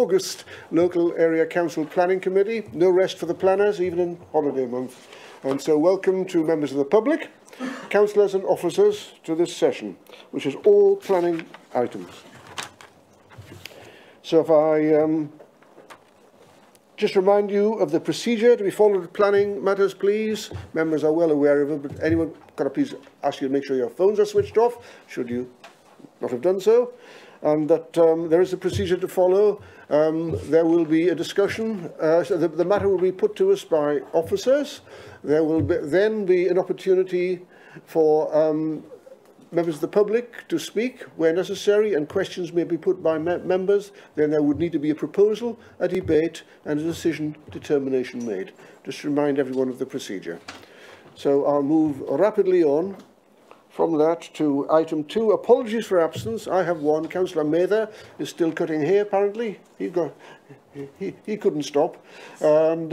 August Local Area Council Planning Committee. No rest for the planners, even in holiday month. And so welcome to members of the public, councillors and officers to this session, which is all planning items. So if I just remind you of the procedure to be followed with planning matters, please. Members are well aware of it, but anyone can I please ask you to make sure your phones are switched off, should you not have done so, and that there is a procedure to follow. There will be a discussion. So the matter will be put to us by officers. There will then be an opportunity for members of the public to speak where necessary, and questions may be put by members. Then there would need to be a proposal, a debate and a decision determination made. Just to remind everyone of the procedure. So I'll move rapidly on from that to item 2. Apologies for absence. I have one. Councillor Mather is still cutting hair, apparently. He couldn't stop. And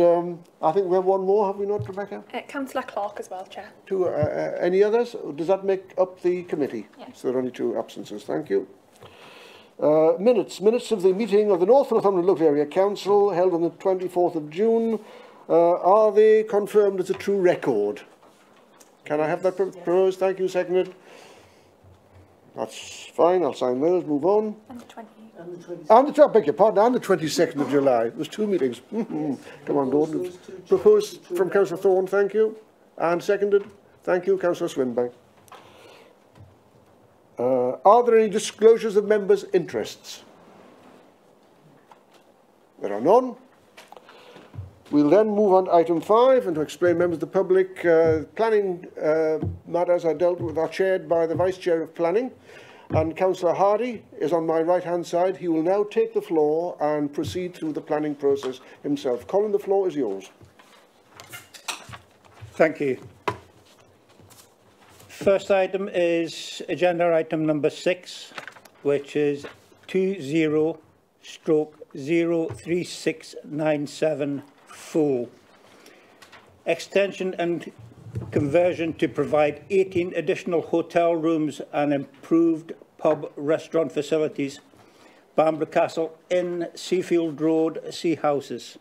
I think we have one more, have we not, Rebecca? Councillor Clark as well, Chair. Two, any others? Does that make up the committee? Yes. So there are only 2 absences. Thank you. Minutes of the meeting of the Northumberland Local Area Council held on the 24th of June. Are they confirmed as a true record? Can I have that proposed? Thank you. Seconded. That's fine. I'll sign those. Move on. And the 20. I beg your pardon. And the 22nd of July. There's 2 meetings. Come on, Gordon. Proposed from Councillor Thorne. Thank you. And seconded. Thank you, Councillor Swinbank. Are there any disclosures of members' interests? There are none. We'll then move on to item 5, and to explain, members of the public, planning matters are dealt with are chaired by the Vice Chair of Planning, and Councillor Hardy is on my right-hand side. He will now take the floor and proceed through the planning process himself. Colin, the floor is yours. Thank you. First item is agenda item number 6, which is 20/03697 full. Extension and conversion to provide 18 additional hotel rooms and improved pub restaurant facilities. Bamburgh Castle Inn, Seafield Road, Sea Houses.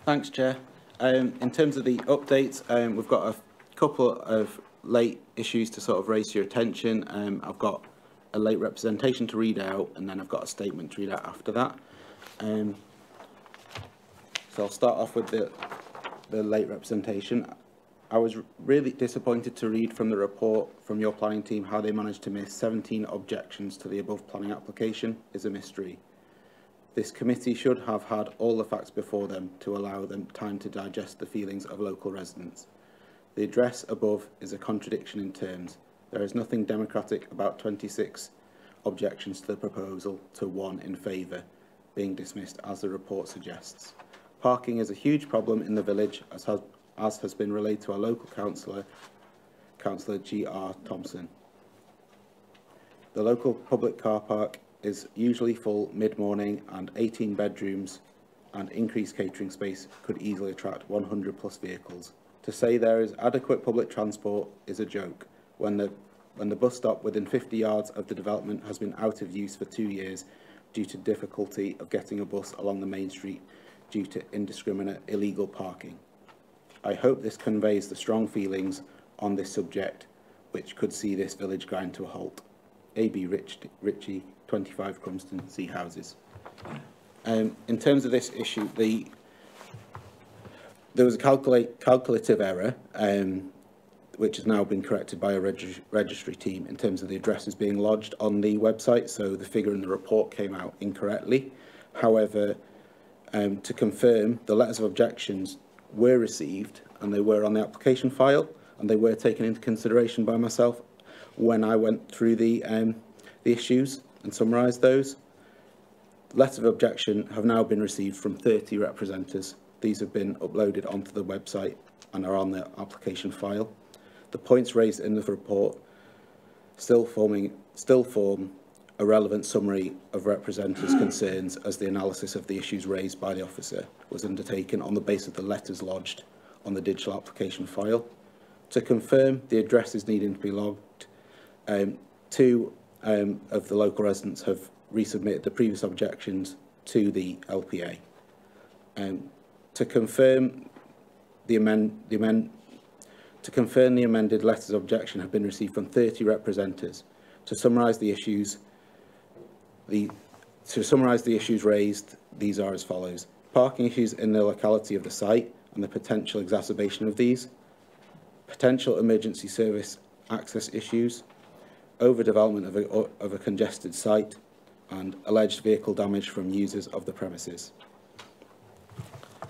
Thanks, Chair. In terms of the updates, we've got a couple of late issues to sort of raise your attention. I've got a late representation to read out, and then I've got a statement to read out after that. So I'll start off with the late representation. I was really disappointed to read from the report from your planning team how they managed to miss 17 objections to the above planning application is a mystery. This committee should have had all the facts before them to allow them time to digest the feelings of local residents. The address above is a contradiction in terms. There is nothing democratic about 26 objections to the proposal to 1 in favour being dismissed, as the report suggests. Parking is a huge problem in the village, as has been relayed to our local councillor, Councillor G.R. Thompson. The local public car park is usually full mid-morning, and 18 bedrooms and increased catering space could easily attract 100 plus vehicles. To say there is adequate public transport is a joke when the bus stop within 50 yards of the development has been out of use for 2 years due to difficulty of getting a bus along the main street due to indiscriminate illegal parking. I hope this conveys the strong feelings on this subject, which could see this village grind to a halt. A.B. Ritchie, 25 Crumston, Sea Houses. In terms of this issue, there was a calculative error, which has now been corrected by a registry team in terms of the addresses being lodged on the website, so the figure in the report came out incorrectly. However, to confirm, the letters of objections were received, and they were on the application file, and they were taken into consideration by myself when I went through the issues and summarised those. Letters of objection have now been received from 30 representatives. These have been uploaded onto the website and are on the application file. The points raised in the report still form a relevant summary of representatives' concerns, as the analysis of the issues raised by the officer was undertaken on the basis of the letters lodged on the digital application file. To confirm, the addresses needing to be logged. Two of the local residents have resubmitted the previous objections to the LPA. To confirm the amended letters of objection have been received from 30 representatives. To summarise the issues, raised, these are as follows: parking issues in the locality of the site and the potential exacerbation of these, potential emergency service access issues, overdevelopment of a congested site, and alleged vehicle damage from users of the premises.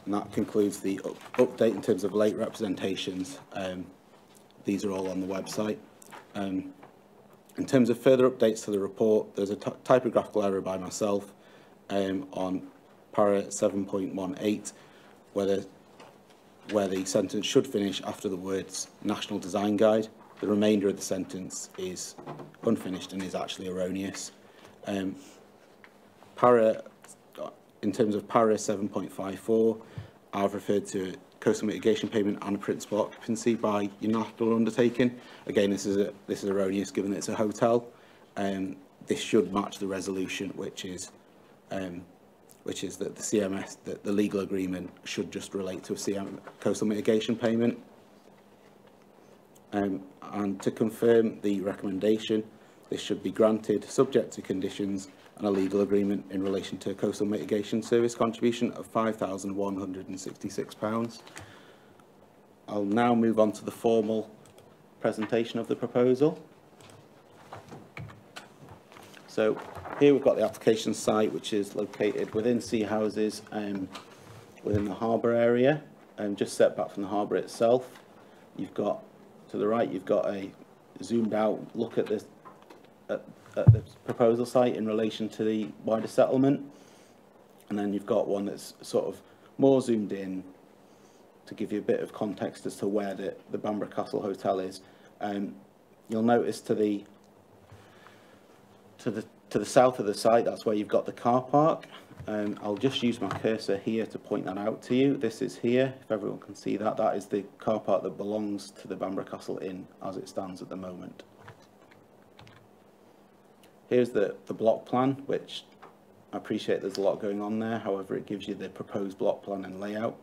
And that concludes the update in terms of late representations. These are all on the website. In terms of further updates to the report, there's a typographical error by myself on para 7.18, where the sentence should finish after the words National Design Guide. The remainder of the sentence is unfinished and is actually erroneous. In terms of para 7.54, I've referred to coastal mitigation payment and principal occupancy by unilateral undertaking. Again, this is erroneous given that it's a hotel. This should match the resolution, which is that the CMS, that the legal agreement should just relate to a coastal mitigation payment. And to confirm the recommendation, this should be granted subject to conditions and a legal agreement in relation to a coastal mitigation service contribution of £5,166. I'll now move on to the formal presentation of the proposal. So here we've got the application site, which is located within Sea Houses, within the harbour area, just set back from the harbour itself. You've got, to the right, you've got a zoomed out look at this at the proposal site in relation to the wider settlement, and then you've got one that's sort of more zoomed in to give you a bit of context as to where the Bamburgh Castle Hotel is. You'll notice to the south of the site, that's where you've got the car park. I'll just use my cursor here to point that out to you. This is here, if everyone can see that. That is the car park that belongs to the Bamburgh Castle Inn as it stands at the moment. Here's the block plan, which I appreciate there's a lot going on there. However, it gives you the proposed block plan and layout.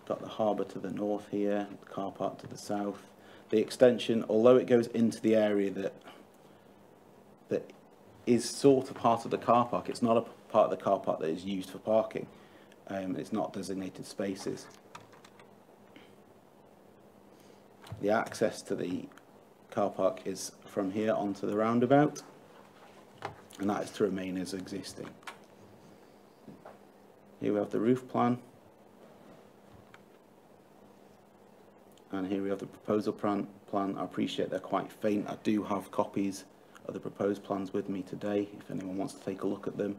Got the harbour to the north here, the car park to the south. The extension, although it goes into the area that is sort of part of the car park, it's not a part of the car park that is used for parking. It's not designated spaces. The access to the car park is from here onto the roundabout, and that is to remain as existing. Here we have the roof plan, and here we have the proposal plan. I appreciate they're quite faint. I do have copies of the proposed plans with me today if anyone wants to take a look at them.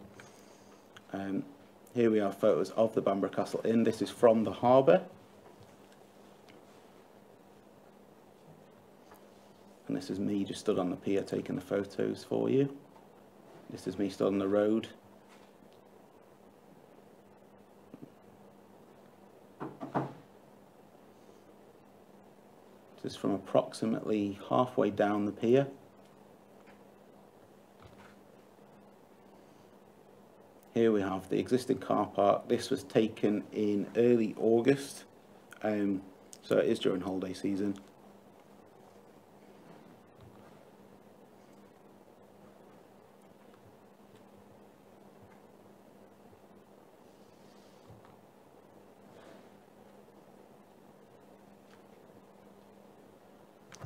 Here we have photos of the Bamburgh Castle Inn. This is from the harbour. And this is me just stood on the pier taking the photos for you. This is me stood on the road. This is from approximately halfway down the pier. Here we have the existing car park. This was taken in early August, so it is during holiday season.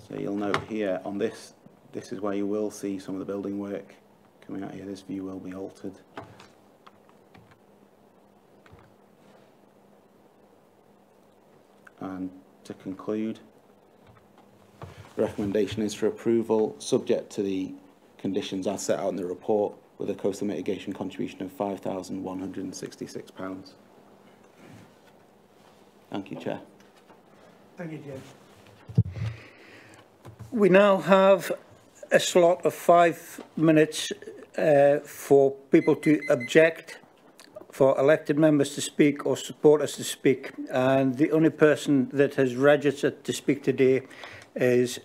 So you'll note here on this is where you will see some of the building work coming out here. This view will be altered. And to conclude, the recommendation is for approval subject to the conditions as set out in the report, with a coastal mitigation contribution of £5,166. Thank you, Chair. Thank you, Jim. We now have a slot of 5 minutes for people to object for elected members to speak or supporters to speak, and the only person that has registered to speak today is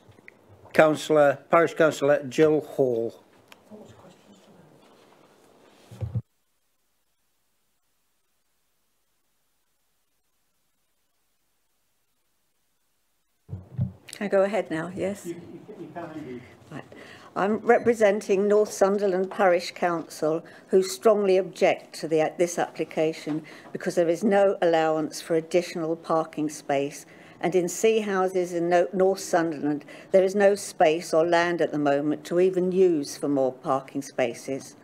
Parish Councillor Jill Hall. Can I go ahead now? Yes? You can indeed. Right. I'm representing Northumberland Parish Council, who strongly object to this application because there is no allowance for additional parking space, and in C houses in Northumberland there is no space or land at the moment to even use for more parking spaces.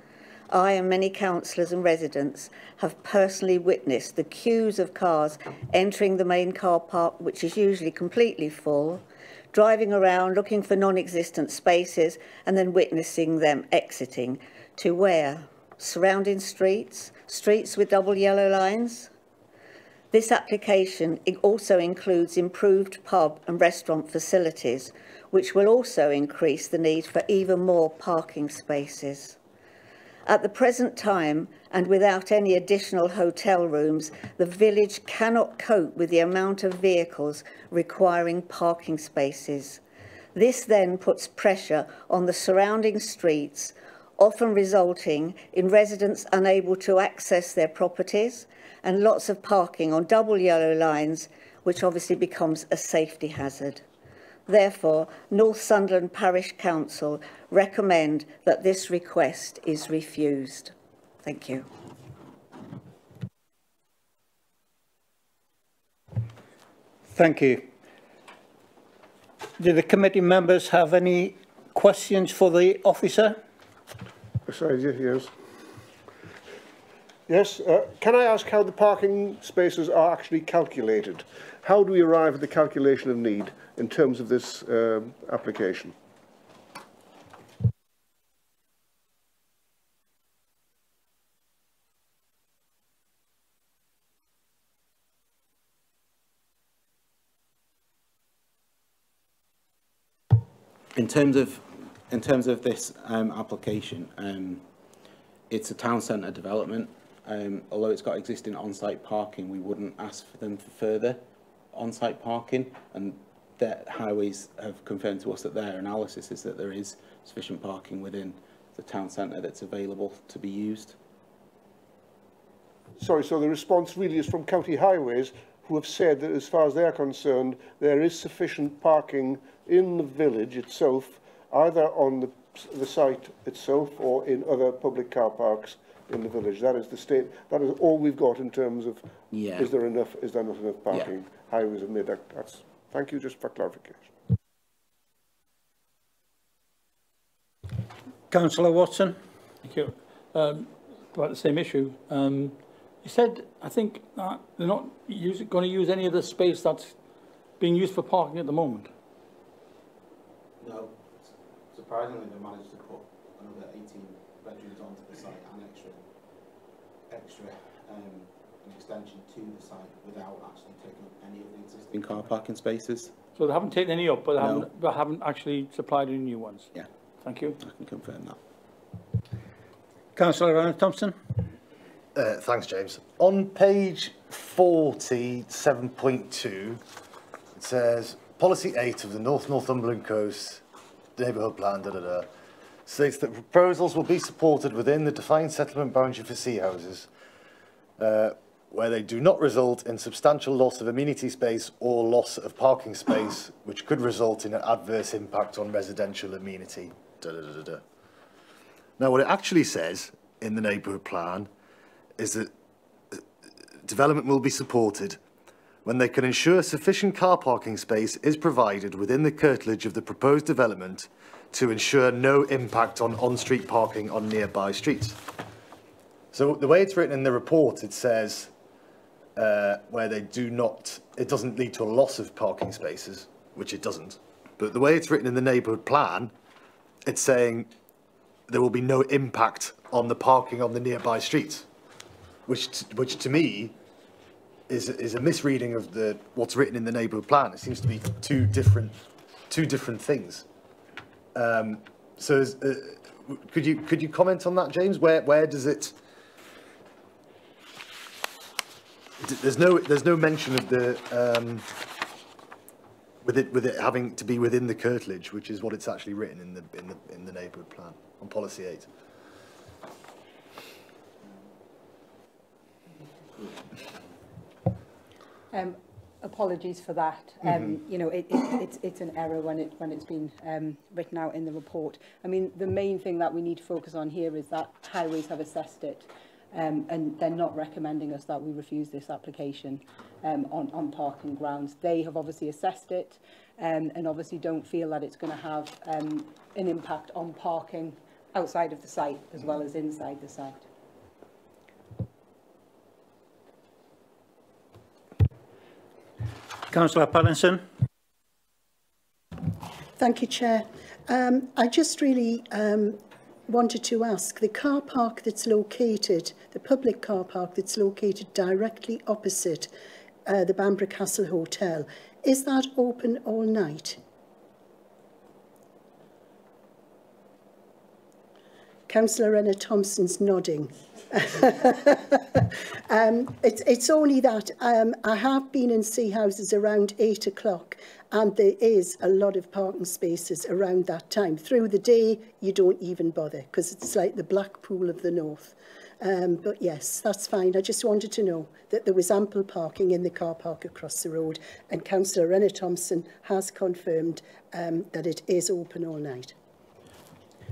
I and many councillors and residents have personally witnessed the queues of cars entering the main car park, which is usually completely full, driving around looking for non-existent spaces and then witnessing them exiting to where? Surrounding streets, streets with double yellow lines. This application also includes improved pub and restaurant facilities, which will also increase the need for even more parking spaces. At the present time, and without any additional hotel rooms, the village cannot cope with the amount of vehicles requiring parking spaces. This then puts pressure on the surrounding streets, often resulting in residents unable to access their properties and lots of parking on double yellow lines, which obviously becomes a safety hazard. Therefore, Northumberland Parish Council recommend that this request is refused. Thank you. Thank you. Do the committee members have any questions for the officer? Sorry, yes. Yes, can I ask how the parking spaces are actually calculated? How do we arrive at the calculation of need in terms of this application? In terms of this application, it's a town centre development. Although it's got existing on-site parking, we wouldn't ask for them for further on-site parking, and that highways have confirmed to us that their analysis is that there is sufficient parking within the town centre that's available to be used. Sorry, so the response really is from County Highways, who have said that as far as they're concerned, there is sufficient parking in the village itself, either on the site itself or in other public car parks in the village. That is the state. That is all we've got in terms of is there not enough parking? Yeah. Highways have made that. Thank you, just for clarification. Councillor Watson. Thank you. About the same issue. You said, I think, they're not going to use any of the space that's being used for parking at the moment. No. Surprisingly, they managed to put another 18 bedrooms onto the site and extra an extension to the site without actually taking up any of the existing car parking spaces. So they haven't taken any up, but they haven't actually supplied any new ones? Yeah. Thank you. I can confirm that. Councillor Thompson. Thanks, James. On page 47.2, it says, Policy 8 of the Northumberland Coast Neighbourhood Plan, states that proposals will be supported within the defined settlement boundary for sea houses, where they do not result in substantial loss of amenity space or loss of parking space, which could result in an adverse impact on residential amenity. Now, what it actually says in the neighbourhood plan is that development will be supported when they can ensure sufficient car parking space is provided within the curtilage of the proposed development to ensure no impact on on-street parking on nearby streets. So the way it's written in the report, it says where they do not, it doesn't lead to a loss of parking spaces, which it doesn't. But the way it's written in the neighbourhood plan, it's saying there will be no impact on the parking on the nearby streets, which to me is a misreading of what's written in the neighbourhood plan. It seems to be two different things. Could you comment on that, James? Where does it? there's no mention of the with it having to be within the curtilage, which is what it's actually written in the neighbourhood plan on policy 8. Apologies for that. You know, it's an error when it's been written out in the report. I mean, the main thing that we need to focus on here is that highways have assessed it, and they're not recommending us that we refuse this application on parking grounds. They have obviously assessed it, and obviously don't feel that it's going to have an impact on parking outside of the site as well as inside the site. Councillor Pallinson. Thank you, Chair. I just really wanted to ask, the car park that's located, the public car park that's located directly opposite the Bamburgh Castle Hotel, is that open all night? Councillor Renner Thompson's nodding. It's only that I have been in sea houses around 8 o'clock, and there is a lot of parking spaces around that time. Through the day, you don't even bother, because it's like the Blackpool of the North. But yes, that's fine. I just wanted to know that there was ample parking in the car park across the road, and Councillor Renner Thompson has confirmed that it is open all night.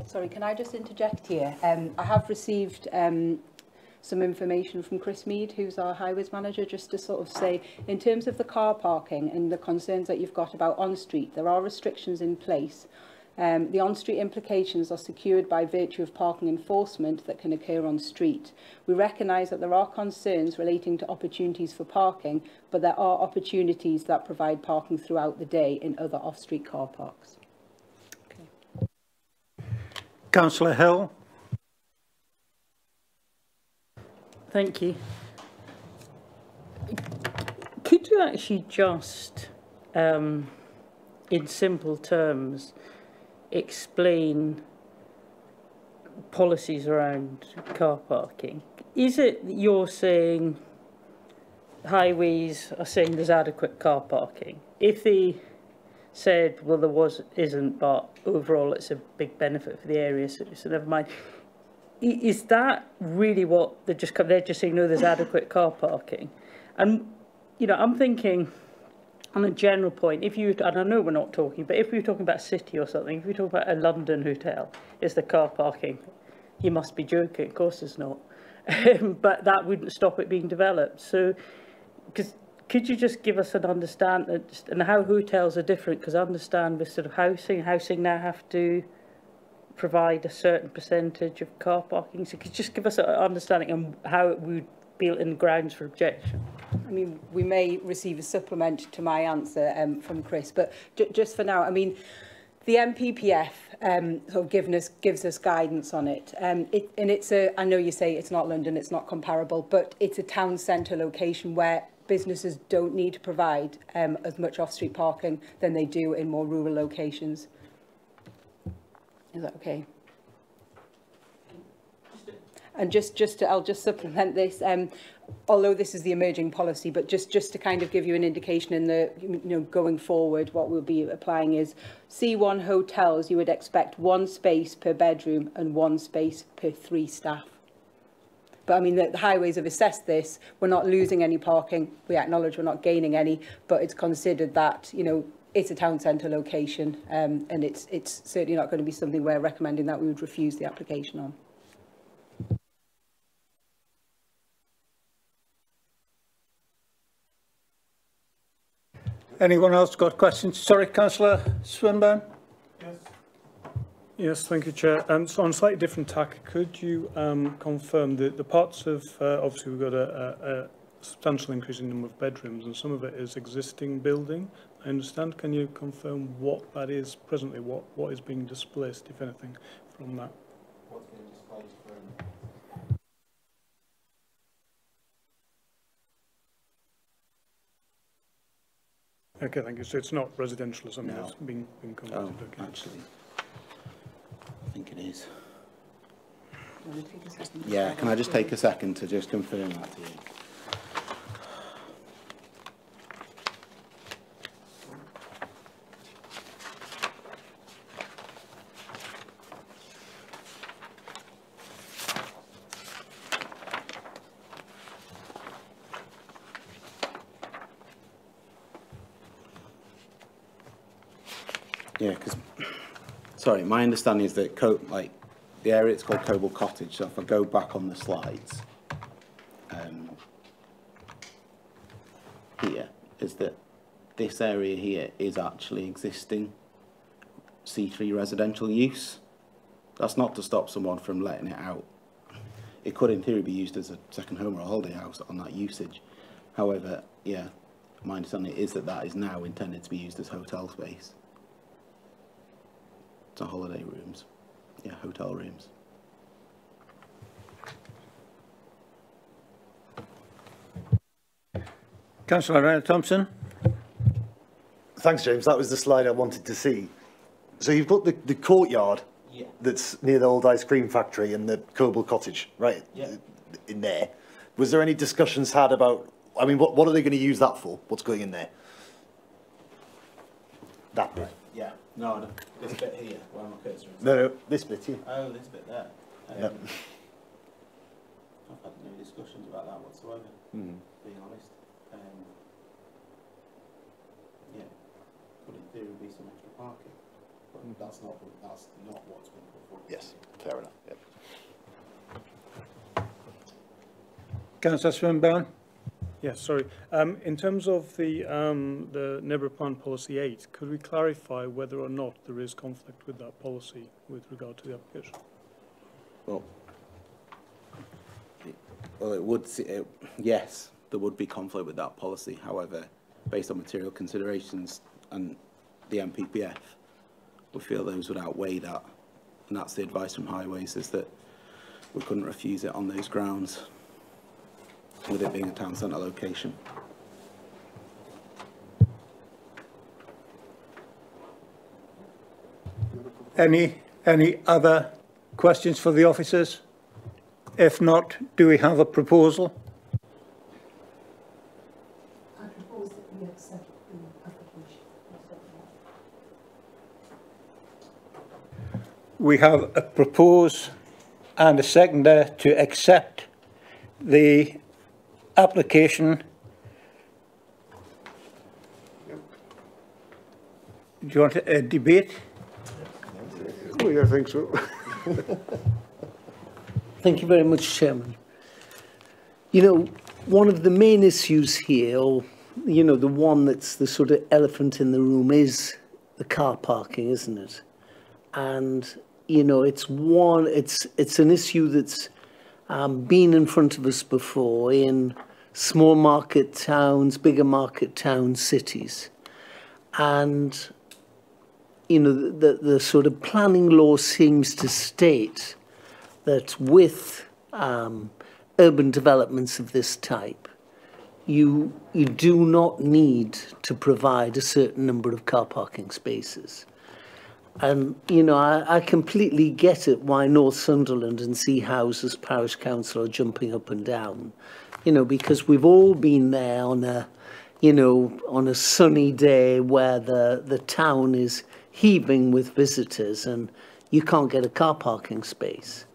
Sorry, can I just interject here? I have received some information from Chris Mead, who's our highways manager, just to sort of say, in terms of the car parking and the concerns that you've got about on-street, there are restrictions in place. The on-street implications are secured by virtue of parking enforcement that can occur on street. We recognise that there are concerns relating to opportunities for parking, but there are opportunities that provide parking throughout the day in other off-street car parks. Councillor Hill. Thank you. Could you actually just, in simple terms, explain policies around car parking? Is it that you're saying highways are saying there's adequate car parking? If they said, well, there isn't, but overall it's a big benefit for the area, so never mind. Is that really what they're just saying, no, there's adequate car parking? And, you know, I'm thinking on a general point, and I know we're not talking, but if we were talking about a city or something, if we talk about a London hotel, is the car parking? You must be joking, of course it's not. But that wouldn't stop it being developed. So, could you just give us an understanding and how hotels are different? Because I understand with sort of housing now have to provide a certain percentage of car parking. So could you just give us an understanding on how it would be in grounds for objection? I mean, we may receive a supplement to my answer from Chris, but just for now, I mean, the MPPF sort of gives us guidance on it. And it's I know you say it's not London, it's not comparable, but it's a town centre location where businesses don't need to provide as much off-street parking than they do in more rural locations. Is that okay? And I'll just supplement this. Although this is the emerging policy, but just to kind of give you an indication in the, going forward, what we'll be applying is C1 hotels, you would expect 1 space per bedroom and 1 space per 3 staff. But I mean, the highways have assessed this. We're not losing any parking. We acknowledge we're not gaining any, but it's considered that, it's a town centre location, and it's certainly not going to be something we're recommending that we would refuse the application on. Anyone else got questions? Sorry, Councillor Swinburne. Yes, thank you, Chair. So on a slightly different tack, could you confirm that the parts of, obviously we've got a substantial increase in number of bedrooms, and some of it is existing building, I understand. Can you confirm what that is presently, what is being displaced, if anything, from that? What's being displaced from? Okay, thank you. So it's not residential or something No. that's being converted? Oh, okay. actually, I think it is. Yeah, can I just take a second to just confirm that to you? Yeah, because, sorry, my understanding is that, the area it's called Coble Cottage, so if I go back on the slides, here, is that this area here is actually existing C3 residential use. That's not to stop someone from letting it out. It could, in theory, be used as a second home or a holiday house on that usage. However, yeah, my understanding is that that is now intended to be used as hotel space. So holiday rooms, yeah, hotel rooms. Councillor Ryan-Thompson. Thanks, James. That was the slide I wanted to see. So you've got the courtyard that's near the old ice cream factory and the Coble Cottage, right? Yeah. In there. Was there any discussions had about, I mean, what are they going to use that for? What's going in there? That bit? Yeah. No, this bit here, where my cursor is. No, this bit here. Oh, this bit there. Yeah. I've had no discussions about that whatsoever, being honest. Yeah, could in theory be some extra parking, but that's not what's been put forward. Yes, fair enough. Yep. Councillor Swinburne. Yes, sorry. In terms of the neighbourhood plan policy 8, could we clarify whether or not there is conflict with that policy with regard to the application? Well, it would. Yes, there would be conflict with that policy. However, based on material considerations and the MPPF, we feel those would outweigh that, and that's the advice from Highways, is that we couldn't refuse it on those grounds, with it being a town centre location. Any other questions for the officers? If not, do we have a proposal? I propose that we accept the application. We have a propose and a seconder to accept the application. Do you want a debate? Oh, yeah, I think so. Thank you very much, Chairman. You know, one of the main issues here, or, you know, the one that's the sort of elephant in the room is the car parking, isn't it? And, you know, it's an issue that's been in front of us before in small market towns, bigger market towns, cities. And, you know, the sort of planning law seems to state that with urban developments of this type, you do not need to provide a certain number of car parking spaces. And, you know, I completely get it why Northumberland and Sea Houses Parish Council are jumping up and down, you know, because we've all been there on a, you know, on a sunny day where the town is heaving with visitors and you can't get a car parking space.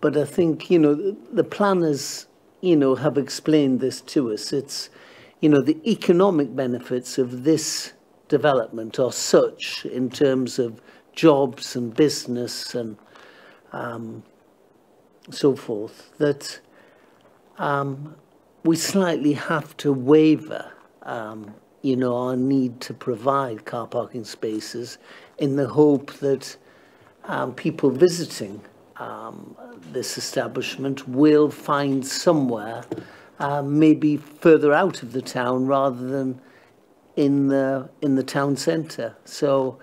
But I think, you know, the planners, you know, have explained this to us. It's, you know, the economic benefits of this development are such in terms of jobs and business and so forth that we slightly have to waver, you know, our need to provide car parking spaces in the hope that people visiting this establishment will find somewhere maybe further out of the town rather than in the town centre. So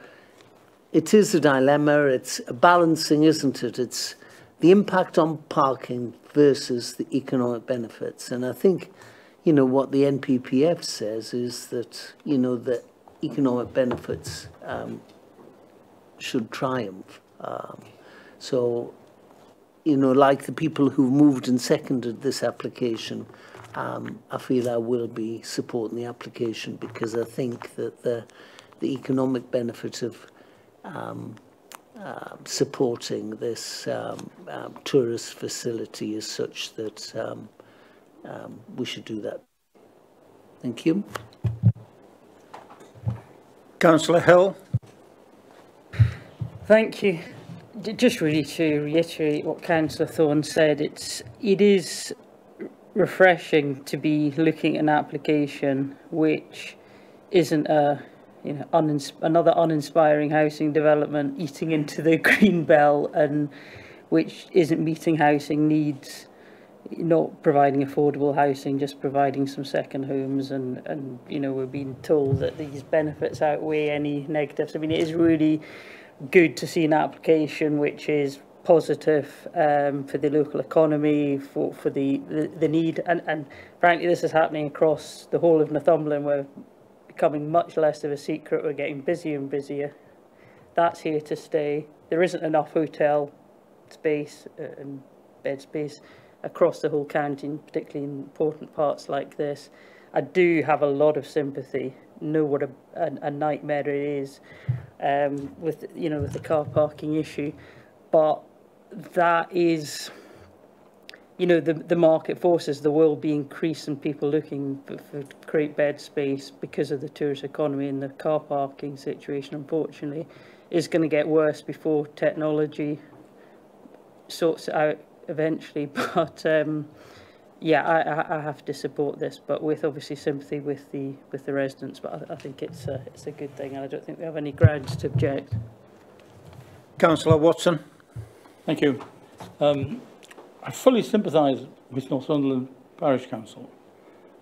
it is a dilemma, it's a balancing, isn't it? It's the impact on parking versus the economic benefits. And I think, you know, what the NPPF says is that, you know, the economic benefits should triumph. So, you know, like the people who moved and seconded this application, I feel I will be supporting the application because I think that the economic benefit of supporting this tourist facility is such that we should do that. Thank you. Councillor Hill. Thank you. Just really to reiterate what Councillor Thorne said, it is refreshing to be looking at an application which isn't a another uninspiring housing development eating into the green belt, and which isn't meeting housing needs, not providing affordable housing, just providing some second homes, and we're being told that these benefits outweigh any negatives. I mean, it is really good to see an application which is positive for the local economy, for the need, and frankly this is happening across the whole of Northumberland. We're becoming much less of a secret. We're getting busier and busier. That's here to stay. There isn't enough hotel space and bed space across the whole county, particularly in important parts like this. I do have a lot of sympathy, know what a nightmare it is with the car parking issue, but that is, the market forces. There will be increase in people looking for great bed space because of the tourist economy, and the car parking situation, unfortunately, is going to get worse before technology sorts it out eventually. But yeah, I have to support this, but with obviously sympathy with the residents. But I think it's a good thing, and I don't think we have any grounds to object. Councillor Watson. Thank you. I fully sympathise with Northumberland Parish Council.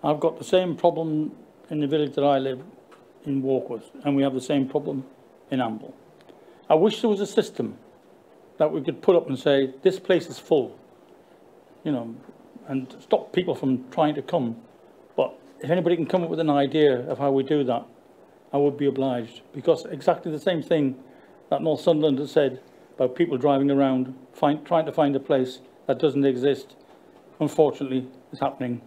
I've got the same problem in the village that I live in Warkworth, and we have the same problem in Amble. I wish there was a system that we could put up and say, this place is full, and stop people from trying to come. But if anybody can come up with an idea of how we do that, I would be obliged, because exactly the same thing that Northumberland has said about people driving around, trying to find a place that doesn't exist, unfortunately, is happening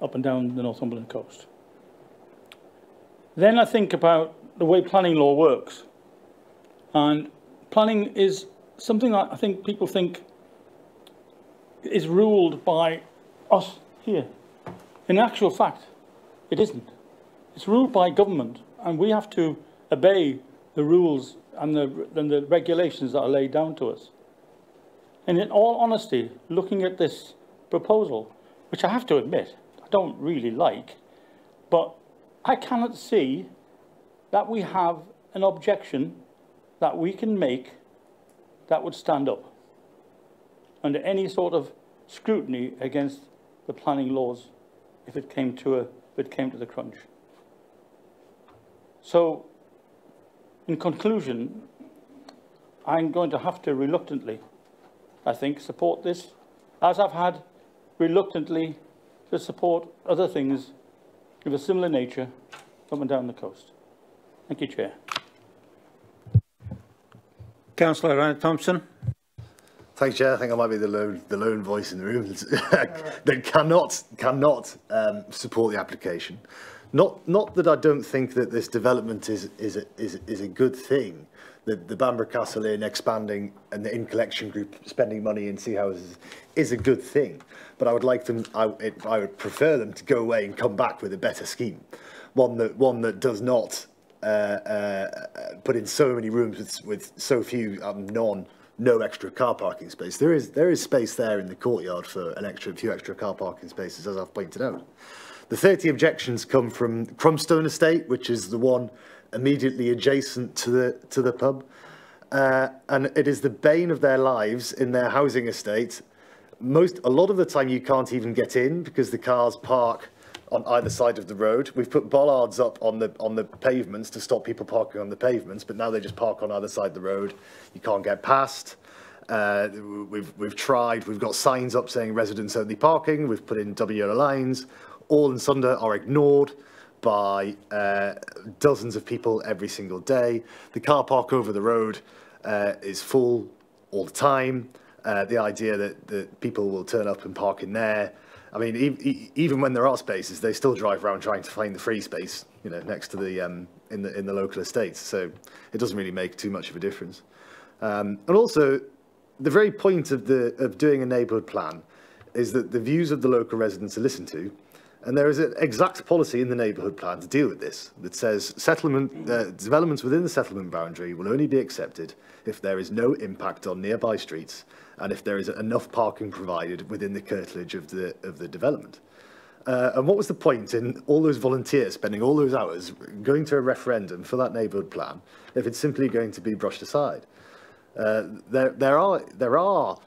up and down the Northumberland coast. Then I think about the way planning law works. And planning is something that I think people think is ruled by us here. In actual fact, it isn't. It's ruled by government, and we have to obey the rules and the regulations that are laid down to us. And in all honesty, looking at this proposal, which I have to admit I don't really like, but I cannot see that we have an objection that we can make that would stand up under any sort of scrutiny against the planning laws if it came to the crunch. So, in conclusion, I'm going to have to reluctantly, I think, support this, as I've had reluctantly to support other things of a similar nature up and down the coast. Thank you, Chair. Councillor Ryan Thompson. Thanks, Chair. I think I might be the lone voice in the room that cannot support the application. Not that I don't think that this development is a good thing. The Bamburgh Castle Inn expanding and the In Collection Group spending money in sea houses is a good thing. But I would like them. I would prefer them to go away and come back with a better scheme, one that does not put in so many rooms with so few no extra car parking space. There is space there in the courtyard for a few extra car parking spaces, as I've pointed out. The 30 objections come from Crumstone Estate, which is the one immediately adjacent to the pub, and it is the bane of their lives in their housing estate. A lot of the time you can't even get in because the cars park on either side of the road. We've put bollards up on the pavements to stop people parking on the pavements, but now they just park on either side of the road. You can't get past. We've tried. We've got signs up saying residents only parking. We've put in double yellow lines. All and sunder are ignored by dozens of people every single day. The car park over the road is full all the time. The idea that people will turn up and park in there. I mean, even when there are spaces, they still drive around trying to find the free space, next to the in the local estates. So it doesn't really make too much of a difference. And also, the very point of doing a neighbourhood plan is that the views of the local residents are listened to, And there is an exact policy in the neighbourhood plan to deal with this that says developments within the settlement boundary will only be accepted if there is no impact on nearby streets and if there is enough parking provided within the curtilage of the development. And what was the point in all those volunteers spending all those hours going to a referendum for that neighbourhood plan if it's simply going to be brushed aside? There are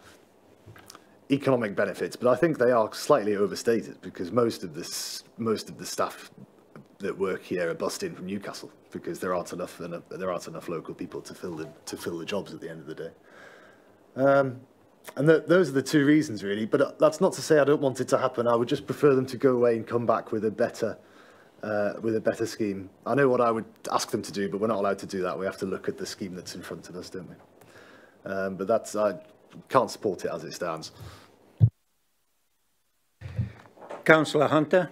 economic benefits, but I think they are slightly overstated because most of the staff that work here are bussed in from Newcastle because there aren't enough local people to fill the jobs at the end of the day. And those are the two reasons really. But that's not to say I don't want it to happen. I would just prefer them to go away and come back with a better scheme. I know what I would ask them to do, but we're not allowed to do that. We have to look at the scheme that's in front of us, don't we? But I can't support it as it stands. Councillor Hunter.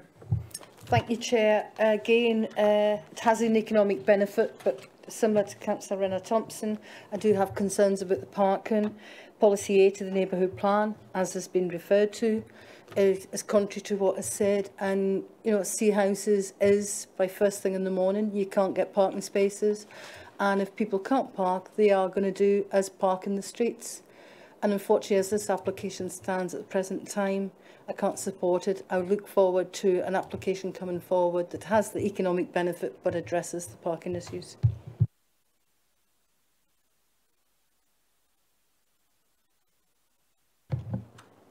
Thank you, Chair. Again, it has an economic benefit, but similar to Councillor Renner-Thompson, I do have concerns about the parking. Policy 8 of the neighbourhood plan, as has been referred to, is contrary to what is said. And, you know, sea houses is by first thing in the morning, you can't get parking spaces. And if people can't park, they are going to do as park in the streets. And unfortunately, as this application stands at the present time, I can't support it. I would look forward to an application coming forward that has the economic benefit but addresses the parking issues.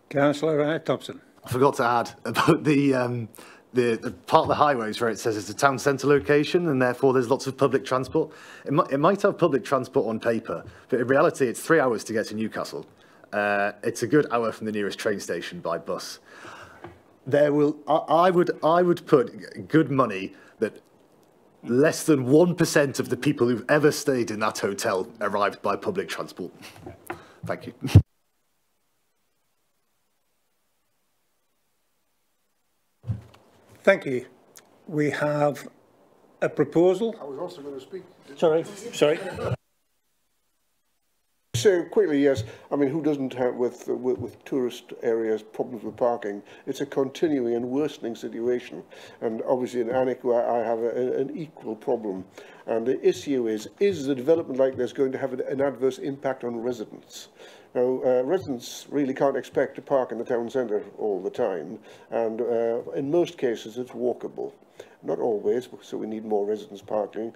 Councillor Thompson. I forgot to add about the part of the highways where it says it's a town centre location and therefore there's lots of public transport. It might have public transport on paper, but in reality it's 3 hours to get to Newcastle. It's a good hour from the nearest train station by bus. I would put good money that less than 1% of the people who've ever stayed in that hotel arrived by public transport. Thank you. Thank you. We have a proposal. I was also going to speak. Sorry. So quickly, yes. I mean, who doesn't have with tourist areas problems with parking? It's a continuing and worsening situation, and obviously in Annick I have an equal problem. And the issue is the development like this going to have an adverse impact on residents? Now, residents really can't expect to park in the town centre all the time, and in most cases it's walkable. Not always, so we need more residents parking,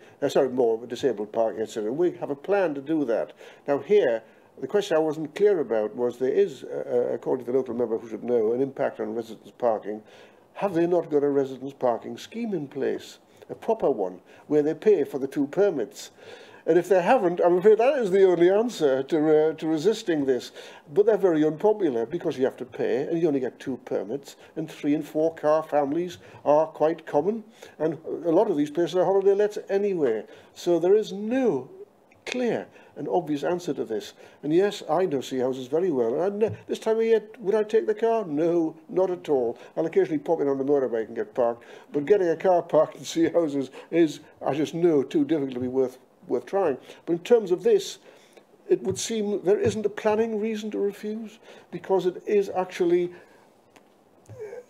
more disabled parking, etc. We have a plan to do that. Now here, the question I wasn't clear about was there is, according to the local member who should know, an impact on residents parking. Have they not got a residents parking scheme in place? A proper one, where they pay for the 2 permits? And if they haven't, I'm afraid that is the only answer to resisting this. But they're very unpopular because you have to pay and you only get 2 permits, and 3 and 4 car families are quite common. And a lot of these places are holiday lets anyway. So there is no clear and obvious answer to this. And yes, I know sea houses very well. And this time of year, would I take the car? No, not at all. I'll occasionally pop in on the motorbike and get parked. But getting a car parked in sea houses is, I just know, too difficult to be worth trying. But in terms of this, it would seem there isn't a planning reason to refuse, because it is actually,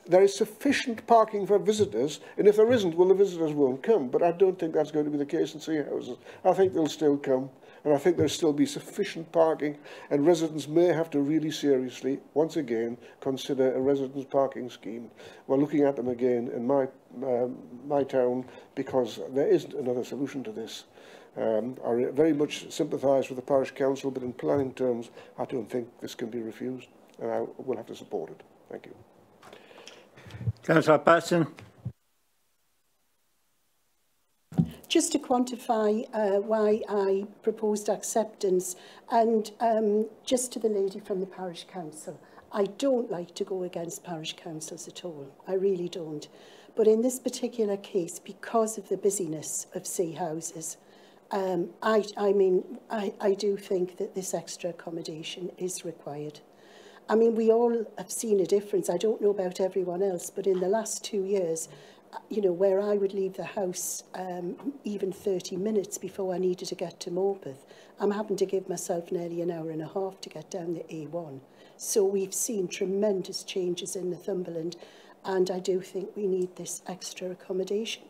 there is sufficient parking for visitors, and if there isn't, well, the visitors won't come. But I don't think that's going to be the case in sea houses. I think they'll still come, and I think there'll still be sufficient parking, and residents may have to really seriously, once again, consider a residents parking scheme. We're looking at them again in my town, because there isn't another solution to this. I very much sympathise with the parish council, but in planning terms, I don't think this can be refused, and I will have to support it. Thank you. Councillor Patson. Just to quantify why I proposed acceptance, and just to the lady from the parish council, I don't like to go against parish councils at all. I really don't. But in this particular case, because of the busyness of sea houses, I do think that this extra accommodation is required. I mean, we all have seen a difference. I don't know about everyone else, but in the last 2 years, you know, where I would leave the house even 30 minutes before I needed to get to Morpeth, I'm having to give myself nearly an hour and a half to get down the A1. So we've seen tremendous changes in Northumberland, and I do think we need this extra accommodation.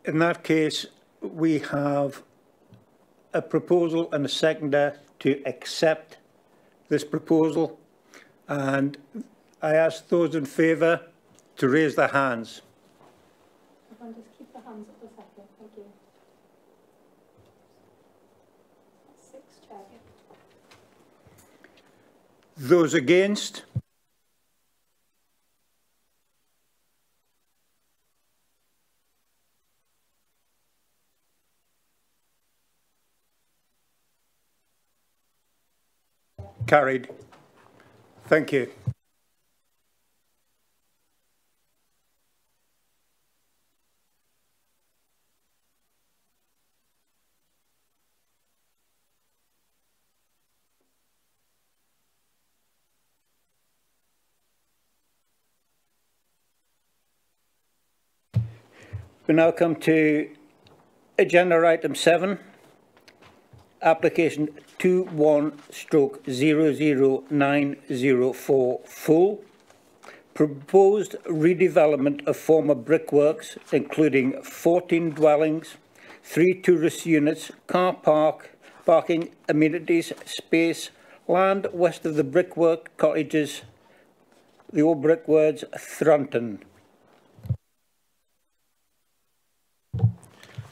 In that case, we have a proposal and a seconder to accept this proposal, and I ask those in favour to raise their hands. Everyone just keep their hands up a second, thank you. That's 6, Chair. Those against? Carried. Thank you. We now come to agenda item 7, application 21/00904 full. Proposed redevelopment of former brickworks, including 14 dwellings, 3 tourist units, car parking, amenities, space, land west of the brickwork cottages, the old brickworks, Thranton.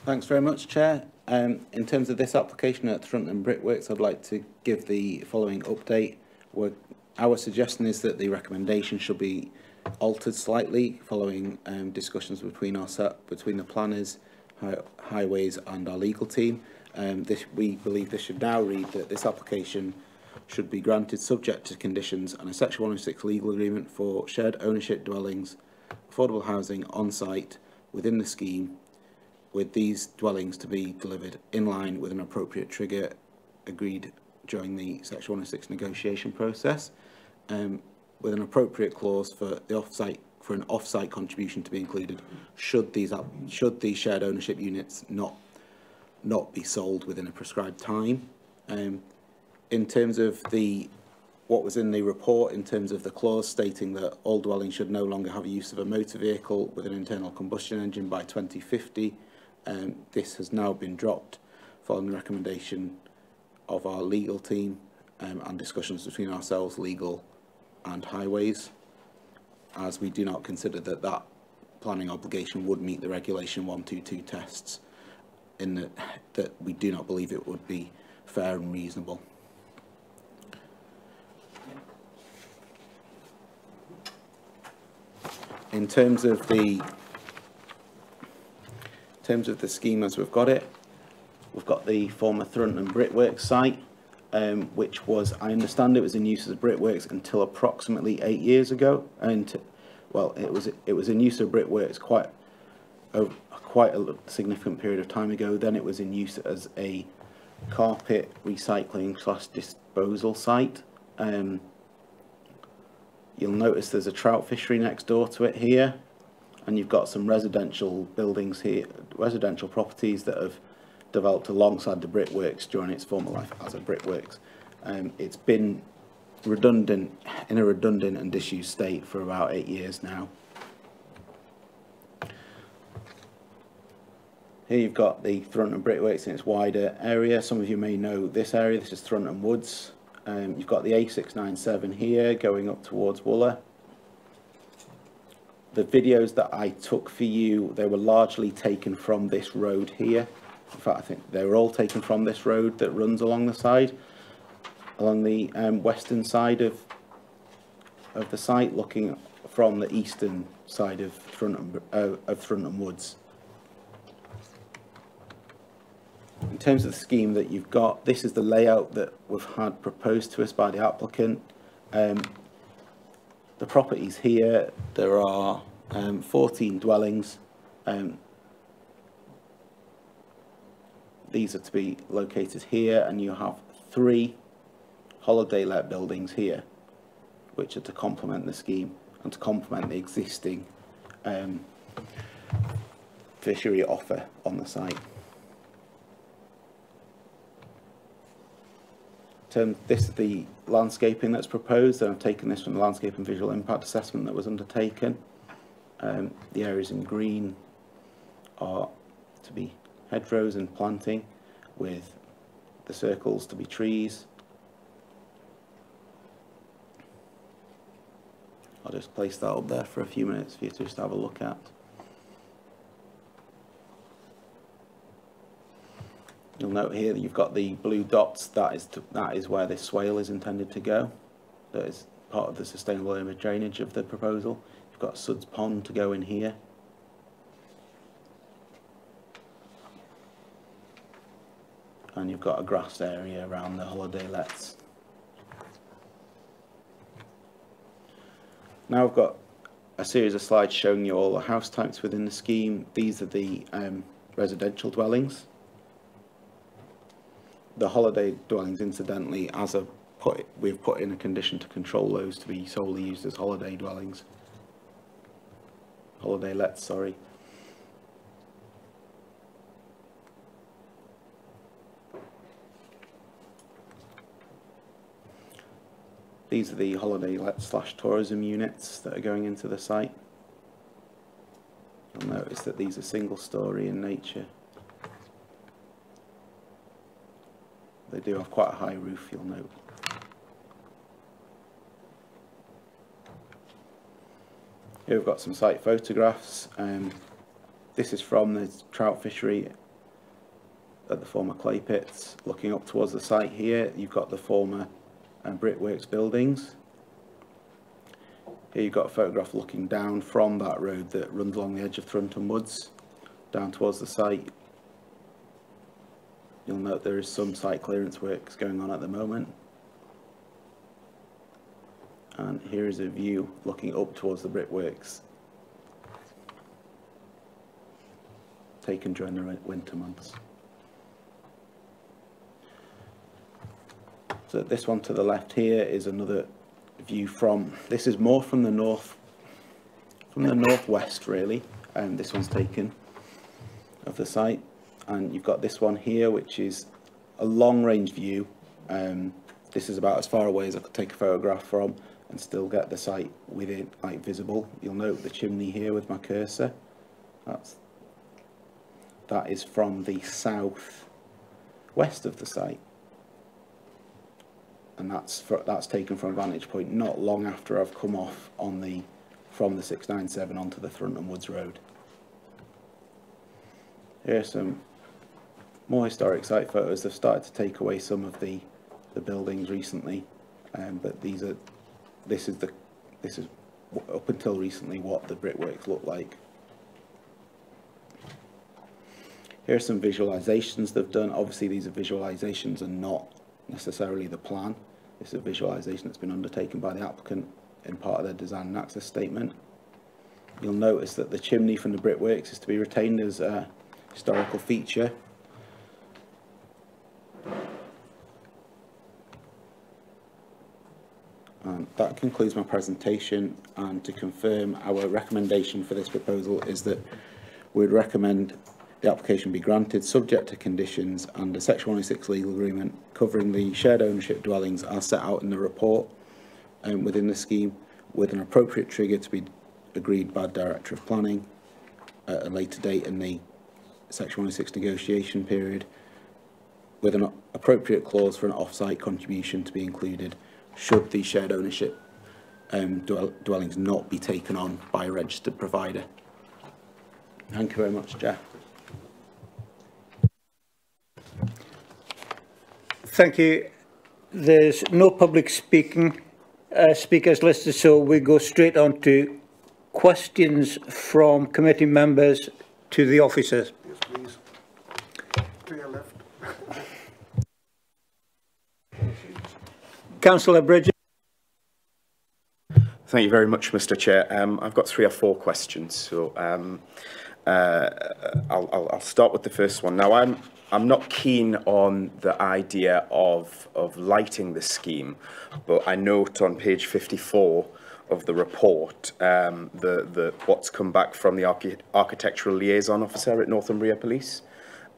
Thanks very much, Chair. In terms of this application at Thranton Brickworks, I'd like to give the following update. Our suggestion is that the recommendation should be altered slightly following discussions between the planners, highways and our legal team. We believe this should now read that this application should be granted subject to conditions and a Section 106 legal agreement for shared ownership dwellings, affordable housing on site within the scheme, with these dwellings to be delivered in line with an appropriate trigger agreed during the Section 106 negotiation process, with an appropriate clause for the an off-site contribution to be included should these shared ownership units not be sold within a prescribed time. In terms of what was in the report, in terms of the clause stating that all dwellings should no longer have use of a motor vehicle with an internal combustion engine by 2050, this has now been dropped following the recommendation of our legal team and discussions between ourselves, legal and highways, as we do not consider that planning obligation would meet the regulation 122 tests, that we do not believe it would be fair and reasonable. In terms of the scheme as we've got the former Thranton Brickworks site, which was, I understand it was in use as brickworks until approximately 8 years ago, and well, it was in use of brickworks quite a significant period of time ago. Then it was in use as a carpet recycling / disposal site. You'll notice there's a trout fishery next door to it here, and you've got some residential buildings here, residential properties that have developed alongside the brickworks during its former life as a brickworks. It's been in a redundant and disused state for about 8 years now. Here you've got the Thranton Brickworks in its wider area. Some of you may know this area. This is Thranton Woods. You've got the A697 here going up towards Wooler. The videos that I took for you, they were largely taken from this road here. In fact, I think they were all taken from this road that runs along the western side of the site, looking from the eastern side of Thranton Woods. In terms of the scheme that you've got, this is the layout that we've had proposed to us by the applicant. The properties here, there are 14 dwellings. These are to be located here, and you have 3 holiday-let buildings here, which are to complement the scheme and to complement the existing fishery offer on the site. This is the landscaping that's proposed, and I've taken this from the landscape and visual impact assessment that was undertaken. The areas in green are to be hedgerows and planting, with the circles to be trees. I'll just place that up there for a few minutes for you to just have a look at. You'll note here that you've got the blue dots. That is where this swale is intended to go. That is part of the sustainable urban drainage of the proposal. You've got Suds Pond to go in here. And you've got a grass area around the holiday lets. Now I've got a series of slides showing you all the house types within the scheme. These are the residential dwellings. The holiday dwellings, incidentally, we've put in a condition to control those to be solely used as holiday dwellings. Holiday lets, sorry. These are the holiday let / tourism units that are going into the site. You'll notice that these are single story in nature. They do have quite a high roof, you'll note. Here we've got some site photographs. This is from the trout fishery at the former clay pits. Looking up towards the site here, you've got the former brickworks buildings. Here you've got a photograph looking down from that road that runs along the edge of Thrunton Woods, down towards the site. You'll note there is some site clearance works going on at the moment. And here is a view looking up towards the brickworks, taken during the winter months. So this one to the left here is another view from, this is more from the northwest really, and this one's taken of the site. And you've got this one here, which is a long-range view. This is about as far away as I could take a photograph from and still get the site within, like, visible. You'll note the chimney here with my cursor. That is from the south west of the site, and that's taken from a vantage point not long after I've come off from the 697 onto the Thrunton Woods Road. Here are some more historic site photos. They've started to take away some of the buildings recently, but this is up until recently what the brickworks looked like. Here are some visualizations they've done. Obviously these are visualizations and not necessarily the plan. This is a visualization that's been undertaken by the applicant in part of their design and access statement. You'll notice that the chimney from the brickworks is to be retained as a historical feature. And that concludes my presentation, and to confirm, our recommendation for this proposal is that we would recommend the application be granted subject to conditions under Section 106 legal agreement covering the shared ownership dwellings as set out in the report within the scheme, with an appropriate trigger to be agreed by the Director of Planning at a later date in the Section 106 negotiation period, with an appropriate clause for an off-site contribution to be included should the shared ownership dwellings not be taken on by a registered provider. Thank you very much, Chair. Thank you. There's no public speakers listed, so we go straight on to questions from committee members to the officers. Yes, please. To your left. Councillor Bridges. Thank you very much, Mr. Chair. I've got 3 or 4 questions, so I'll start with the first one. Now, I'm not keen on the idea of lighting the scheme, but I note on page 54 of the report what's come back from the architectural liaison officer at Northumberland Police.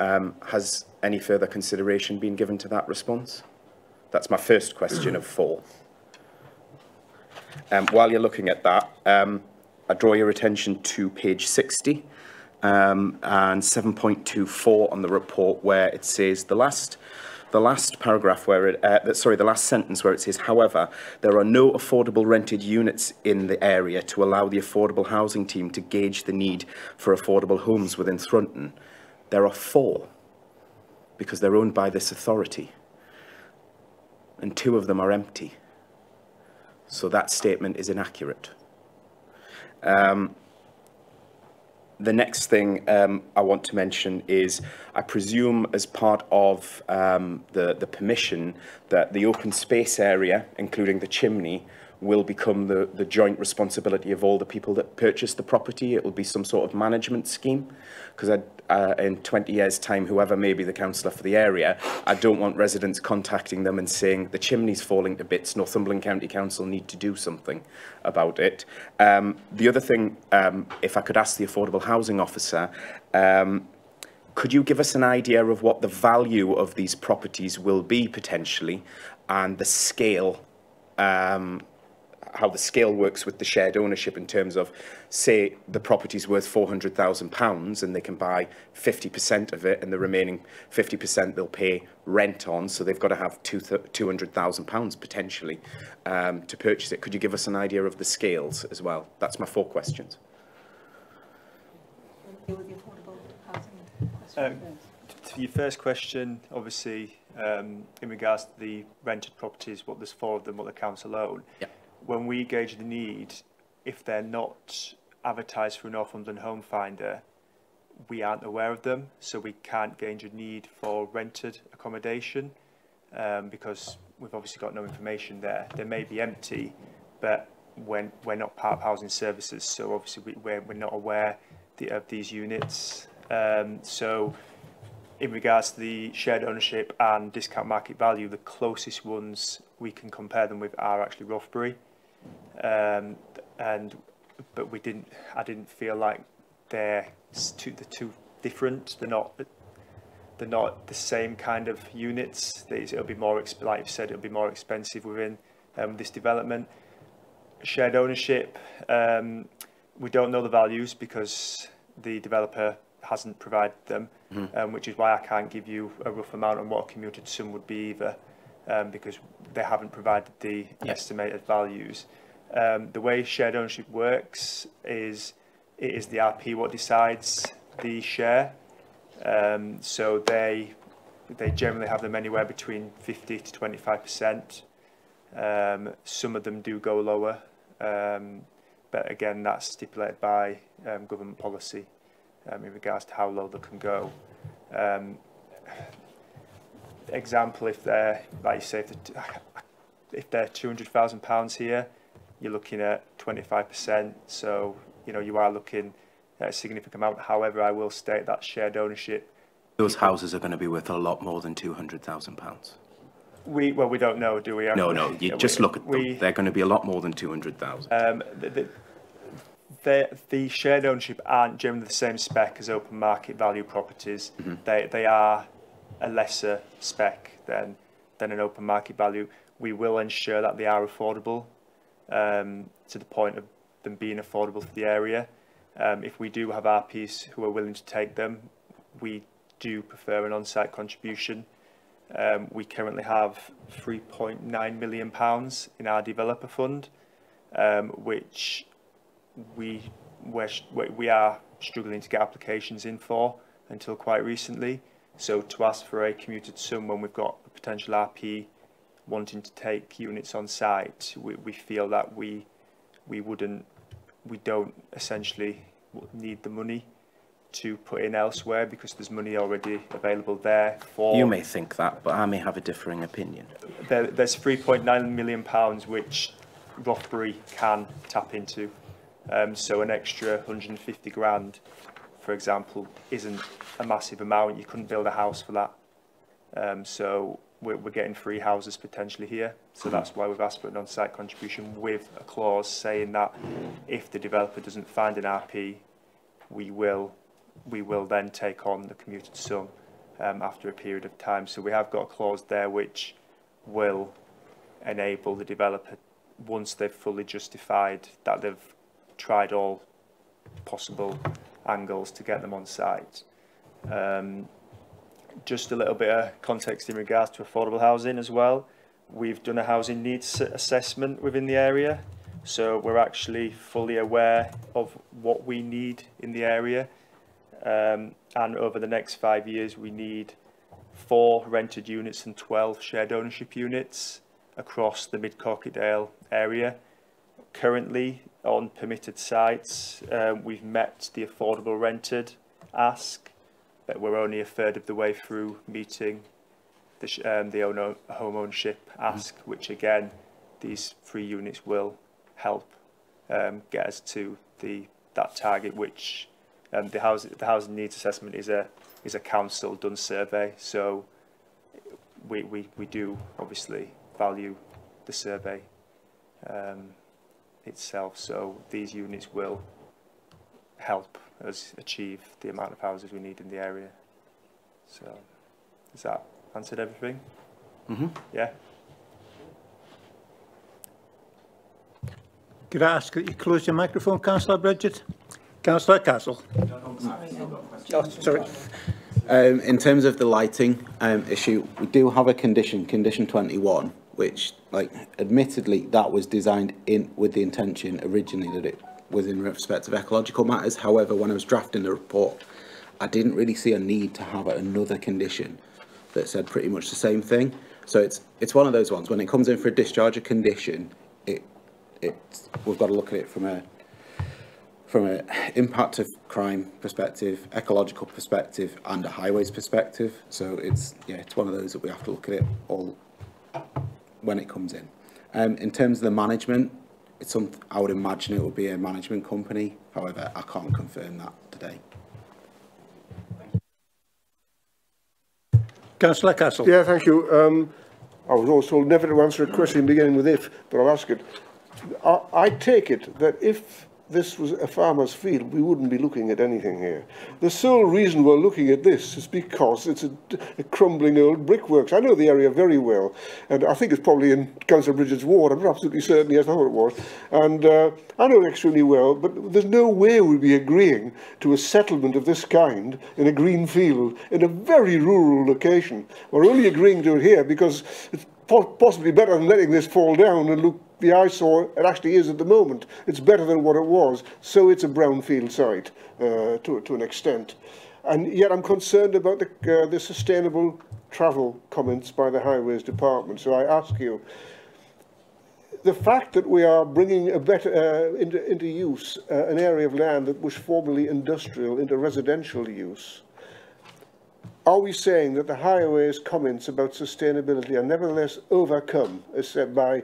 Has any further consideration been given to that response? That's my first question of 4. While you're looking at that, I draw your attention to page 60 and 7.24 on the report, where it says the last paragraph where it, the last sentence where it says, however, there are no affordable rented units in the area to allow the affordable housing team to gauge the need for affordable homes within Thrunton. There are 4, because they're owned by this authority, and 2 of them are empty. So that statement is inaccurate. The next thing I want to mention is, I presume as part of the permission, that the open space area, including the chimney, will become the joint responsibility of all the people that purchase the property. It will be some sort of management scheme, because in 20 years' time, whoever may be the councillor for the area, I don't want residents contacting them and saying, the chimney's falling to bits, Northumberland County Council need to do something about it. The other thing, if I could ask the Affordable Housing Officer, could you give us an idea of what the value of these properties will be potentially, and the scale, how the scale works with the shared ownership, in terms of, say, the property's worth £400,000 and they can buy 50% of it, and the remaining 50% they'll pay rent on, so they've got to have £200,000 potentially to purchase it. Could you give us an idea of the scales as well? That's my 4 questions. To your first question, obviously, in regards to the rented properties, what there's 4 of them, what the council own. Yeah. When we gauge the need, if they're not advertised through Northumberland Home Finder, we aren't aware of them, so we can't gauge a need for rented accommodation, because we've obviously got no information there. They may be empty, but we're not part of housing services, so obviously we're not aware of these units. So in regards to the shared ownership and discount market value, the closest ones we can compare them with are actually Roughbury. But I didn't feel like they're too different. They're not the same kind of units. It'll be more, like you said, it'll be more expensive within this development. Shared ownership, we don't know the values because the developer hasn't provided them, which is why I can't give you a rough amount on what a commuted sum would be either, because they haven't provided the estimated values. The way shared ownership works is, it is the RP what decides the share. So they generally have them anywhere between 50 to 25%. Some of them do go lower, but again, that's stipulated by government policy in regards to how low they can go. Example, if they're, like you say, if they're £200,000 here, you're looking at 25%. So, you know, you are looking at a significant amount. However, I will state that shared ownership. Those houses are going to be worth a lot more than £200,000. We don't know, do we? No. You just look at them. They're going to be a lot more than 200,000. The shared ownership aren't generally the same spec as open market value properties. They are a lesser spec than an open market value. We will ensure that they are affordable, to the point of them being affordable for the area. If we do have RPs who are willing to take them, we do prefer an on-site contribution. We currently have £3.9 million in our developer fund, which we are struggling to get applications in for until quite recently. So to ask for a commuted sum when we've got a potential RP wanting to take units on site, we feel that we don't essentially need the money to put in elsewhere, because there's money already available there for... You may think that, but I may have a differing opinion. There's £3.9 million which Roughbury can tap into. So an extra 150 grand, for example, isn't a massive amount. You couldn't build a house for that. So we're getting 3 houses potentially here. So that's why we've asked for an on-site contribution with a clause saying that if the developer doesn't find an RP, we will then take on the commuted sum after a period of time. So we have got a clause there which will enable the developer, once they've fully justified that they've tried all possible angles to get them on site. Just a little bit of context in regards to affordable housing as well. We've done a housing needs assessment within the area, so we're actually fully aware of what we need in the area, and over the next 5 years we need 4 rented units and 12 shared ownership units across the Mid-Corkydale area. Currently on permitted sites, we've met the affordable rented ask, but we're only a third of the way through meeting the home ownership ask, which again, these 3 units will help get us to that target, which the housing needs assessment is a council done survey, so we do obviously value the survey itself, so these units will help us achieve the amount of houses we need in the area. So has that answered everything? Yeah. Could I ask that you close your microphone, Councillor Bridget? Councillor Castle. Oh, sorry. In terms of the lighting issue, we do have a condition 21, which, like, admittedly, that was designed with the intention originally that it was in respect of ecological matters. However, when I was drafting the report, I didn't really see a need to have another condition that said pretty much the same thing. So it's one of those ones, when it comes in for a discharge of condition, we've got to look at it from a impact of crime perspective, ecological perspective, and a highways perspective. So it's one of those that we have to look at it all when it comes in. In terms of the management, it's something I would imagine it would be a management company. However, I can't confirm that today. Councillor Castle. Yeah, thank you. I was also told never to answer a question beginning with if, but I'll ask it. I take it that if this was a farmer's field, we wouldn't be looking at anything here. The sole reason we're looking at this is because it's a crumbling old brickworks. I know the area very well, and I think it's probably in Councillor Bridget's ward. I'm absolutely certain, yes, I thought it was. And I know it extremely well, but there's no way we'll be agreeing to a settlement of this kind in a green field in a very rural location. We're only agreeing to it here because it's possibly better than letting this fall down and look the eyesore it actually is at the moment. It's better than what it was, so it's a brownfield site to an extent. And yet I'm concerned about the sustainable travel comments by the Highways Department. So I ask you, the fact that we are bringing a better into use an area of land that was formerly industrial into residential use, are we saying that the Highways comments about sustainability are nevertheless overcome, as said, by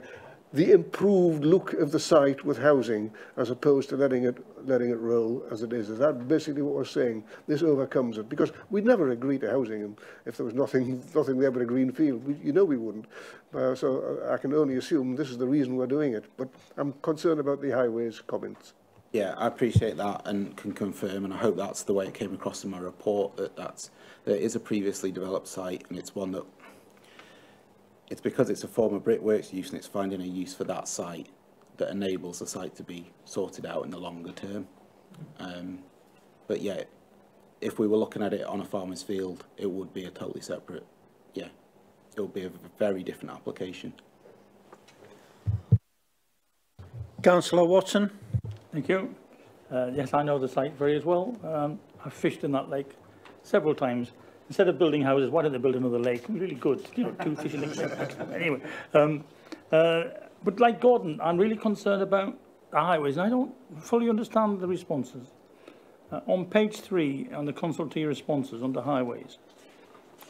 the improved look of the site with housing, as opposed to letting it roll as it is? Is that basically what we're saying? This overcomes it, because we'd never agree to housing if there was nothing there but a green field. We wouldn't. So I can only assume this is the reason we're doing it. But I'm concerned about the Highways comments. Yeah, I appreciate that and can confirm, and I hope that's the way it came across in my report, that it is a previously developed site, and it's one that, it's because it's a former brickworks use and it's finding a use for that site that enables the site to be sorted out in the longer term. But yeah, if we were looking at it on a farmer's field, it would be a totally separate, it would be a very different application. Councillor Watson. Thank you. Yes, I know the site very well. I've fished in that lake several times. Instead of building houses, why don't they build another lake? Really good, 2 fishing lakes. Anyway, but like Gordon, I'm really concerned about the highways, and I don't fully understand the responses. On page 3, on the consultee responses under highways,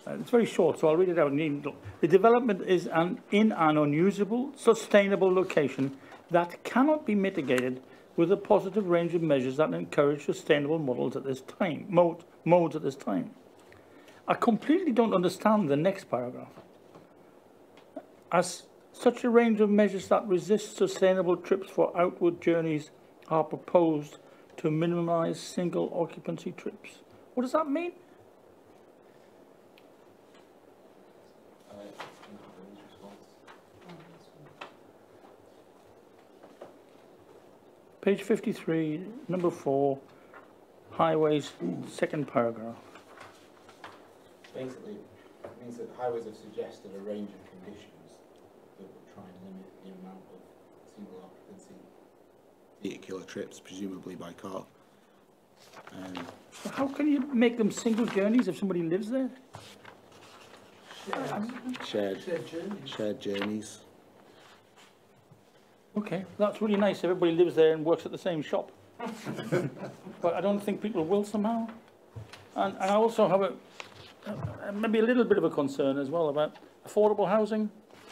it's very short, so I'll read it out. The development is in an unusable, sustainable location that cannot be mitigated with a positive range of measures that encourage sustainable models at this time, modes at this time. I completely don't understand the next paragraph. As such a range of measures that resist sustainable trips for outward journeys are proposed to minimise single occupancy trips. What does that mean? Page 53, number 4, highways, second paragraph. Basically, it means that highways have suggested a range of conditions that would try and limit the amount of single occupancy vehicular trips, presumably by car. How can you make them single journeys if somebody lives there? Shared journeys. Okay, that's really nice. Everybody lives there and works at the same shop. But I don't think people will somehow. And I also have maybe a little bit of a concern as well about affordable housing.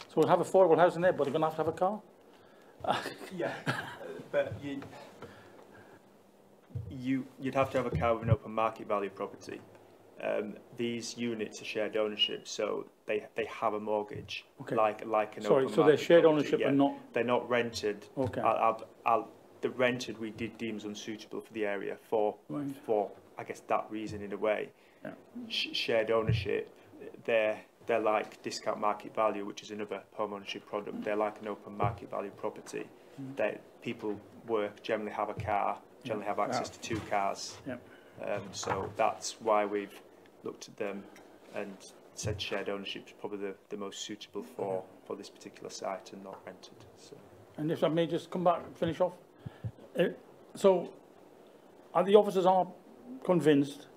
So we'll have affordable housing there, but they're going to have a car. Yeah, but you'd have to have a car with an open market value property. These units are shared ownership, so they have a mortgage, okay, like an open market. So they're shared property. ownership, Yeah, and not. They're not rented. Okay. The rented we did deem as unsuitable for the area for I guess that reason in a way. Yeah. Shared ownership, they're like discount market value, which is another home ownership product. They're like an open market value property. That people work, generally have a car, generally have access to 2 cars. Yeah. So that's why we've looked at them and said shared ownership is probably the most suitable for this particular site and not rented. So. And if I may just come back and finish off. So the officers are convinced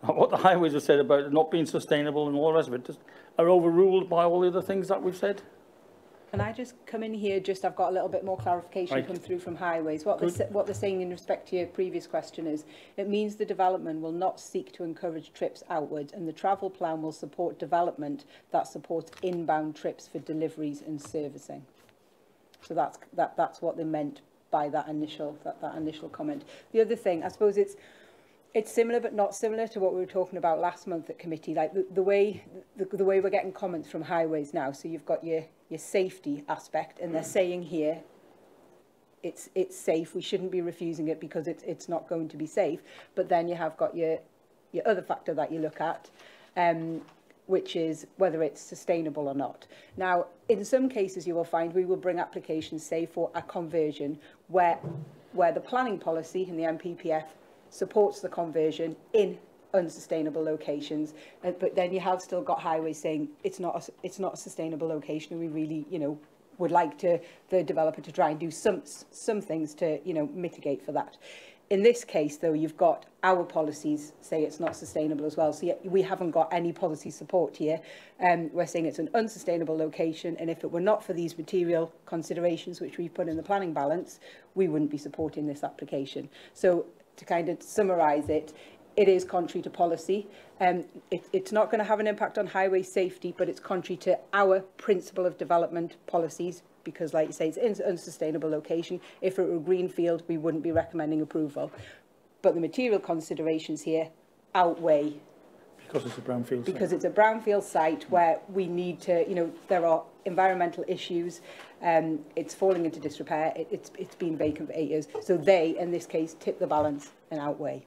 that what the highways have said about it not being sustainable and all the rest of it are overruled by all the other things that we've said? Can I just come in here? I've got a little bit more clarification come through from highways. What they're saying in respect to your previous question is, it means the development will not seek to encourage trips outwards, and the travel plan will support development that supports inbound trips for deliveries and servicing. So that's what they meant by that initial comment. The other thing, I suppose it's similar but not similar to what we were talking about last month at committee. Like the way we're getting comments from highways now. So you've got your safety aspect, and they're saying here it's safe. We shouldn't be refusing it because it's not going to be safe. But then you have got your other factor that you look at, which is whether it's sustainable or not. Now, in some cases, you will find we will bring applications, say, for a conversion where the planning policy in the MPPF supports the conversion in unsustainable locations, but then you have still got highways saying it's not a sustainable location, and we really, would like the developer to try and do some things to, mitigate for that. In this case, though, you've got our policies say it's not sustainable as well. So we haven't got any policy support here. We're saying it's an unsustainable location, and if it were not for these material considerations which we've put in the planning balance, we wouldn't be supporting this application. So to kind of summarise it, it is contrary to policy. It's not going to have an impact on highway safety, but it's contrary to our principle of development policies, because, like you say, it's an unsustainable location. If it were a greenfield, we wouldn't be recommending approval. But the material considerations here outweigh. Because it's a brownfield site. Because it's a brownfield site where we need to, there are environmental issues. It's falling into disrepair. It's been vacant for 8 years. So they, in this case, tip the balance and outweigh.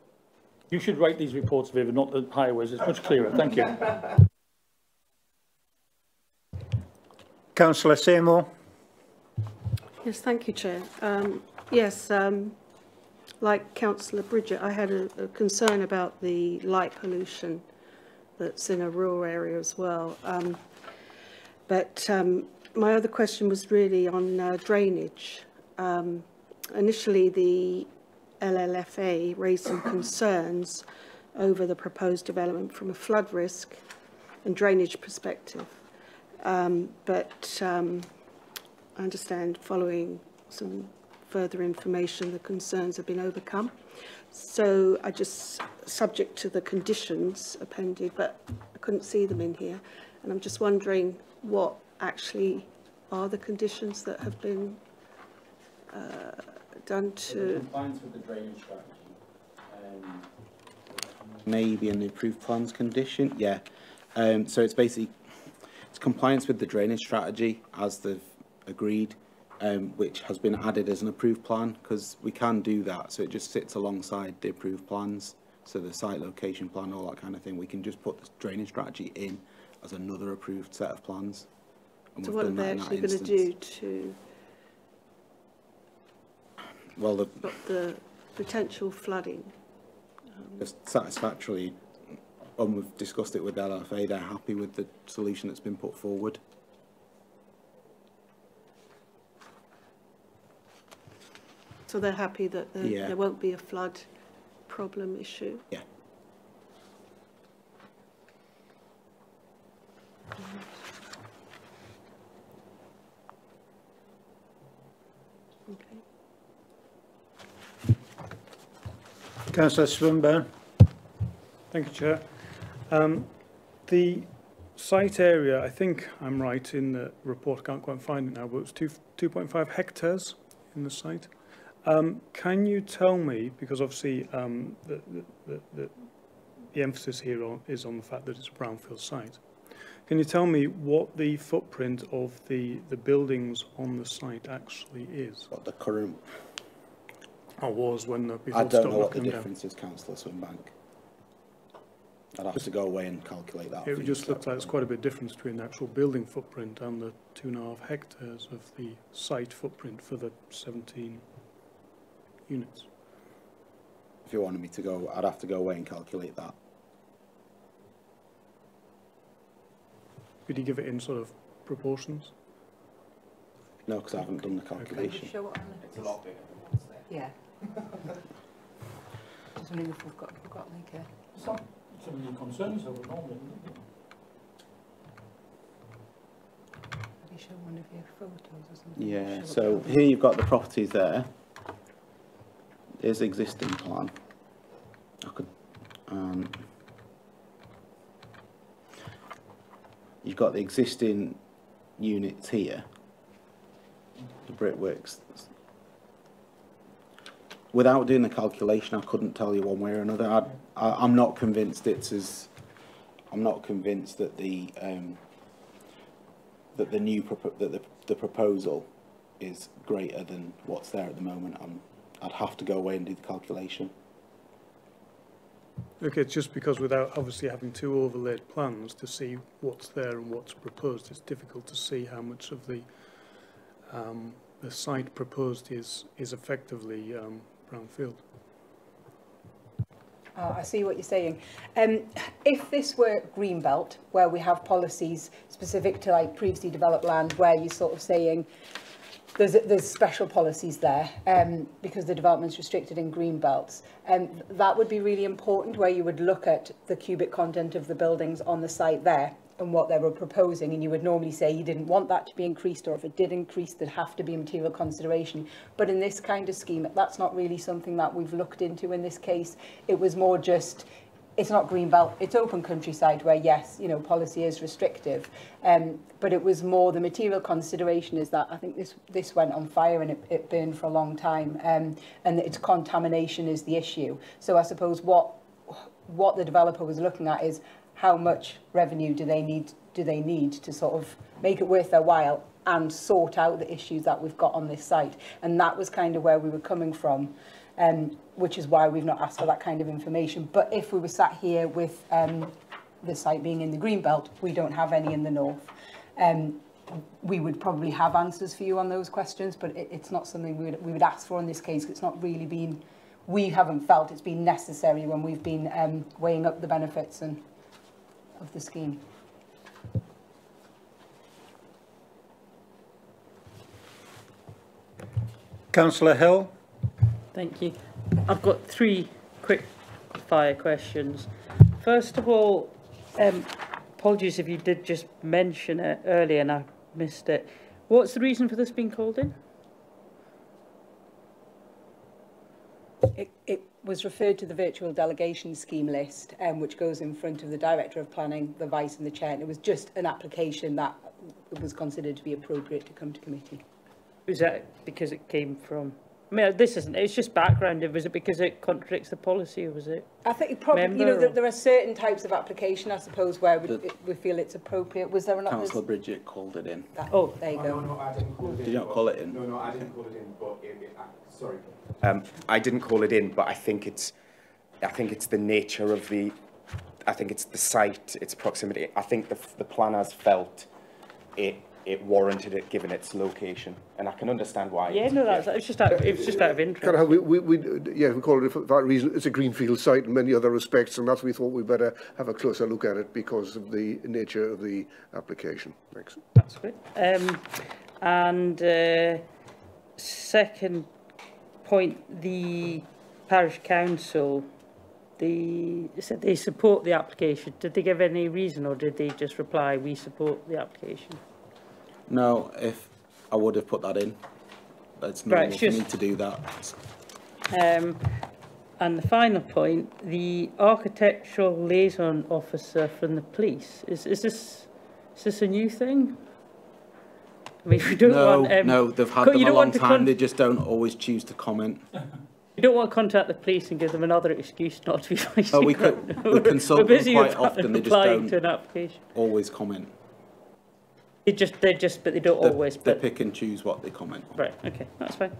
You should write these reports, Viv, not the highways. It's much clearer. Thank you. Councillor Seymour. Yes, thank you, Chair. Like Councillor Bridget, I had a concern about the light pollution that's in a rural area as well. But my other question was really on drainage. Initially, the LLFA raised some concerns over the proposed development from a flood risk and drainage perspective. But I understand following some further information, the concerns have been overcome. So I just, subject to the conditions appended, but I couldn't see them in here. And I'm just wondering what actually are the conditions that have been done to... Compliance with the drainage strategy. Maybe an approved plans condition, yeah. So it's basically, it's compliance with the drainage strategy as they've agreed, which has been added as an approved plan, because we can do that. So it just sits alongside the approved plans. So the site location plan, all that kind of thing. We can just put the drainage strategy in as another approved set of plans. And so what are they actually going to do to... Well, but the potential flooding. Satisfactorily, when we've discussed it with LFA, they're happy with the solution that's been put forward. So they're happy that Yeah. there won't be a flood problem issue? Yeah. Okay. Councillor Swinburne. Thank you, Chair. The site area, I think I'm right in the report, I can't quite find it now, but it's 2.5 hectares in the site. Can you tell me, because obviously the emphasis here is on the fact that it's a brownfield site, can you tell me what the footprint of the buildings on the site actually is? What the current... Or was when the... I don't know what the difference is, Councillor Swinbank. I'd have to go away and calculate that. It just looks like there's quite a bit of difference between the actual building footprint and the 2.5 hectares of the site footprint for the 17 units. If you wanted me to go, I'd have to go away and calculate that. Could you give it in sort of proportions? No, because I haven't done the calculation. It's a lot bigger than what's there. Yeah. Just wondering if we've got like a... Some of your concerns over normal. Have you shown one of your photos or something? Yeah, so here you've got the properties there. Here's the existing plan. I could, you've got the existing units here, the brickworks. Without doing the calculation, I couldn't tell you one way or another. I'm not convinced it's as. I'm not convinced that the the proposal is greater than what's there at the moment. I'd have to go away and do the calculation. Okay, it's just because without obviously having two overlaid plans to see what's there and what's proposed, it's difficult to see how much of the site proposed is effectively brownfield. Oh, I see what you're saying. If this were Greenbelt, where we have policies specific to like previously developed land, where you're sort of saying there's special policies there because the development's restricted in Greenbelts, that would be really important, where you would look at the cubic content of the buildings on the site there and what they were proposing, and you would normally say you didn't want that to be increased, or if it did increase, there'd have to be material consideration. But in this kind of scheme, that's not really something that we've looked into in this case. It was more just, it's not Greenbelt, it's open countryside where, yes, you know, policy is restrictive. But it was more the material consideration is that I think this went on fire and it burned for a long time, and its contamination is the issue. So I suppose what the developer was looking at is how much revenue do they need to sort of make it worth their while and sort out the issues that we've got on this site. And that was kind of where we were coming from, which is why we've not asked for that kind of information. But if we were sat here with the site being in the Greenbelt, we don't have any in the north. We would probably have answers for you on those questions, but it's not something we would ask for in this case. It's not really been, we haven't felt it's been necessary when we've been weighing up the benefits of the scheme. Councillor Hill. Thank you. I've got three quick fire questions. First of all, apologies if you did just mention it earlier and I missed it. What's the reason for this being called in? It was referred to the virtual delegation scheme list, which goes in front of the Director of Planning, the Vice and the Chair. And it was just an application that was considered to be appropriate to come to committee. Was that because it came from... I mean, this isn't... It's just background. Was it because it contradicts the policy, or was it... I think probably, you know, there are certain types of application, I suppose, where we feel it's appropriate. Was there another... Councillor Bridget called it in. Oh, there you go. No, I didn't call it in. Did you not call it in? No, I didn't call it in, but sorry. I didn't call it in, but I think it's the nature of the... I think it's the site, its proximity. I think the planners felt it it warranted it given its location, and I can understand why. Yeah, no, it's just out of interest. Kind of, we call it for that reason. It's a greenfield site in many other respects, and that's why we thought we better have a closer look at it because of the nature of the application. Thanks. That's good. Second point, the parish council, said they support the application. Did they give any reason, or did they just reply, we support the application? No, if I would have put that in. It's normal for me to do that. And the final point, the architectural liaison officer from the police, is this a new thing? I mean, we don't want, no, they've had them a long time. They just don't always choose to comment. You don't want to contact the police and give them another excuse not to be vice. Oh, we consult them quite often. They just don't to an application. Always comment. But they don't always. They pick and choose what they comment on. Right. Okay, that's fine.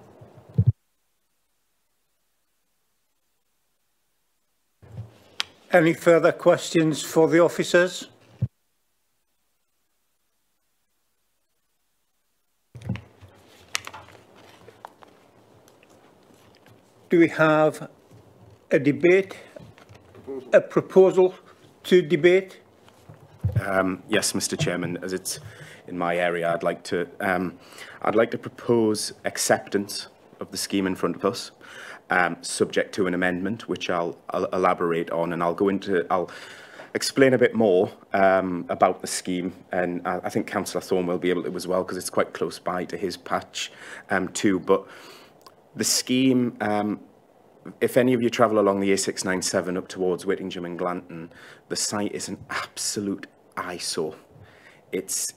Any further questions for the officers? Do we have a debate, a proposal to debate? Yes, Mr. Chairman, as it's in my area, I'd like to propose acceptance of the scheme in front of us, subject to an amendment, which I'll elaborate on, and I'll explain a bit more about the scheme, and I think Councillor Thorne will be able to as well, because it's quite close by to his patch too. But the scheme, if any of you travel along the A697 up towards Whittingham and Glanton, the site is an absolute eyesore. It's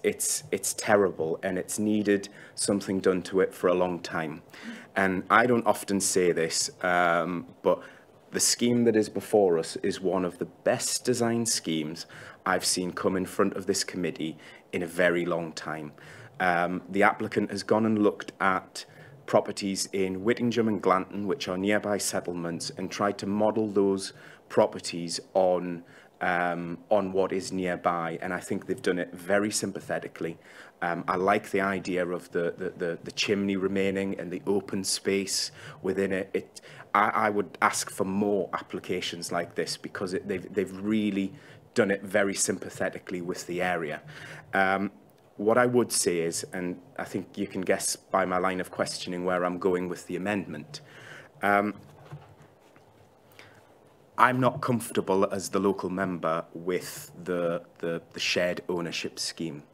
terrible, and it's needed something done to it for a long time. And I don't often say this, but the scheme that is before us is one of the best designed schemes I've seen come in front of this committee in a very long time. The applicant has gone and looked at properties in Whittingham and Glanton, which are nearby settlements, and tried to model those properties on what is nearby, and I think they've done it very sympathetically. I like the idea of the chimney remaining and the open space within it. I would ask for more applications like this, because they've really done it very sympathetically with the area. What I would say is, and I think you can guess by my line of questioning where I'm going with the amendment, I'm not comfortable as the local member with the shared ownership scheme.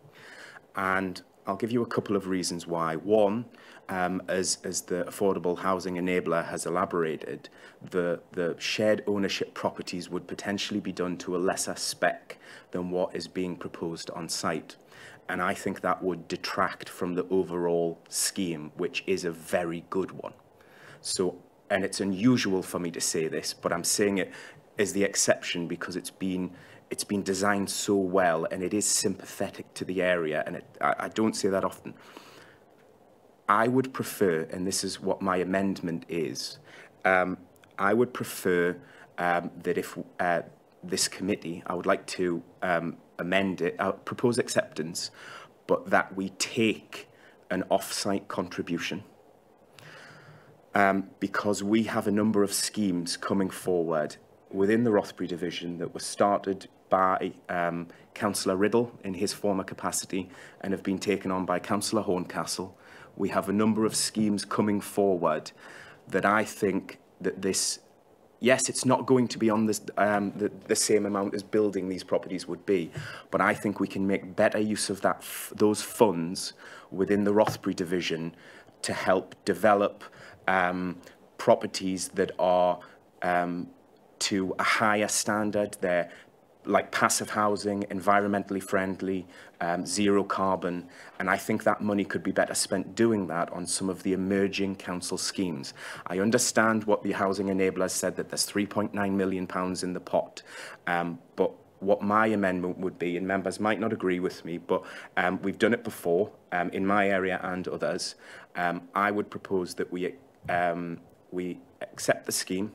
And I'll give you a couple of reasons why. One, as the Affordable Housing Enabler has elaborated, the shared ownership properties would potentially be done to a lesser spec than what is being proposed on site. And I think that would detract from the overall scheme, which is a very good one. So, and it's unusual for me to say this, but I'm saying it as the exception because it's been designed so well, and it is sympathetic to the area, and I don't say that often. I would prefer, and this is what my amendment is, I would prefer that if this committee, I would like to amend it, propose acceptance, but that we take an off-site contribution, because we have a number of schemes coming forward within the Rothbury division that were started by Councillor Riddle in his former capacity and have been taken on by Councillor Horncastle. We have a number of schemes coming forward that I think that this, yes, it's not going to be on this, the same amount as building these properties would be, but I think we can make better use of those funds within the Rothbury division to help develop properties that are to a higher standard. They're like passive housing, environmentally friendly, zero carbon, and I think that money could be better spent doing that on some of the emerging council schemes. I understand what the Housing Enabler said, that there's £3.9 million in the pot, but what my amendment would be, and members might not agree with me, but we've done it before in my area and others. I would propose that we accept the scheme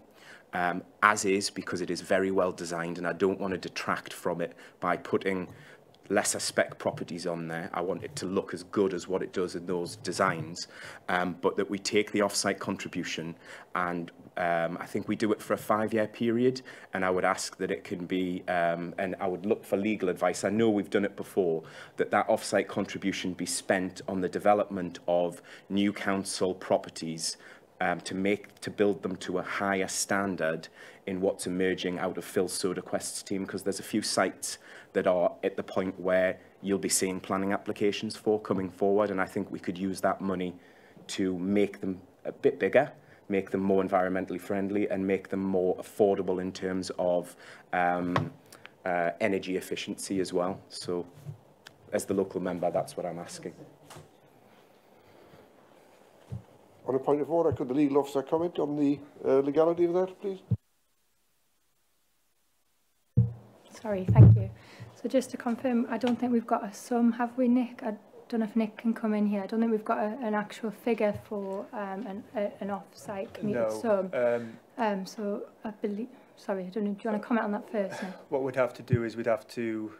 as is, because it is very well designed, and I don't want to detract from it by putting lesser spec properties on there. I want it to look as good as what it does in those designs, but that we take the off-site contribution and I think we do it for a 5-year period, and I would ask that it can be, and I would look for legal advice. I know we've done it before, that off-site contribution be spent on the development of new council properties to build them to a higher standard in what's emerging out of Phil Soderquist's team, because there's a few sites that are at the point where you'll be seeing planning applications for coming forward, and I think we could use that money to make them a bit bigger, make them more environmentally friendly, and make them more affordable in terms of energy efficiency as well. So, as the local member, that's what I'm asking. On a point of order, could the legal officer comment on the legality of that, please? Sorry, thank you. So just to confirm, I don't think we've got a sum, have we, Nick? I don't know if Nick can come in here. I don't think we've got an actual figure for an off-site commuted sum. So I believe, sorry, I don't know, do you want to comment on that first, Nick? What we'd have to do is we'd have to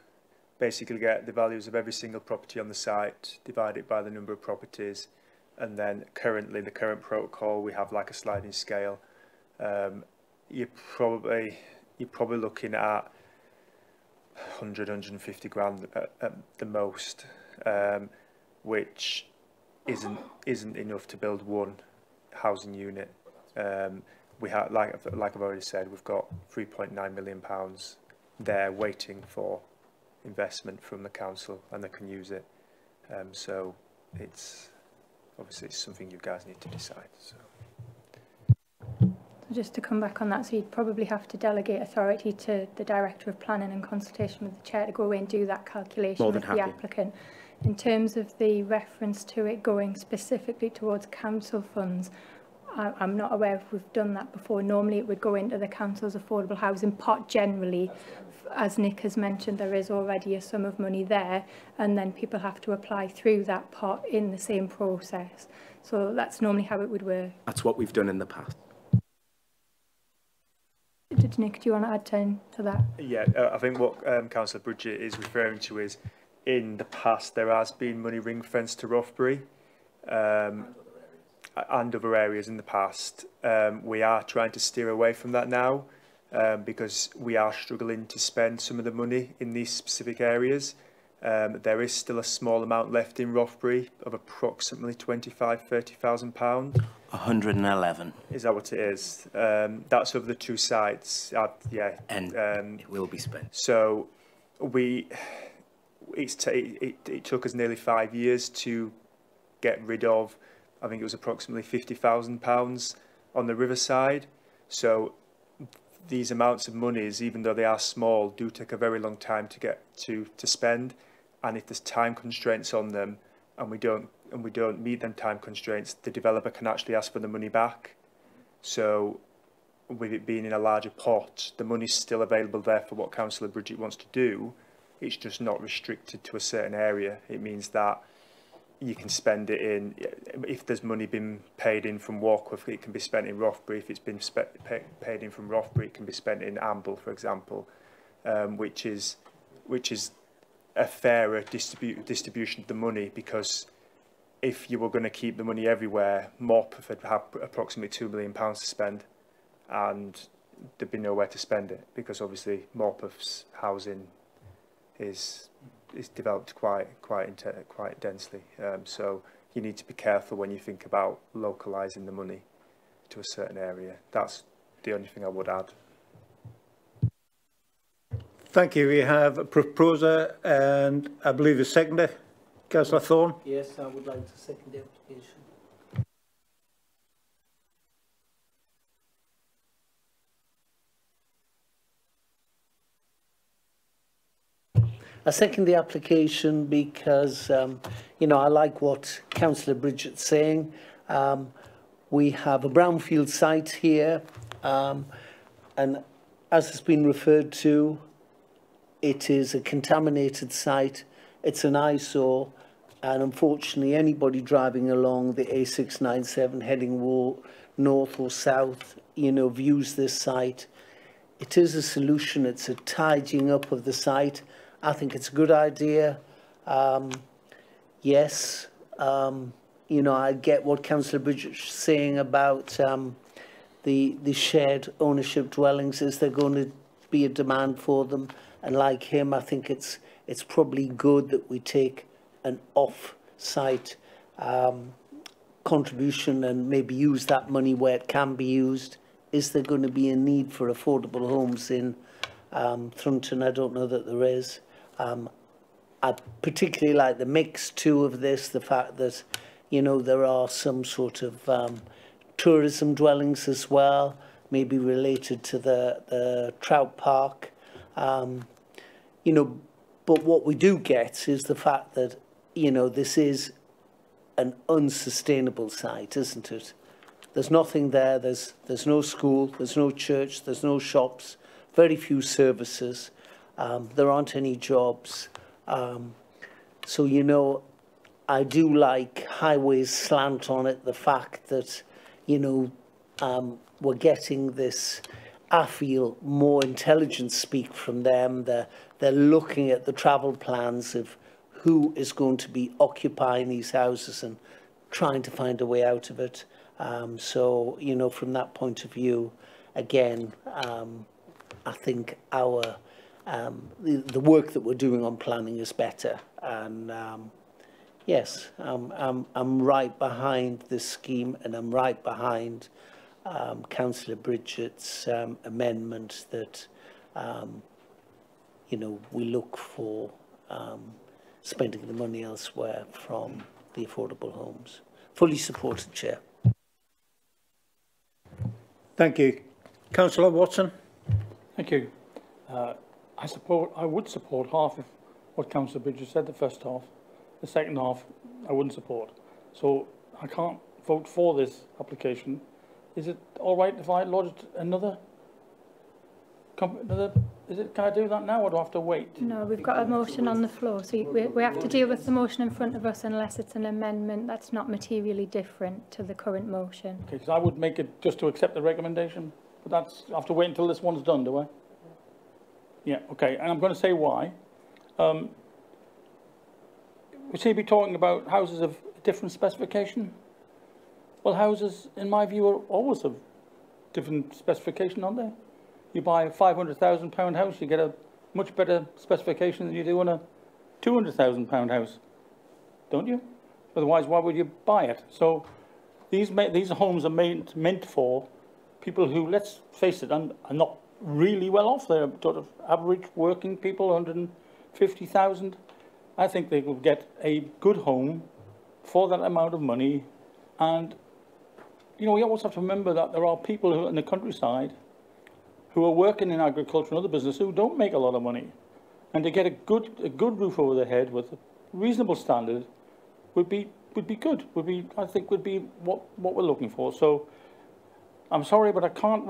basically get the values of every single property on the site, divide it by the number of properties, and then currently, the current protocol, we have like a sliding scale. You're probably looking at 100, 150 grand at the most, which isn't enough to build one housing unit. We have, like I've already said, we've got £3.9 million there waiting for investment from the council, and they can use it. So it's obviously something you guys need to decide. So just to come back on that, so you'd probably have to delegate authority to the Director of Planning in consultation with the Chair to go away and do that calculation with the applicant. In terms of the reference to it going specifically towards council funds, I'm not aware if we've done that before. Normally it would go into the council's affordable housing pot generally. As Nick has mentioned, there is already a sum of money there, and then people have to apply through that pot in the same process. So that's normally how it would work. That's what we've done in the past. Nick, do you want to add to that? Yeah, I think what Councillor Bridget is referring to is, in the past there has been money ring-fenced to Roughbury and other areas in the past. We are trying to steer away from that now because we are struggling to spend some of the money in these specific areas. There is still a small amount left in Roughbury of approximately £25,000–30,000. 111. Is that what it is? That's of the two sites. Yeah. And it will be spent. So it took us nearly 5 years to get rid of, I think it was approximately £50,000 on the riverside. So these amounts of monies, even though they are small, do take a very long time to get to spend. And if there's time constraints on them, and we don't meet them time constraints, the developer can actually ask for the money back. So with it being in a larger pot, the money's still available there for what Councillor Bridget wants to do. It's just not restricted to a certain area. It means that you can spend it in, if there's money been paid in from Warkworth, it can be spent in Roughbury. If it's been paid in from Roughbury, it can be spent in Amble, for example, which is a fairer distribution of the money, because if you were going to keep the money everywhere, Morpeth would have approximately £2 million to spend, and there'd be nowhere to spend it, because obviously Morpeth's housing is developed quite densely. So you need to be careful when you think about localising the money to a certain area. That's the only thing I would add. Thank you. We have a proposer and I believe a seconder. Councillor Thorne. Yes, I would like to second the application. I second the application because, you know, I like what Councillor Bridget's saying. We have a brownfield site here, and as has been referred to, it is a contaminated site. It's an eyesore, and unfortunately anybody driving along the A697 heading north or south, you know, views this site. It is a solution. It's a tidying up of the site, I think it's a good idea. Yes, you know, I get what Councillor Bridget's saying about the shared ownership dwellings. Is there going to be a demand for them? And like him, I think it's probably good that we take an off-site contribution and maybe use that money where it can be used. Is there going to be a need for affordable homes in Thornton? I don't know that there is. I particularly like the mix too of this, the fact that, you know, there are some sort of tourism dwellings as well, maybe related to the trout park. You know, but what we do get is the fact that, you know, this is an unsustainable site, isn't it? There's nothing there. There's no school, there's no church, there's no shops, very few services. There aren't any jobs. So, you know, I do like Highway's slant on it, the fact that, you know, we're getting this, I feel, more intelligent speak from them. They're looking at the travel plans of who is going to be occupying these houses and trying to find a way out of it. So, you know, from that point of view, again, I think our the work that we're doing on planning is better. And yes, I'm right behind this scheme, and I'm right behind Councillor Bridget's amendment that, you know, we look for spending the money elsewhere from the affordable homes. Fully supported, Chair. Thank you. Councillor Watson. Thank you. I would support half of what Councillor Bridges said, the first half. The second half, I wouldn't support. So I can't vote for this application. Is it all right if I lodged another? Can I do that now, or do I have to wait? No, we've got a motion on the floor, so we have to deal with the motion in front of us unless it's an amendment that's not materially different to the current motion. Okay, because I would make it just to accept the recommendation, but that's, I have to wait until this one's done, do I? Yeah, okay, and I'm going to say why. We seem to be talking about houses of different specification. Well, houses, in my view, are always of different specification, aren't they? You buy a £500,000 house, you get a much better specification than you do on a £200,000 house, don't you? Otherwise, why would you buy it? So these homes are meant for people who, let's face it, are not really well off. They're sort of average working people, 150,000. I think they will get a good home for that amount of money. And, you know, we always have to remember that there are people who in the countryside who are working in agriculture and other business who don't make a lot of money. And to get a good roof over their head with a reasonable standard would be good. I think would be what we're looking for. So I'm sorry, but I can't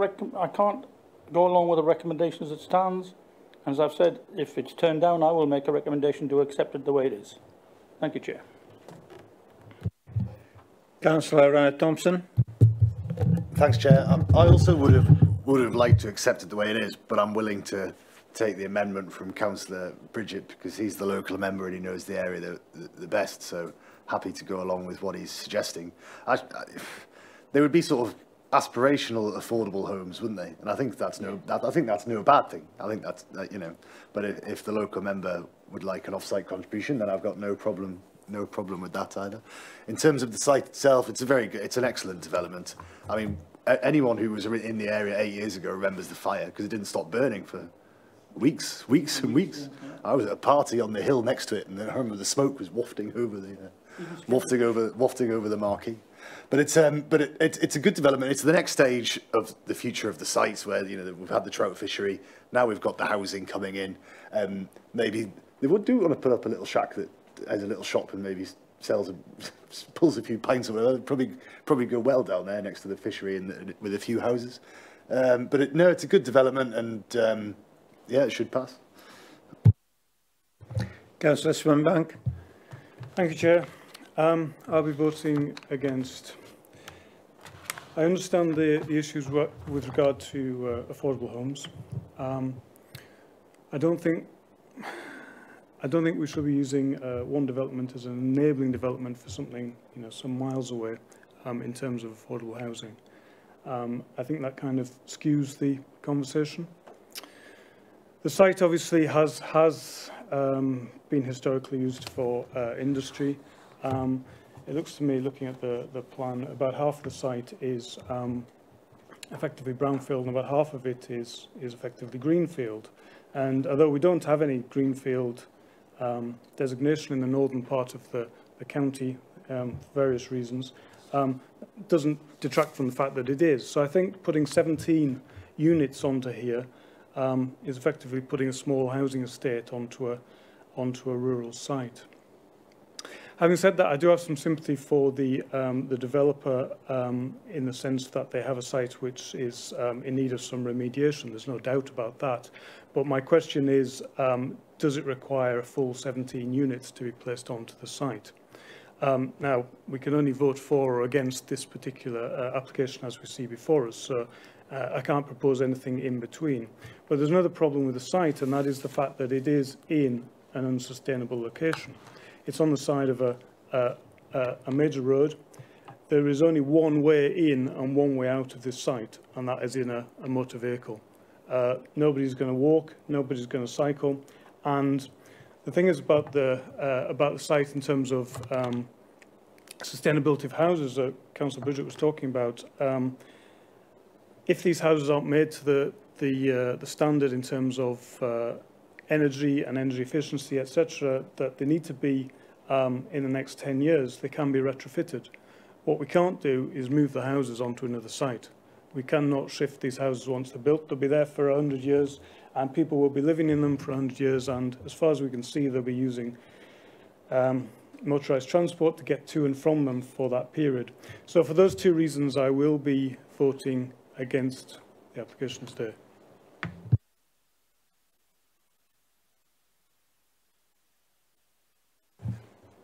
go along with the recommendation as it stands. And as I've said, if it's turned down, I will make a recommendation to accept it the way it is. Thank you, Chair. Councillor Thompson. Thanks, Chair. I also would have liked to accept it the way it is, but I'm willing to take the amendment from Councillor Bridget because he's the local member and he knows the area the best. So happy to go along with what he's suggesting. They would be sort of aspirational, affordable homes, wouldn't they? And I think that's no bad thing. I think that's you know. But if the local member would like an off-site contribution, then I've got no problem with that either. In terms of the site itself, it's an excellent development. I mean, anyone who was in the area 8 years ago remembers the fire because it didn't stop burning for weeks and weeks. I was at a party on the hill next to it, and I remember the smoke was wafting over the marquee. But it's a good development. It's the next stage of the future of the sites where, you know, we've had the trout fishery. Now we've got the housing coming in. Maybe they want to put up a little shack that has a little shop and maybe pulls a few pints or whatever. Probably go well down there next to the fishery and with a few houses. But it's a good development, and yeah, it should pass. Councillor Swinbank. Thank you, Chair. I'll be voting against. I understand the issues with regard to affordable homes. I don't think I don't think we should be using one development as an enabling development for something, you know, some miles away in terms of affordable housing. I think that kind of skews the conversation. The site obviously has been historically used for industry. It looks to me, looking at the plan, about half the site is effectively brownfield and about half of it is effectively greenfield. And although we don't have any greenfield designation in the northern part of the county, for various reasons, doesn't detract from the fact that it is. So I think putting 17 units onto here is effectively putting a small housing estate onto a rural site. Having said that, I do have some sympathy for the developer in the sense that they have a site which is in need of some remediation. There's no doubt about that. But my question is, does it require a full 17 units to be placed onto the site? Now, we can only vote for or against this particular application as we see before us, so I can't propose anything in between. But there's another problem with the site, and that is the fact that it is in an unsustainable location. It's on the side of a major road. There is only one way in and one way out of this site, and that is in a motor vehicle. Nobody's going to walk, nobody's going to cycle, and the thing is about the site in terms of sustainability of houses that Councillor Bridget was talking about. If these houses aren't made to the standard in terms of energy and energy efficiency, etc., that they need to be in the next 10 years, they can be retrofitted. What we can't do is move the houses onto another site. We cannot shift these houses once they're built. They'll be there for 100 years, and people will be living in them for 100 years, and as far as we can see, they'll be using motorised transport to get to and from them for that period. So for those two reasons, I will be voting against the application today.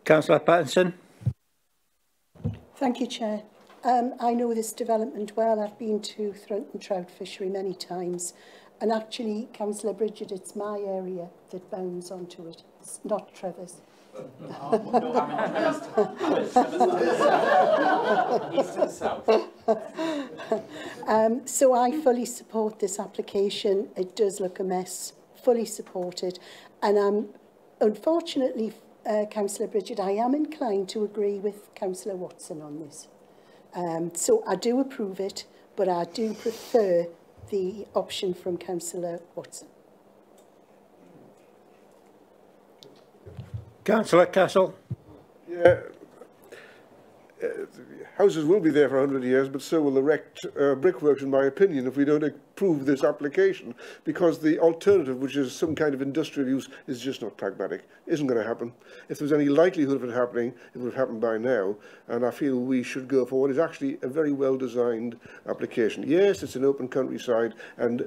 Councillor Pattinson. Thank you, Chair. I know this development well. I've been to Throton Trout Fishery many times. And actually, Councillor Bridget, it's my area that bounds onto it. It's not Trevor's. East to the south. So I fully support this application. It does look a mess. Fully support it. And unfortunately, Councillor Bridget, I am inclined to agree with Councillor Watson on this. So I do approve it, but I do prefer the option from Councillor Watson. Councillor Castle. Yeah, houses will be there for 100 years, but so will the wrecked brickworks, in my opinion, if we don't approve this application, because the alternative, which is some kind of industrial use, is just not pragmatic. Isn't going to happen. If there's any likelihood of it happening, it would have happened by now, and I feel we should go for what is actually a very well-designed application. Yes, it's an open countryside, and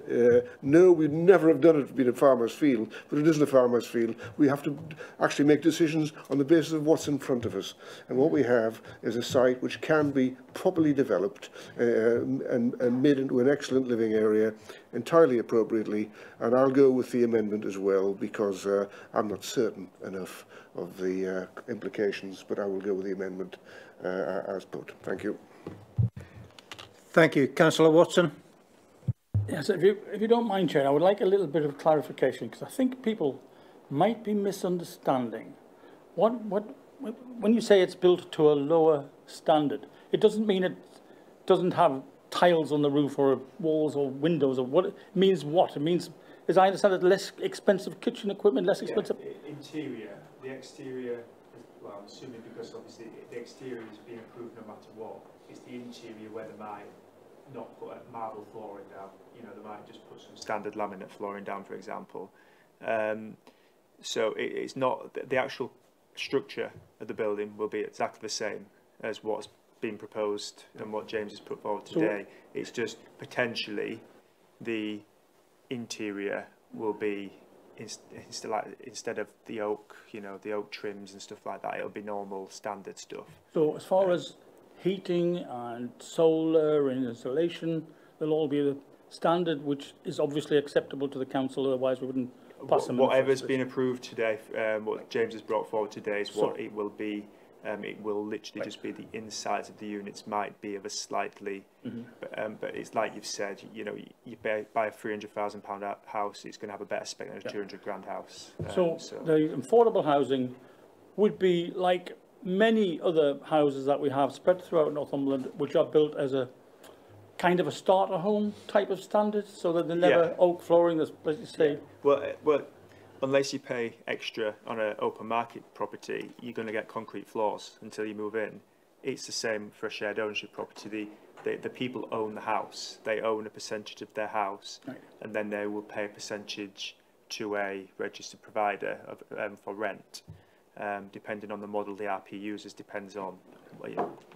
no, we'd never have done it if it had been a farmer's field, but it isn't a farmer's field. We have to actually make decisions on the basis of what's in front of us, and what we have is a site which can be properly developed and made into an excellent living area entirely appropriately, and I'll go with the amendment as well because I'm not certain enough of the implications, but I will go with the amendment as put. Thank you. Thank you. Councillor Watson. Yes, if you don't mind, Chair, I would like a little bit of clarification because I think people might be misunderstanding. When you say it's built to a lower standard, it doesn't mean it doesn't have tiles on the roof or walls or windows or what it means. What it means, as I understand it, less expensive kitchen equipment, less expensive. Yeah, interior, the exterior. Well, I'm assuming because obviously the exterior is being approved no matter what. It's the interior where they might not put a marble flooring down. You know, they might just put some standard laminate flooring down, for example. So it's not the actual structure of the building will be exactly the same as what's been proposed and what James has put forward today. It's just potentially the interior will be instead of the oak, you know, the oak trims and stuff like that, it'll be normal standard stuff. So as far as heating and solar and installation, they'll all be the standard, which is obviously acceptable to the council. Otherwise, we wouldn't pass them. Whatever's been approved today, what James has brought forward today is what it will be. It will literally just be the insides of the units might be of a slightly, but it's like you've said, you know, you buy a £300,000 house, it's going to have a better spec than a 200 grand house. So the affordable housing would be like many other houses that we have spread throughout Northumberland, which are built as a kind of a starter home type of standard, so that they're never oak flooring, as you say. Well, unless you pay extra on an open market property, you're going to get concrete floors until you move in. It's the same for a shared ownership property. The people own the house. They own a percentage of their house, and then they will pay a percentage to a registered provider for rent. Depending on the model the RP uses, depends on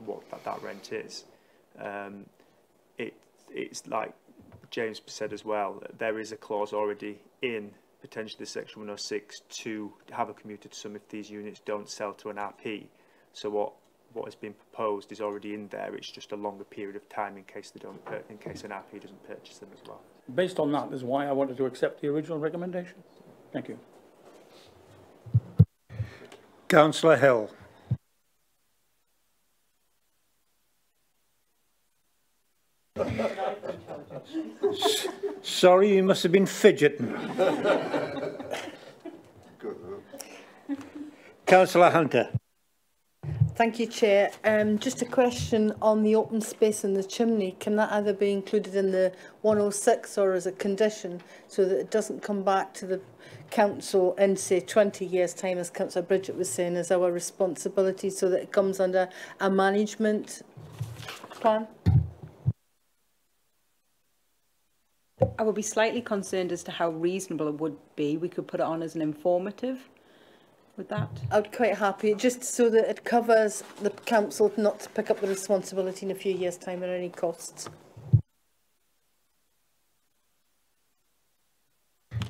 what that rent is. It's like James said as well, there is a clause already in potentially Section 106 to have a commuted sum if these units don't sell to an RP. So what has been proposed is already in there. It's just a longer period of time in case an RP doesn't purchase them as well. Based on that is why I wanted to accept the original recommendation. Thank you. Councillor Hill. Sorry, you must have been fidgeting. Councillor Hunter. Thank you, Chair. Just a question on the open space in the chimney. Can that either be included in the 106 or as a condition so that it doesn't come back to the council in, say, 20 years' time, as Councillor Bridget was saying, as our responsibility, so that it comes under a management plan? I would be slightly concerned as to how reasonable it would be. We could put it on as an informative. With that, I would quite happy, just so that it covers the council not to pick up the responsibility in a few years' time at any costs.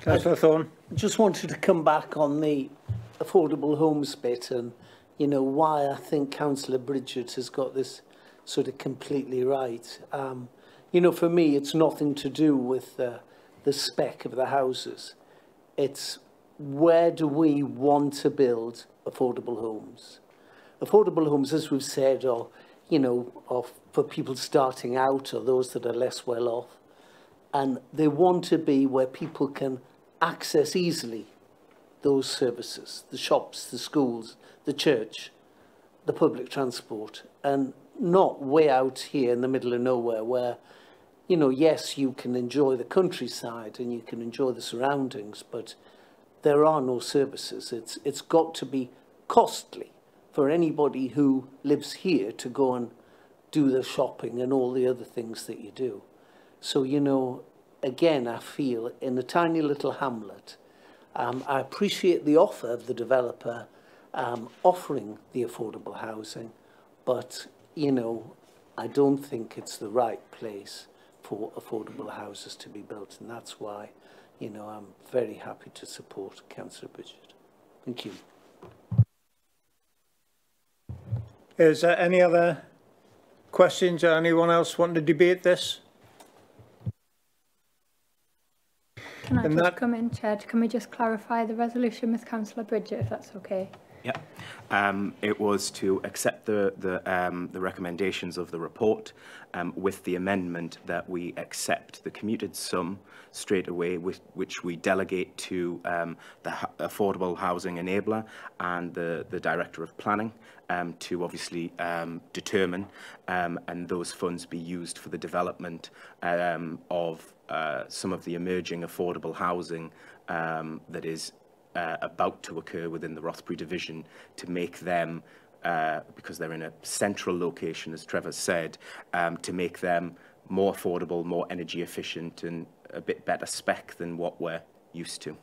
Councillor Thorne. Just wanted to come back on the affordable homes bit, and you know why I think Councillor Bridget has got this sort of completely right. You know, for me, it's nothing to do with the spec of the houses. It's where do we want to build affordable homes? Affordable homes, as we've said, are, you know, are for people starting out or those that are less well off. And they want to be where people can access easily those services, the shops, the schools, the church, the public transport, and not way out here in the middle of nowhere where, you know, yes, you can enjoy the countryside and you can enjoy the surroundings, but there are no services. It's got to be costly for anybody who lives here to go and do the shopping and all the other things that you do. So, you know, again, I feel in a tiny little hamlet, I appreciate the offer of the developer offering the affordable housing, but, you know, I don't think it's the right place for affordable houses to be built, and that's why, you know, I'm very happy to support Councillor Bridget. Thank you. Is there any other questions or anyone else wanting to debate this? Can I just come in, Chair? Can we just clarify the resolution with Councillor Bridget, if that's okay? Yeah, it was to accept the recommendations of the report with the amendment that we accept the commuted sum straight away, which we delegate to the Affordable Housing Enabler and the Director of Planning to obviously determine, and those funds be used for the development of some of the emerging affordable housing that is about to occur within the Rothbury division, to make them, because they're in a central location, as Trevor said, to make them more affordable, more energy efficient and a bit better spec than what we're used to.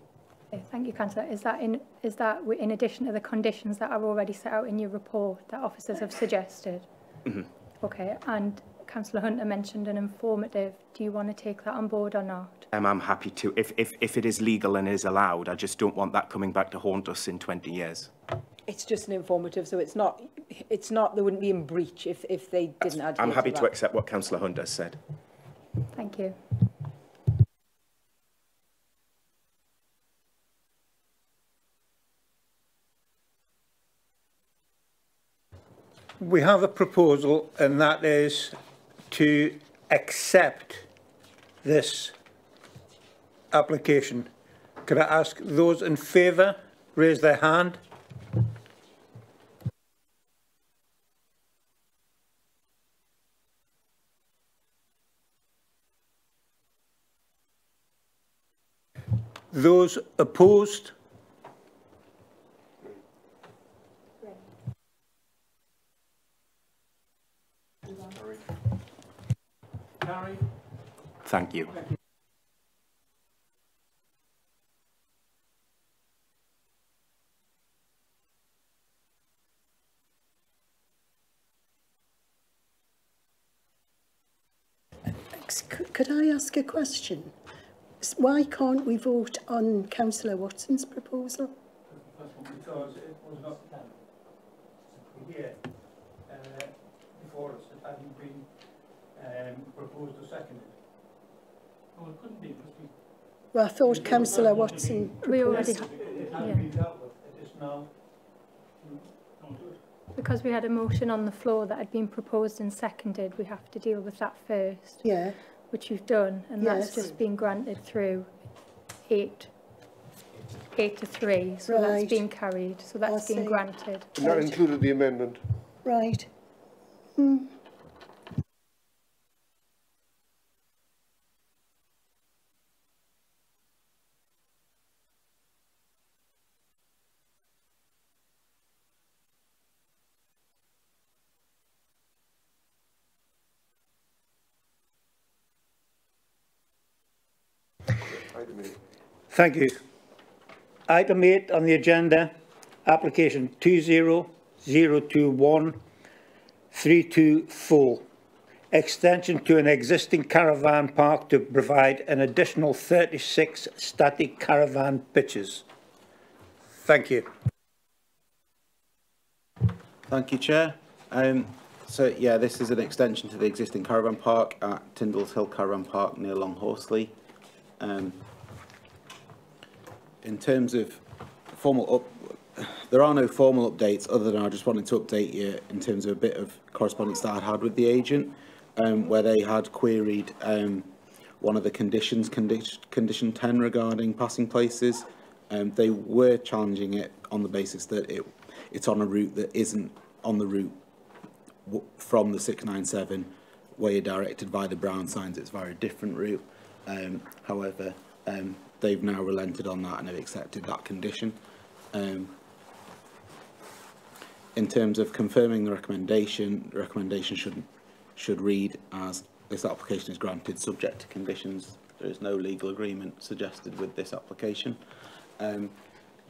Okay, thank you, Councillor. Is that in addition to the conditions that are already set out in your report that officers have suggested? Mm-hmm. Okay, and Councillor Hunter mentioned an informative. Do you want to take that on board or not? I'm happy to, if it is legal and is allowed. I just don't want that coming back to haunt us in 20 years. It's just an informative, so it's not, they wouldn't be in breach if they didn't adhere to that. I'm happy to accept what Councillor Hunter said. Thank you. We have a proposal, and that is to accept this application. Could I ask those in favour raise their hand? Those opposed? Carried. Thank you. Could I ask a question? Why can't we vote on Councillor Watson's proposal? Because it was not here before us. It hadn't been proposed or seconded. Oh, it couldn't be. Well, I thought Councillor Watson proposed. We already It hadn't been dealt with. It is now. Because we had a motion on the floor that had been proposed and seconded, we have to deal with that first. Yeah. Which you've done, and that's just been granted through 8 to 3. So that's been carried. So that's been granted. And that included the amendment. Right. Thank you. Item 8 on the agenda, application 20021-324, extension to an existing caravan park to provide an additional 36 static caravan pitches. Thank you. Thank you, Chair. So, yeah, this is an extension to the existing caravan park at Tyndall's Hill Caravan Park near Long Horsley. In terms of there are no formal updates other than I just wanted to update you in terms of a bit of correspondence that I'd had with the agent, where they had queried one of the conditions, condition 10 regarding passing places. They were challenging it on the basis that it's on a route that isn't on the route from the 697 where you're directed by the brown signs. It's a very different route. However, they've now relented on that and have accepted that condition. In terms of confirming the recommendation should read as this application is granted subject to conditions. There is no legal agreement suggested with this application. In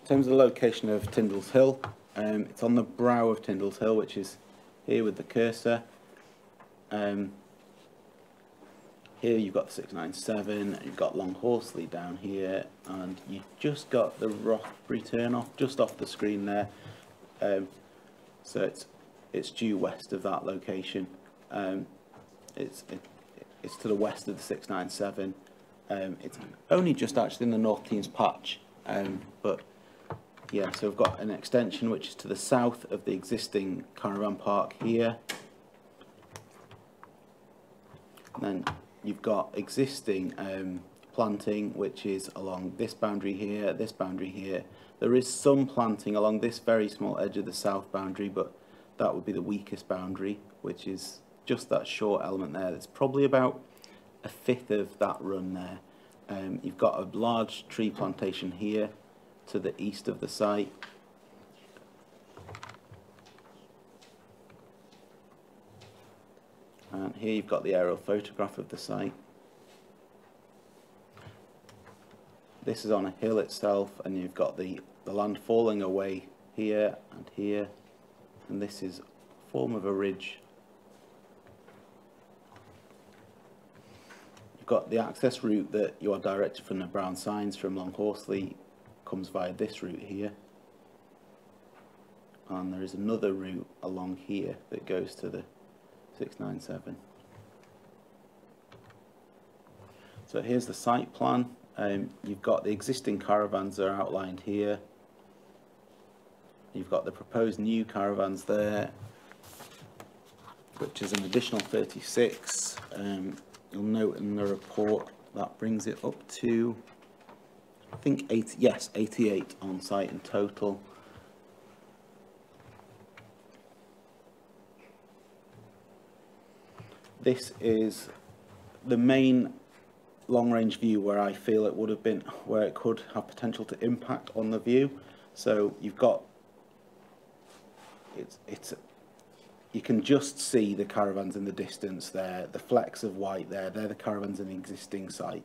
terms of the location of Tyndall's Hill, it's on the brow of Tyndall's Hill, which is here with the cursor. Here you've got the 697, you've got Long Horsley down here, and you've just got the Rothbury turn off just off the screen there. So it's due west of that location. It's to the west of the 697. It's only just actually in the North Teams patch, but yeah. So we've got an extension which is to the south of the existing caravan park here. And then you've got existing planting, which is along this boundary here, this boundary here. There is some planting along this very small edge of the south boundary, but that would be the weakest boundary, which is just that short element there. That's probably about a fifth of that run there. You've got a large tree plantation here to the east of the site. And here you've got the aerial photograph of the site. This is on a hill itself, and you've got the land falling away here, and this is a form of a ridge. You've got the access route that you are directed from the brown signs from Long Horsley, comes via this route here. And there is another route along here that goes to the 697. So here's the site plan. You've got the existing caravans that are outlined here. You've got the proposed new caravans there. which is an additional 36. You'll note in the report that brings it up to, I think, 88 on site in total. This is the main long-range view where I feel it would have been, where it could have potential to impact on the view. So you've got, you can just see the caravans in the distance there, the flecks of white there, they're the caravans in the existing site.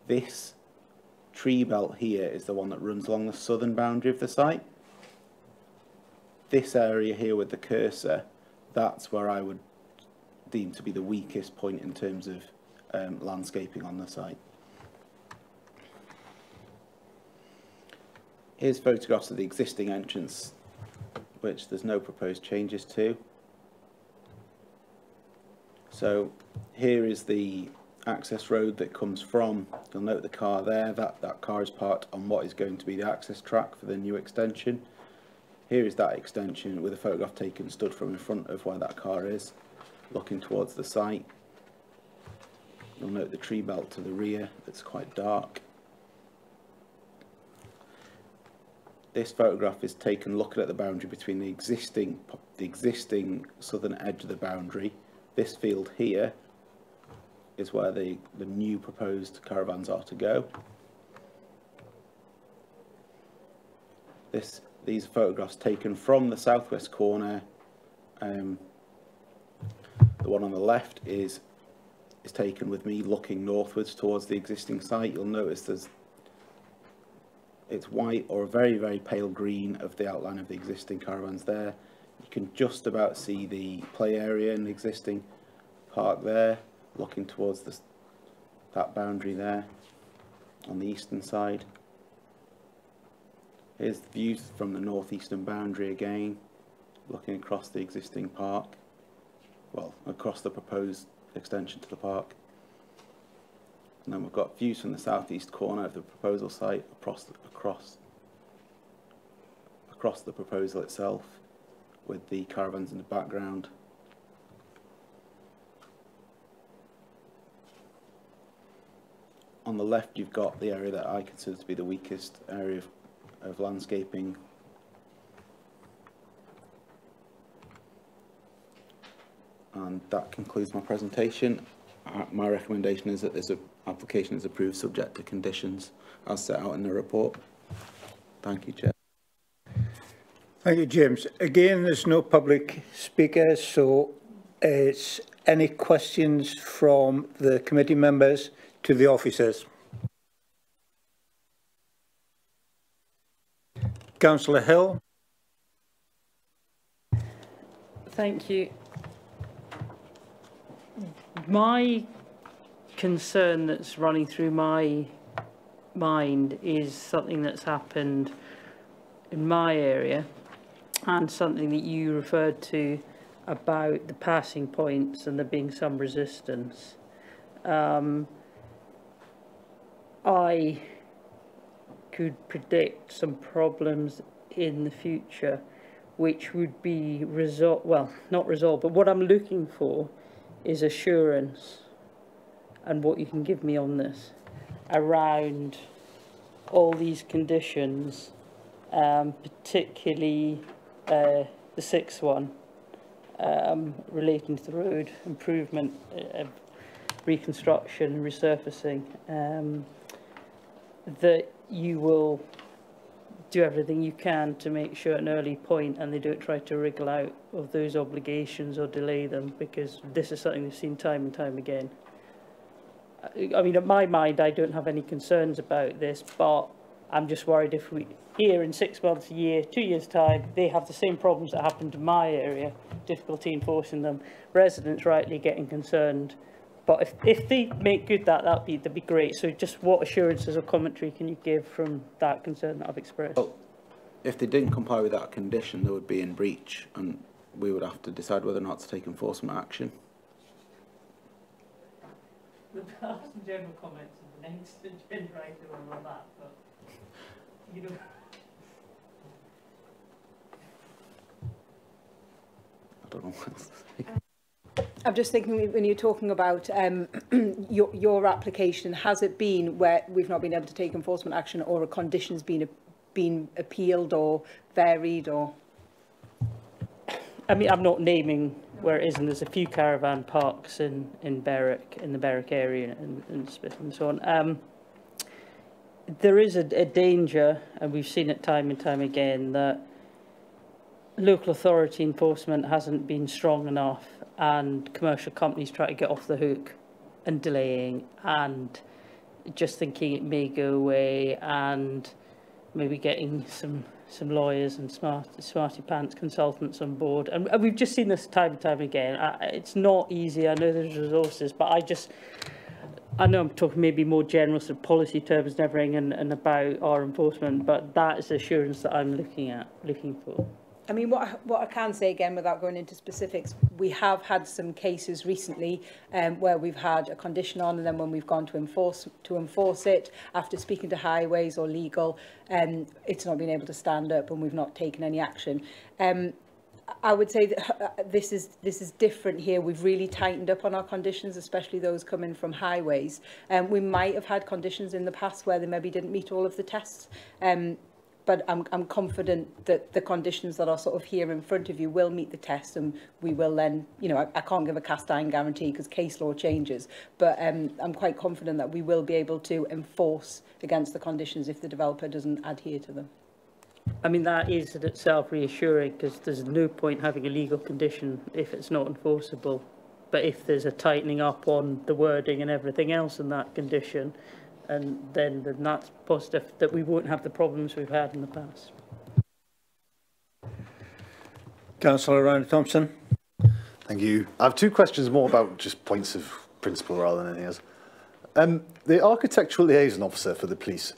This tree belt here is the one that runs along the southern boundary of the site. This area here with the cursor, that's where I would deem to be the weakest point in terms of landscaping on the site. Here's photographs of the existing entrance, which there's no proposed changes to. So here is the access road that comes from, you'll note the car there, that car is parked on what is going to be the access track for the new extension. Here is that extension with a photograph taken stood from in front of where that car is, looking towards the site. You'll note the tree belt to the rear that's quite dark. This photograph is taken looking at the boundary between the existing southern edge of the boundary. This field here is where the new proposed caravans are to go. These photographs taken from the southwest corner. The one on the left is taken with me looking northwards towards the existing site. You'll notice it's white or a very, very pale green of the outline of the existing caravans there. You can just about see the play area in the existing park there, looking towards that boundary there on the eastern side. Here's the views from the northeastern boundary again, looking across the existing park, well, across the proposed extension to the park. And then we've got views from the southeast corner of the proposal site across the proposal itself, with the caravans in the background. On the left you've got the area that I consider to be the weakest area of landscaping. And that concludes my presentation. My recommendation is that this application is approved subject to conditions as set out in the report. Thank you, Chair. Thank you, James. Again, there's no public speakers, so it's any questions from the committee members to the officers. Councillor Hill. Thank you. My concern that's running through my mind is something that's happened in my area and something that you referred to about the passing points and there being some resistance. I could predict some problems in the future which would be resolved, well, not resolved, but what I'm looking for is assurance, and what you can give me on this around all these conditions, particularly the sixth one relating to the road improvement, reconstruction, resurfacing, that you will do everything you can to make sure at an early point and they don't try to wriggle out of those obligations or delay them, because this is something we've seen time and time again. I mean, in my mind, I don't have any concerns about this, but I'm just worried if we, here in 6 months, a year, 2 years' time, they have the same problems that happened in my area, difficulty enforcing them, residents rightly getting concerned. But if they make good that'd be great. So just what assurances or commentary can you give from that concern that I've expressed? Well, if they didn't comply with that condition, they would be in breach, and we would have to decide whether or not to take enforcement action. The some general comments and the next agenda item on that, but you know. I don't know what else to say. I'm just thinking when you're talking about your application, has it been where we've not been able to take enforcement action, or a condition's been appealed or varied, or? I mean, I'm not naming where it is, and there's a few caravan parks in Berwick, in the Berwick area, and Smith and so on. There is a danger, and we've seen it time and time again, that local authority enforcement hasn't been strong enough, and commercial companies try to get off the hook and delaying and just thinking it may go away, and maybe getting some lawyers and smarty pants consultants on board. And we've just seen this time and time again. It's not easy. I know there's resources, but I know I'm talking maybe more general sort of policy terms and everything, and about our enforcement, but that is the assurance that I'm looking for. I mean, what I can say, again, without going into specifics, we have had some cases recently where we've had a condition on, and then when we've gone to enforce it, after speaking to highways or legal, it's not been able to stand up, and we've not taken any action. I would say that this is different here. We've really tightened up on our conditions, especially those coming from highways. We might have had conditions in the past where they maybe didn't meet all of the tests. But I'm confident that the conditions that are sort of here in front of you will meet the test, and we will then, you know, I can't give a cast iron guarantee because case law changes, but I'm quite confident that we will be able to enforce against the conditions if the developer doesn't adhere to them. I mean, that is in itself reassuring, because there's no point having a legal condition if it's not enforceable. But if there's a tightening up on the wording and everything else in that condition, and then that's positive, that we won't have the problems we've had in the past. Councillor Ryan Thompson. Thank you. I have two questions more about just points of principle rather than anything else. The architectural liaison officer for the police,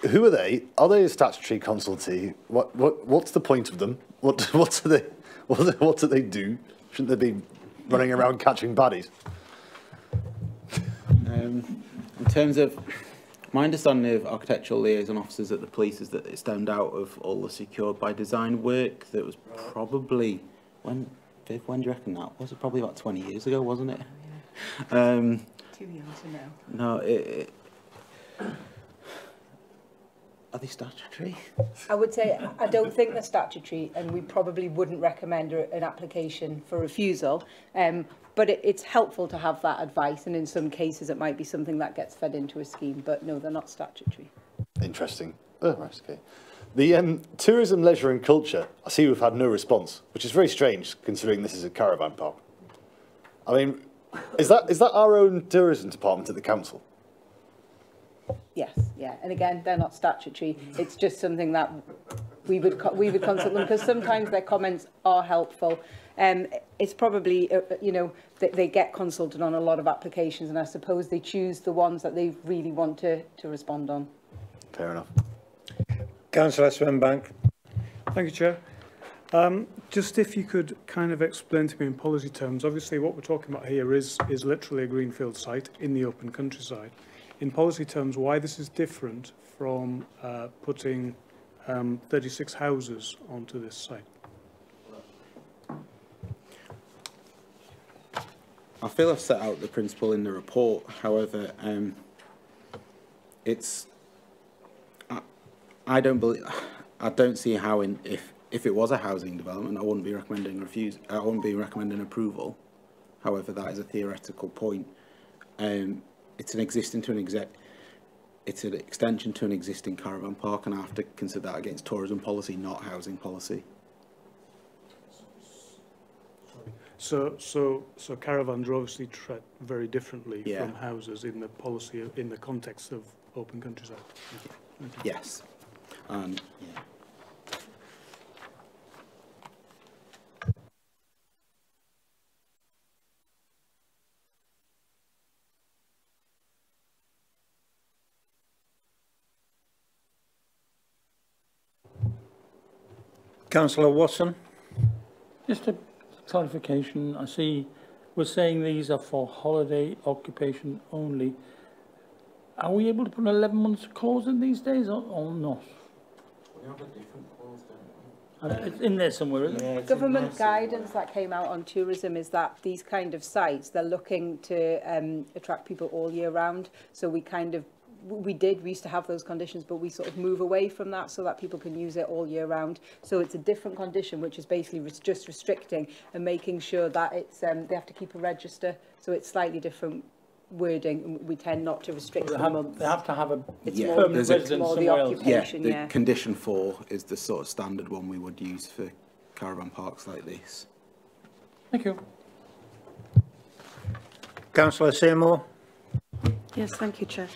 who are they? Are they a statutory consultee? What's the point of them? What do they do? Shouldn't they be running around catching baddies? In terms of my understanding of architectural liaison officers at the police is that it stemmed out of all the secured by design work that was probably, when do you reckon that was? It probably about 20 years ago, wasn't it? Too young to know. No, are they statutory? I would say I don't think they're statutory, and we probably wouldn't recommend an application for refusal. But it's helpful to have that advice, and in some cases it might be something that gets fed into a scheme, but no, they're not statutory. Interesting. Oh, right, okay. The tourism, leisure and culture, I see we've had no response, which is very strange considering this is a caravan park. I mean, is that our own tourism department at the council? Yes, yeah, and again, they're not statutory. It's just something that we would consult them, because sometimes their comments are helpful. It's probably, you know, they get consulted on a lot of applications, and I suppose they choose the ones that they really want to respond on. Fair enough. Councillor Swinbank. Thank you, Chair. Just if you could kind of explain to me in policy terms, obviously what we're talking about here is literally a greenfield site in the open countryside. In policy terms, why this is different from putting 36 houses onto this site? I feel I've set out the principle in the report. However, I don't see how if it was a housing development, I wouldn't be recommending approval. However, that is a theoretical point. It's an extension to an existing caravan park, and I have to consider that against tourism policy, not housing policy. So caravans are obviously treated very differently from houses in the policy, in the context of open countryside. Thank you. Yes. Yeah. Councillor Watson. Just a clarification. I see we're saying these are for holiday occupation only. Are we able to put an 11 months clause in these days or not? We have a different clause, don't It's in there somewhere, isn't it? Yeah, government guidance that came out on tourism is that these kind of sites, they're looking to attract people all year round. So we used to have those conditions, but we sort of move away from that so that people can use it all year round. So it's a different condition, which is basically just restricting and making sure that it's they have to keep a register. So it's slightly different wording. We tend not to restrict the months. They have to have a permanent residence somewhere else. The condition 4 is the sort of standard one we would use for caravan parks like this. Thank you. Councillor Seymour. Yes, thank you, Chair.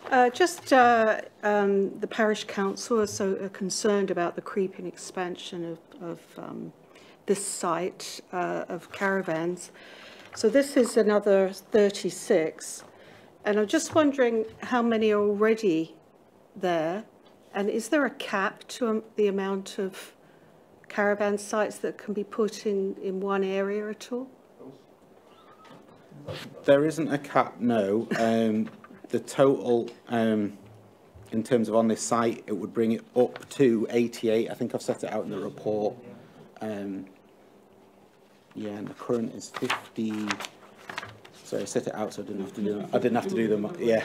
The parish council are concerned about the creeping expansion of this site of caravans. So this is another 36, and I'm just wondering how many are already there, and is there a cap to the amount of caravan sites that can be put in one area at all? There isn't a cap, no. The total, in terms of on this site, it would bring it up to 88. I think I've set it out in the report. Yeah, and the current is 50. Sorry, I set it out so I didn't have to do them. I didn't have to do them. Yeah,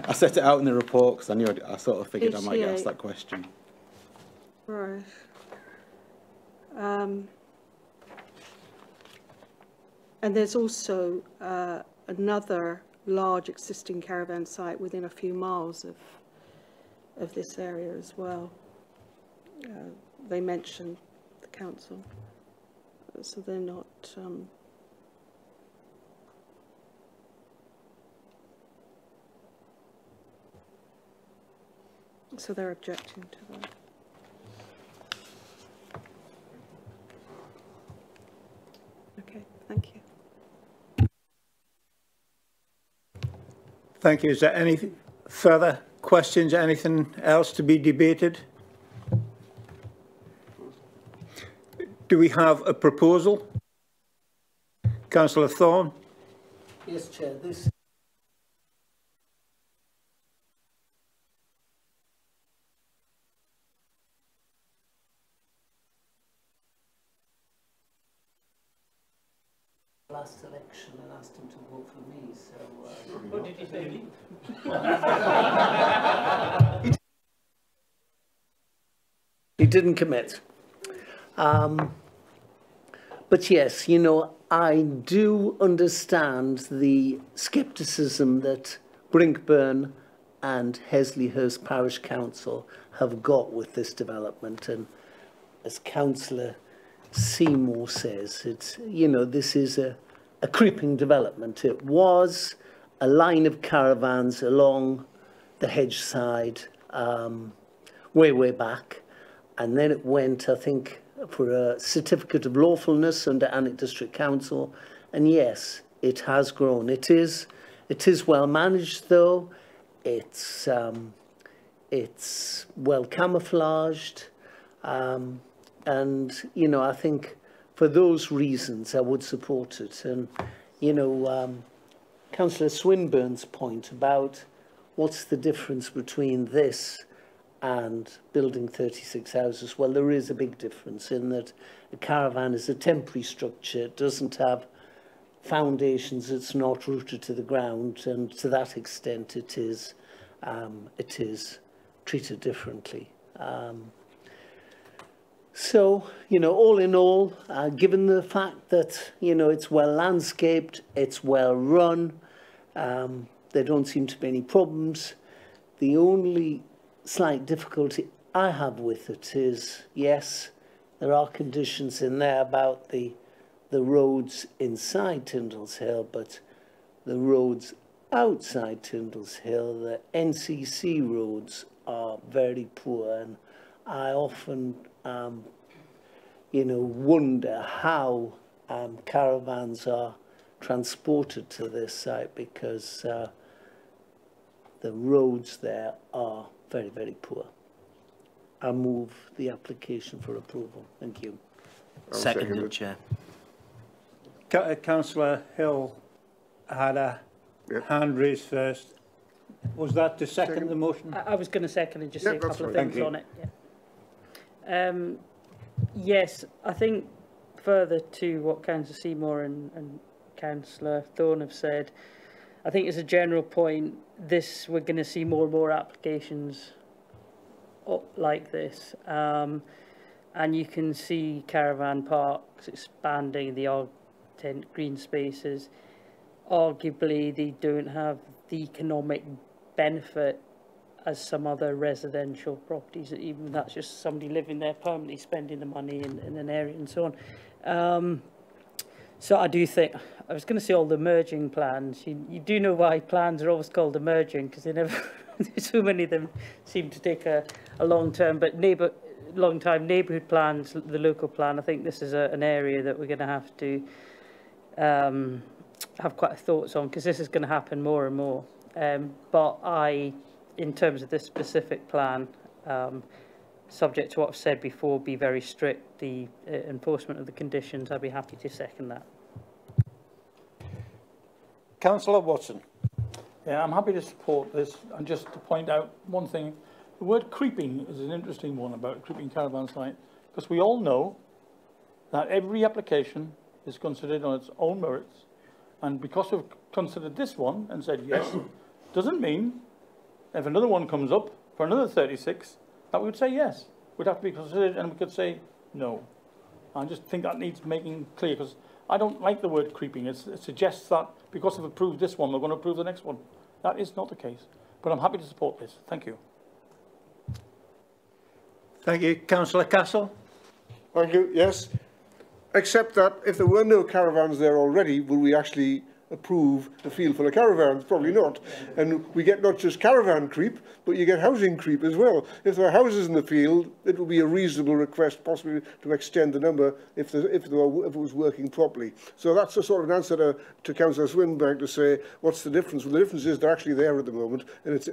I set it out in the report because I knew I sort of figured I might get asked that question. Right. And there's also another large existing caravan site within a few miles of this area as well. They mentioned the council. So they're not so they're objecting to that. Okay, thank you. Thank you. Is there any further questions, anything else to be debated? Do we have a proposal? Councillor Thorne. Yes, Chair. This last election and asked him to vote for me, so What did he say? He didn't commit. But yes, you know, I do understand the scepticism that Brinkburn and Hesleyhurst Parish Council have got with this development. And as Councillor Seymour says, it's, you know, this is a creeping development. It was a line of caravans along the hedge side way back. And then it went, I think, for a certificate of lawfulness under Alnwick District Council. And yes, it has grown. It is well managed, though. It's well camouflaged. And, you know, I think for those reasons, I would support it. And, you know, Councillor Swinburne's point about what's the difference between this and building 36 houses, well, there is a big difference in that a caravan is a temporary structure. It doesn't have foundations, it's not rooted to the ground, and to that extent it is treated differently. So, you know, all in all, given the fact that, you know, it's well landscaped, it's well run, there don't seem to be any problems. The only slight difficulty I have with it is, yes, there are conditions in there about the roads inside Tyndall's Hill, but the roads outside Tyndall's Hill, the NCC roads, are very poor, and I often, you know, wonder how caravans are transported to this site, because the roads there are very, very poor. I move the application for approval. Thank you. Seconded, Chair. Councillor Hill had a hand raised first. Was that to second the motion? I was going to second and just say a couple of things on it. Yeah. Yes, I think further to what Councillor Seymour and Councillor Thorne have said, I think as a general point, we're going to see more and more applications like this. And you can see caravan parks expanding, the tent green spaces. Arguably, they don't have the economic benefit as some other residential properties, even that's just somebody living there permanently, spending the money in an area and so on. So I do think, I was going to say all the emerging plans, you do know why plans are always called emerging, because they never, so many of them seem to take a long term, but long time neighbourhood plans, the local plan, I think this is an area that we're going to have to have quite a thoughts on, because this is going to happen more and more. But in terms of this specific plan, subject to what I've said before, be very strict, the enforcement of the conditions, I'd be happy to second that. Councillor Watson. Yeah, I'm happy to support this. And just to point out one thing, the word creeping is an interesting one about a creeping caravan site, because we all know that every application is considered on its own merits. And because we've considered this one and said yes, doesn't mean if another one comes up for another 36, that we would say yes. We'd have to be considered and we could say no. I just think that needs making clear, because I don't like the word creeping. It suggests that because we've approved this one, we're going to approve the next one. That is not the case. But I'm happy to support this. Thank you. Thank you. Councillor Castle. Thank you. Yes. Except that if there were no caravans there already, would we actually approve a field full of caravans? Probably not. And we get not just caravan creep, but you get housing creep as well. If there are houses in the field, it would be a reasonable request possibly to extend the number if it was working properly. So that's a sort of an answer to Councillor Swinbank to say, what's the difference? Well, the difference is they're actually there at the moment, and it's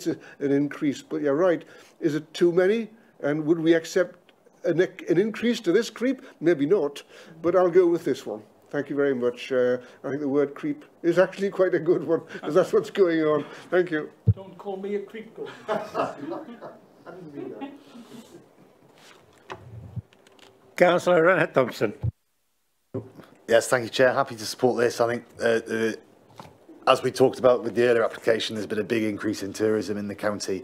an increase. But you're right. Is it too many? And would we accept an increase to this creep? Maybe not, but I'll go with this one. Thank you very much. I think the word creep is actually quite a good one, because that's what's going on. Thank you. Don't call me a creep girl. I didn't mean that. Councillor Renner Thompson. Yes, thank you, Chair. Happy to support this. I think, as we talked about with the earlier application, there's been a big increase in tourism in the county,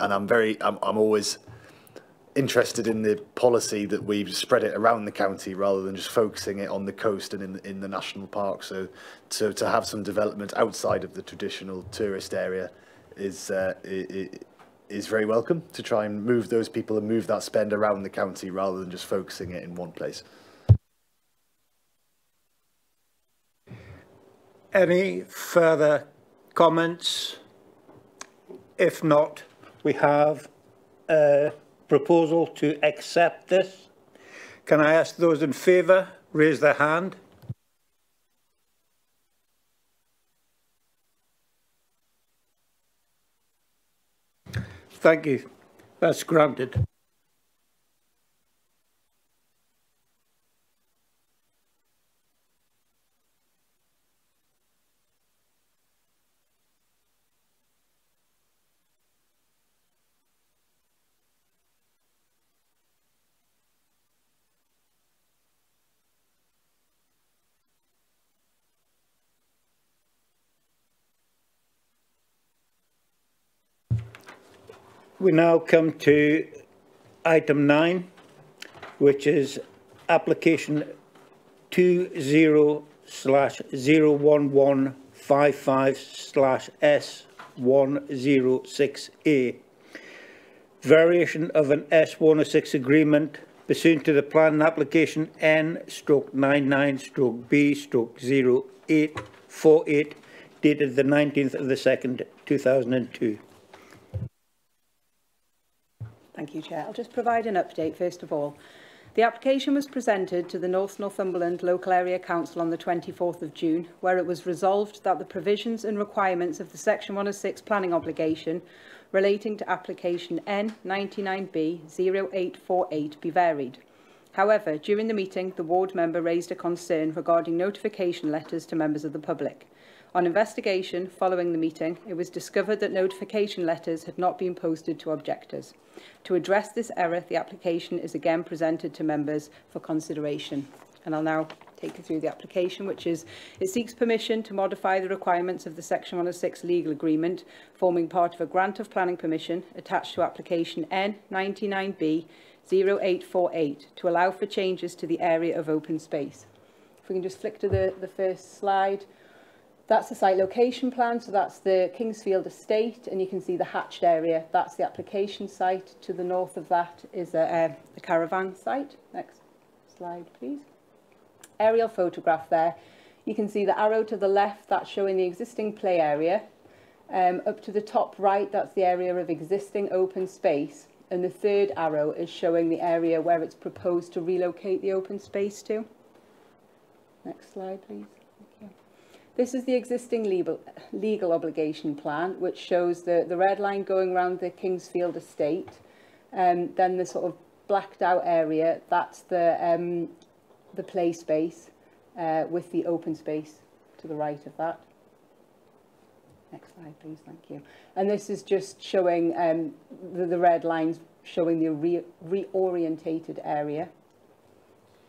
and I'm always interested in the policy that we've spread it around the county rather than just focusing it on the coast and in the national park. So to have some development outside of the traditional tourist area is very welcome, to try and move those people and move that spend around the county rather than just focusing it in one place. Any further comments? If not, we have proposal to accept this. Can I ask those in favour raise their hand? Thank you. That's granted. We now come to item 9, which is application 20/01155/S106A. Variation of an S106 agreement pursuant to the plan and application N/99/B/0848 dated the 19th of the 2nd, 2002. Thank you, Chair. I'll just provide an update first of all. The application was presented to the Northumberland Local Area Council on the 24th of June, where it was resolved that the provisions and requirements of the Section 106 planning obligation relating to application N99B/0848 be varied. However, during the meeting, the ward member raised a concern regarding notification letters to members of the public. On investigation following the meeting, it was discovered that notification letters had not been posted to objectors. To address this error, the application is again presented to members for consideration. And I'll now take you through the application, which is, it seeks permission to modify the requirements of the Section 106 legal agreement, forming part of a grant of planning permission attached to application N99B 0848 to allow for changes to the area of open space. If we can just flick to the first slide. That's the site location plan, so that's the Kingsfield estate, and you can see the hatched area. That's the application site. To the north of that is the caravan site. Next slide, please. Aerial photograph there. You can see the arrow to the left, that's showing the existing play area. Up to the top right, that's the area of existing open space. And the third arrow is showing the area where it's proposed to relocate the open space to. Next slide, please. This is the existing legal obligation plan, which shows the red line going around the Kingsfield estate. Then the sort of blacked out area, that's the play space with the open space to the right of that. Next slide, please. Thank you. And this is just showing the red lines showing the reorientated area.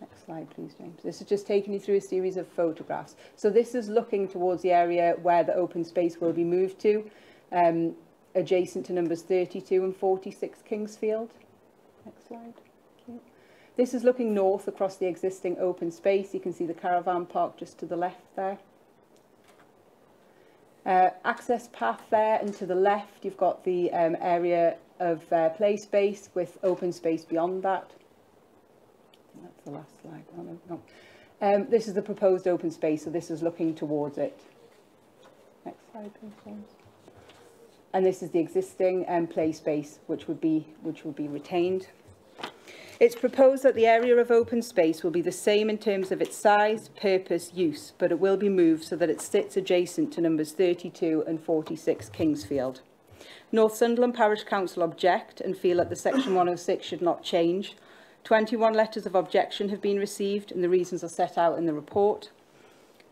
Next slide, please, James. This is just taking you through a series of photographs. So this is looking towards the area where the open space will be moved to, adjacent to numbers 32 and 46 Kingsfield. Next slide. Thank you. This is looking north across the existing open space. You can see the caravan park just to the left there. Access path there, and to the left you've got the area of play space with open space beyond that. That's the last slide. Oh, no. This is the proposed open space, so this is looking towards it. Next slide, please, James. And this is the existing play space, which would be retained. It's proposed that the area of open space will be the same in terms of its size, purpose, use, but it will be moved so that it sits adjacent to numbers 32 and 46 Kingsfield. Northumberland Parish Council object and feel that the Section 106 should not change. 21 letters of objection have been received, and the reasons are set out in the report.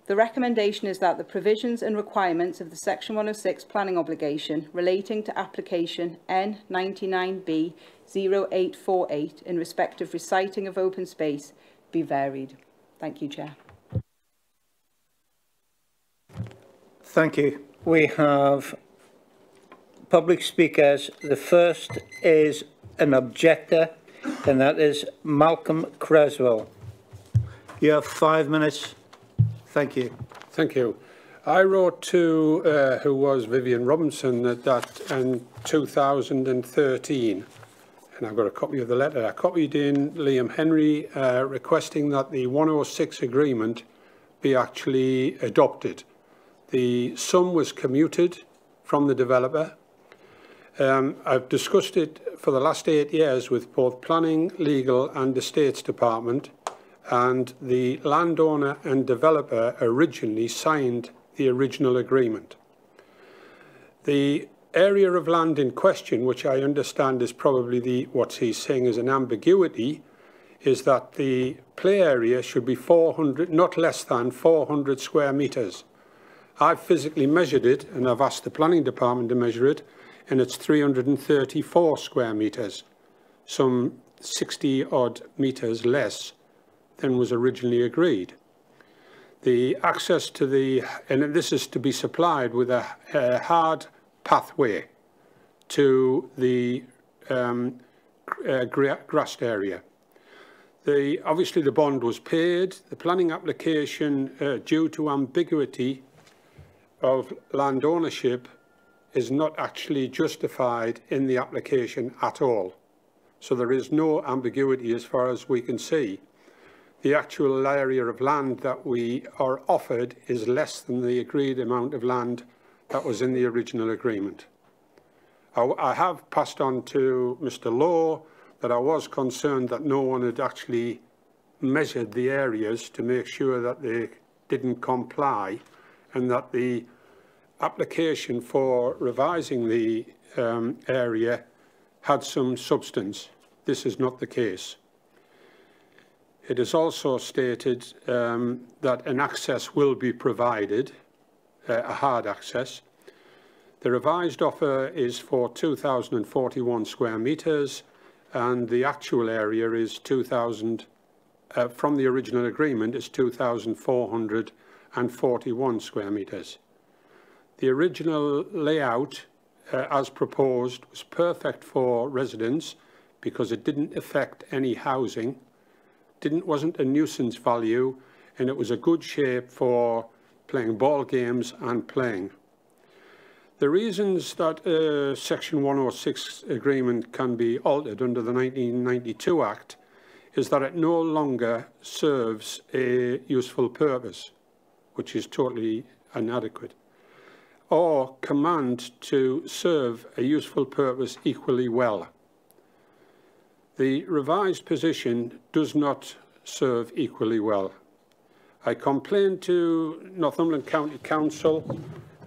The recommendation is that the provisions and requirements of the Section 106 planning obligation relating to application N99B 0848 in respect of reciting of open space be varied. Thank you, Chair. Thank you. We have public speakers. The first is an objector, and that is Malcolm Creswell. You have 5 minutes. Thank you. Thank you. I wrote to who was Vivian Robinson at that in 2013, and I've got a copy of the letter. I copied in Liam Henry requesting that the 106 agreement be actually adopted. The sum was commuted from the developer. I've discussed it for the last 8 years with both Planning, Legal and Estates Department, and the landowner and developer originally signed the original agreement. The area of land in question, which I understand is probably what he's saying is an ambiguity, is that the play area should be 400, not less than 400 square metres. I've physically measured it, and I've asked the planning department to measure it, and it's 334 square metres, some 60 odd metres less than was originally agreed. The access to and this is to be supplied with a hard pathway to the grassed area. Obviously the bond was paid. The planning application, due to ambiguity of land ownership, is not actually justified in the application at all. So there is no ambiguity as far as we can see. The actual area of land that we are offered is less than the agreed amount of land that was in the original agreement. I have passed on to Mr. Law that I was concerned that no one had actually measured the areas to make sure that they didn't comply, and that the application for revising the area had some substance. This is not the case. It is also stated that an access will be provided, a hard access. The revised offer is for 2,041 square metres, and the actual area is 2,000, from the original agreement, is 2,441 square metres. The original layout, as proposed, was perfect for residents because it didn't affect any housing, wasn't a nuisance value, and it was a good shape for playing ball games and playing. The reasons that Section 106 agreement can be altered under the 1992 Act is that it no longer serves a useful purpose, which is totally inadequate, or command to serve a useful purpose equally well. The revised position does not serve equally well. I complained to Northumberland County Council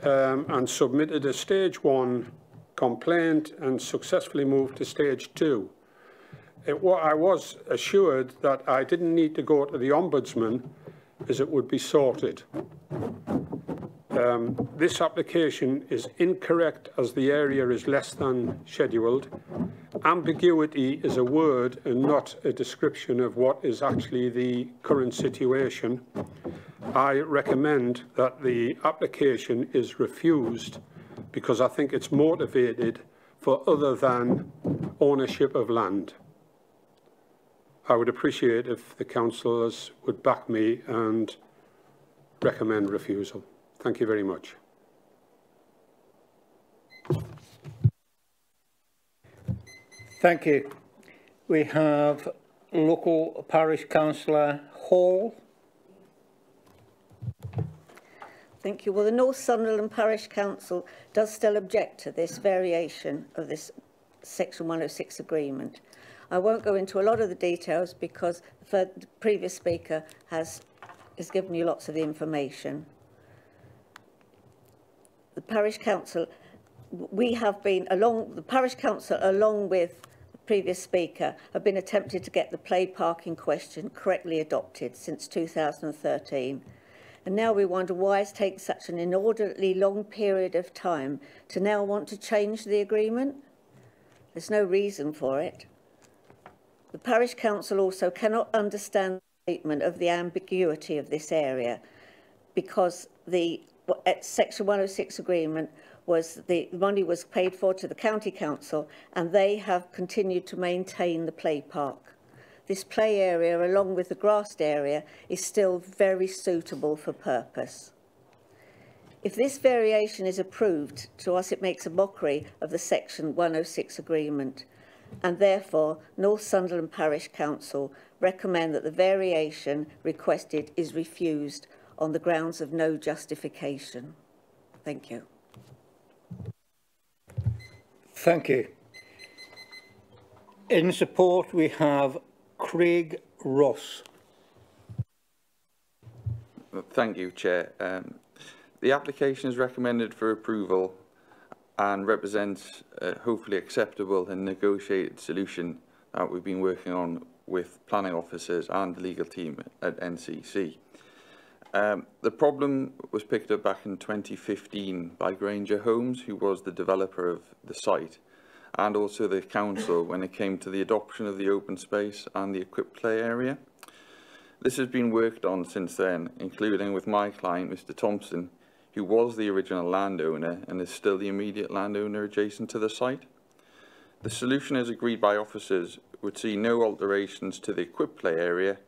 and submitted a stage 1 complaint and successfully moved to stage 2. I was assured that I didn't need to go to the Ombudsman as it would be sorted. This application is incorrect as the area is less than scheduled. Ambiguity is a word and not a description of what is actually the current situation. I recommend that the application is refused because I think it's motivated for other than ownership of land. I would appreciate if the councillors would back me and recommend refusal. Thank you very much. Thank you. We have local parish councillor Hall. Thank you. Well, the Northumberland Parish Council does still object to this variation of this Section 106 agreement. I won't go into a lot of the details because the previous speaker has given you lots of the information. The Parish Council, the Parish Council, along with the previous speaker, have been attempted to get the play parking question correctly adopted since 2013. And now we wonder why it's taken such an inordinately long period of time to now want to change the agreement. There's no reason for it. The Parish Council also cannot understand the statement of the ambiguity of this area because the Section 106 agreement was the money was paid for to the County Council and they have continued to maintain the play park. This play area, along with the grassed area, is still very suitable for purpose. If this variation is approved, to us it makes a mockery of the Section 106 agreement, and therefore Northumberland Parish Council recommend that the variation requested is refused on the grounds of no justification. Thank you. Thank you. In support, we have Craig Ross. Thank you, Chair. The application is recommended for approval and represents a hopefully acceptable and negotiated solution that we've been working on with planning officers and the legal team at NCC. The problem was picked up back in 2015 by Granger Homes, who was the developer of the site, and also the council when it came to the adoption of the open space and the equipped play area. This has been worked on since then, including with my client, Mr. Thompson, who was the original landowner and is still the immediate landowner adjacent to the site. The solution as agreed by officers would see no alterations to the equipped play area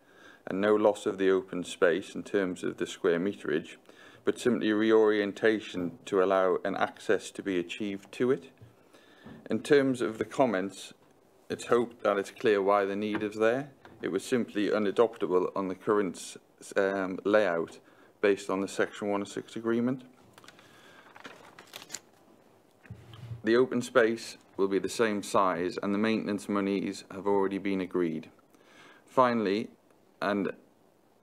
and no loss of the open space in terms of the square meterage, but simply reorientation to allow an access to be achieved to it. In terms of the comments, it's hoped that it's clear why the need is there. It was simply unadoptable on the current layout based on the Section 106 agreement. The open space will be the same size and the maintenance monies have already been agreed. Finally, and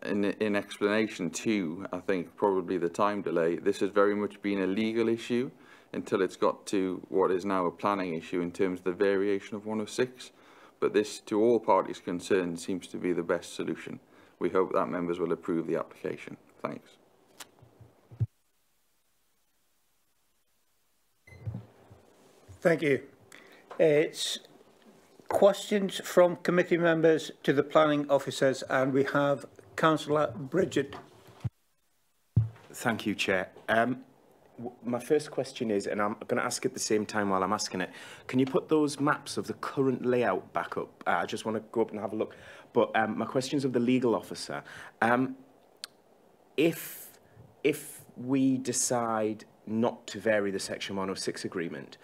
in explanation too, I think probably the time delay, this has very much been a legal issue until it's got to what is now a planning issue in terms of the variation of 106. But this, to all parties concerned, seems to be the best solution. We hope that members will approve the application. Thanks. Thank you. It's questions from committee members to the planning officers, and we have Councillor Bridget. Thank you, Chair. My first question is, and I'm going to ask at the same time while I'm asking it, can you put those maps of the current layout back up? I just want to go up and have a look. But my question is of the legal officer. If we decide not to vary the Section 106 agreement,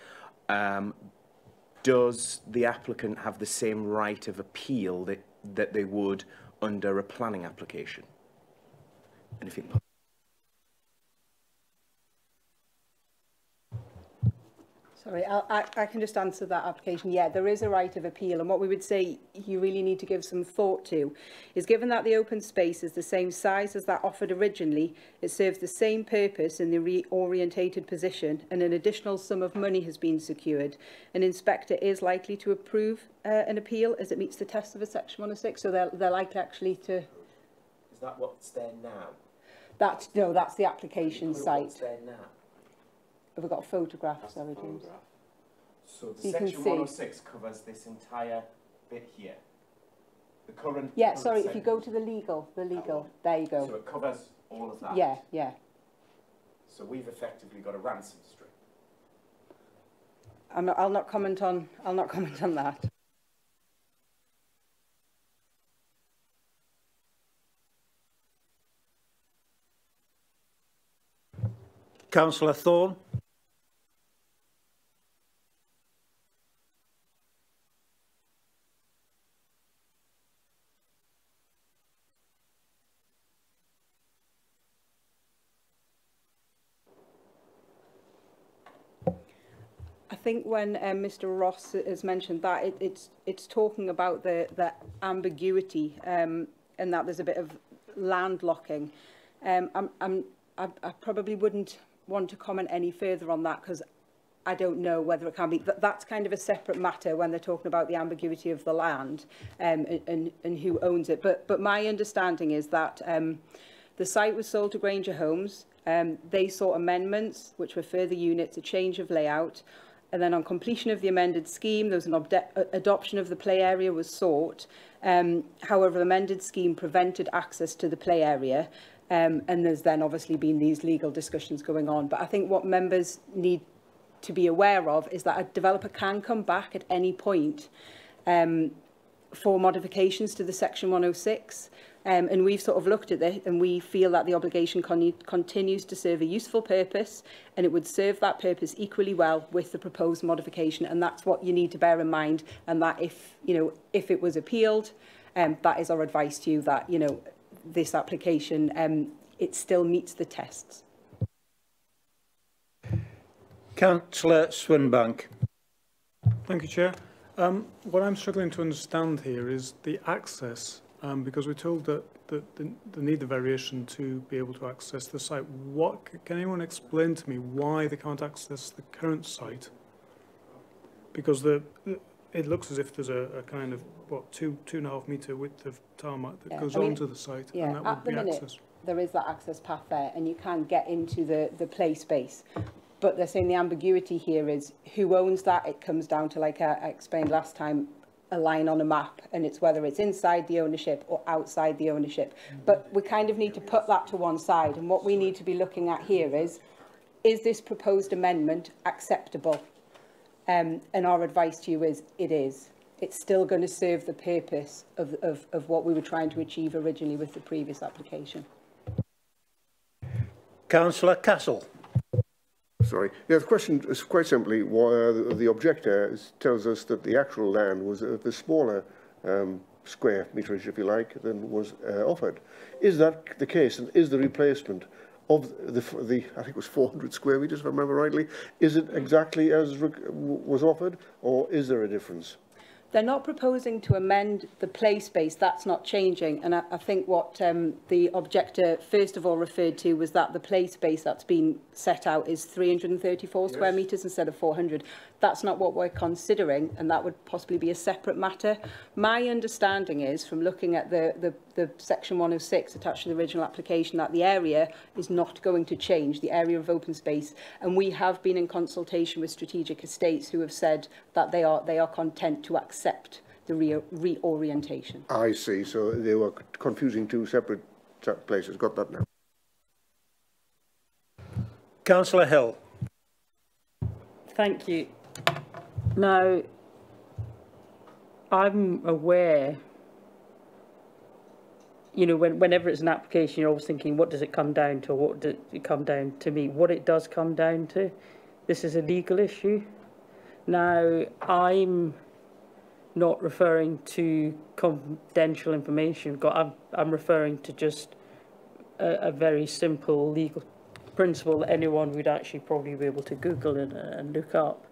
does the applicant have the same right of appeal that they would under a planning application? And if you can put Sorry, I can just answer that application. Yeah, there is a right of appeal, and what we would say you really need to give some thought to is, given that the open space is the same size as that offered originally, it serves the same purpose in the reorientated position, and an additional sum of money has been secured. An inspector is likely to approve an appeal as it meets the test of a Section 106, so they're likely actually to... Is that what's there now? No, that's the application site. What's there now? Have we got a photograph? Sorry, James. So the Section 106 covers this entire bit here. The current... Yeah, sorry, if you go to the legal, there you go. So it covers all of that? Yeah, yeah. So we've effectively got a ransom strip. I'll not comment on that. Councillor Thorne. I think when Mr. Ross has mentioned that, it's talking about the ambiguity and that there's a bit of landlocking. I probably wouldn't want to comment any further on that because I don't know whether it can be. That's kind of a separate matter when they're talking about the ambiguity of the land and who owns it. But my understanding is that the site was sold to Granger Homes. They sought amendments, which were further units, a change of layout. And then on completion of the amended scheme, there was an adoption of the play area was sought. However, the amended scheme prevented access to the play area. And there's then obviously been these legal discussions going on. But I think what members need to be aware of is that a developer can come back at any point for modifications to the Section 106. And we've sort of looked at it and we feel that the obligation continues to serve a useful purpose, and it would serve that purpose equally well with the proposed modification. And that's what you need to bear in mind. And that if it was appealed, that is our advice to you, that, this application, it still meets the tests. Councillor Swinbank. Thank you, Chair. What I'm struggling to understand here is the access, because we're told that they need the variation to be able to access the site. Can anyone explain to me why they can't access the current site? Because it looks as if there's a kind of, what, 2.5 metre width of tarmac that goes onto the site, and that would be access. There is that access path there, and you can get into the play space. But they're saying the ambiguity here is who owns that. It comes down to, like I explained last time, a line on a map, and it's whether it's inside the ownership or outside the ownership. But we kind of need to put that to one side, and what we need to be looking at here is this proposed amendment acceptable? And our advice to you is it is. It's still going to serve the purpose of what we were trying to achieve originally with the previous application. Councillor Castle. Sorry. Yeah, the question is quite simply, the objector tells us that the actual land was the smaller square meterage, if you like, than was offered. Is that the case? And is the replacement of the I think it was 400 square metres, if I remember rightly, is it exactly as was offered, or is there a difference? They're not proposing to amend the play space. That's not changing. And I think what the objector first of all referred to was that the play space that's been set out is 334 square metres instead of 400. That's not what we're considering, and that would possibly be a separate matter. My understanding is, from looking at the section 106 attached to the original application, that the area is not going to change, the area of open space, and we have been in consultation with Strategic Estates, who have said that they are content to accept the reorientation. I see. So they were confusing two separate places. Got that now. Councillor Hill. Thank you. Now, I'm aware, you know, whenever it's an application, you're always thinking, what does it come down to? What does it come down to me? What it does come down to, this is a legal issue. Now, I'm not referring to confidential information. I'm referring to just a very simple legal principle that anyone would actually probably be able to Google and look up.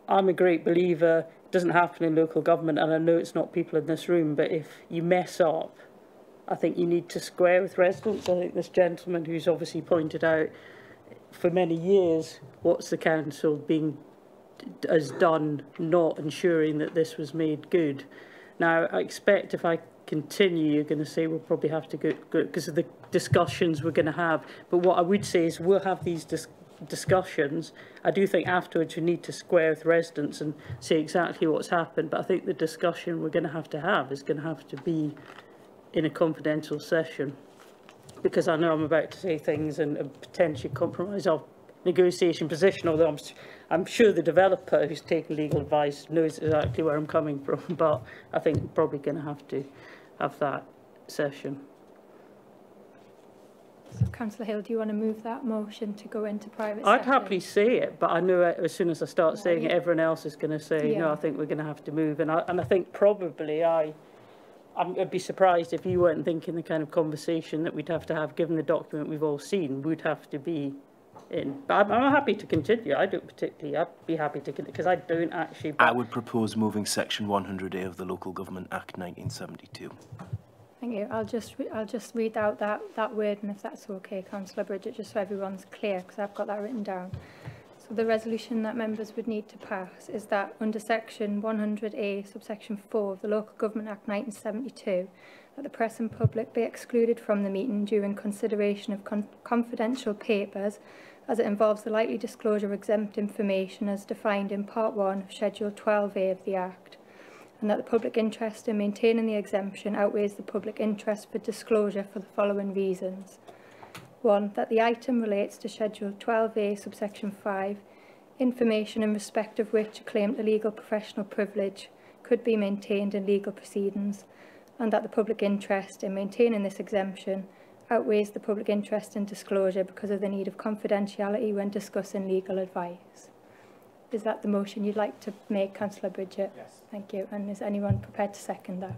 I'm a great believer, it doesn't happen in local government, and I know it's not people in this room, but if you mess up, I think you need to square with residents. I think this gentleman who's obviously pointed out for many years what's the council has done not ensuring that this was made good. Now, I expect if I continue, you're going to say we'll probably have to go because of the discussions we're going to have. But what I would say is we'll have these discussions. I do think afterwards we need to square with residents and say exactly what's happened. But I think the discussion we're going to have is going to have to be in a confidential session, because I know I'm about to say things and potentially compromise our negotiation position, although I'm sure the developer who's taken legal advice knows exactly where I'm coming from, but I think we're probably going to have that session. So, Councillor Hill, do you want to move that motion to go into private I'd session? happily say it, but I know as soon as I start saying it, everyone else is going to say, no, I think we're going to have to move. And I think probably I'd be surprised if you weren't thinking the kind of conversation that we'd have to have, given the document we've all seen, would have to be in. But I'm happy to continue. I don't particularly. I'd be happy to continue because I don't actually. I would propose moving Section 100A of the Local Government Act 1972. Thank you. I'll just read out that word, and if that's okay, Councillor Bridget, just so everyone's clear, because I've got that written down. So the resolution that members would need to pass is that under Section 100A, subsection 4 of the Local Government Act 1972, that the press and public be excluded from the meeting during consideration of confidential papers, as it involves the likely disclosure of exempt information as defined in Part 1 of Schedule 12A of the Act, and that the public interest in maintaining the exemption outweighs the public interest for disclosure for the following reasons. 1. That the item relates to Schedule 12A, subsection 5, information in respect of which a claim to legal professional privilege could be maintained in legal proceedings, and that the public interest in maintaining this exemption outweighs the public interest in disclosure because of the need of confidentiality when discussing legal advice. Is that the motion you'd like to make, Councillor Bridget? Yes. Thank you. And is anyone prepared to second that?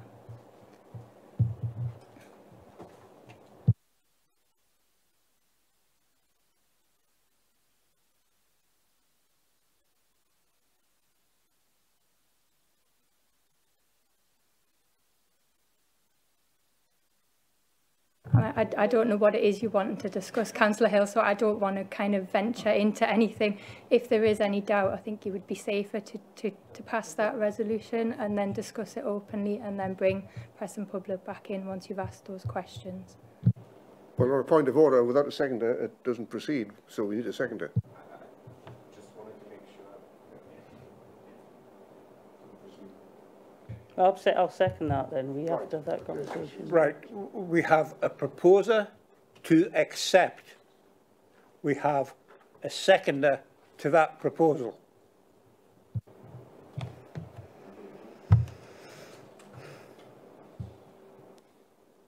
I don't know what it is you want to discuss, Councillor Hill, so I don't want to kind of venture into anything. If there is any doubt, I think it would be safer to pass that resolution and then discuss it openly and then bring press and public back in once you've asked those questions. Well, on a point of order, without a seconder, it doesn't proceed, so we need a seconder. I'll second that then. We have to have that conversation. Right. We have a proposer to accept. We have a seconder to that proposal.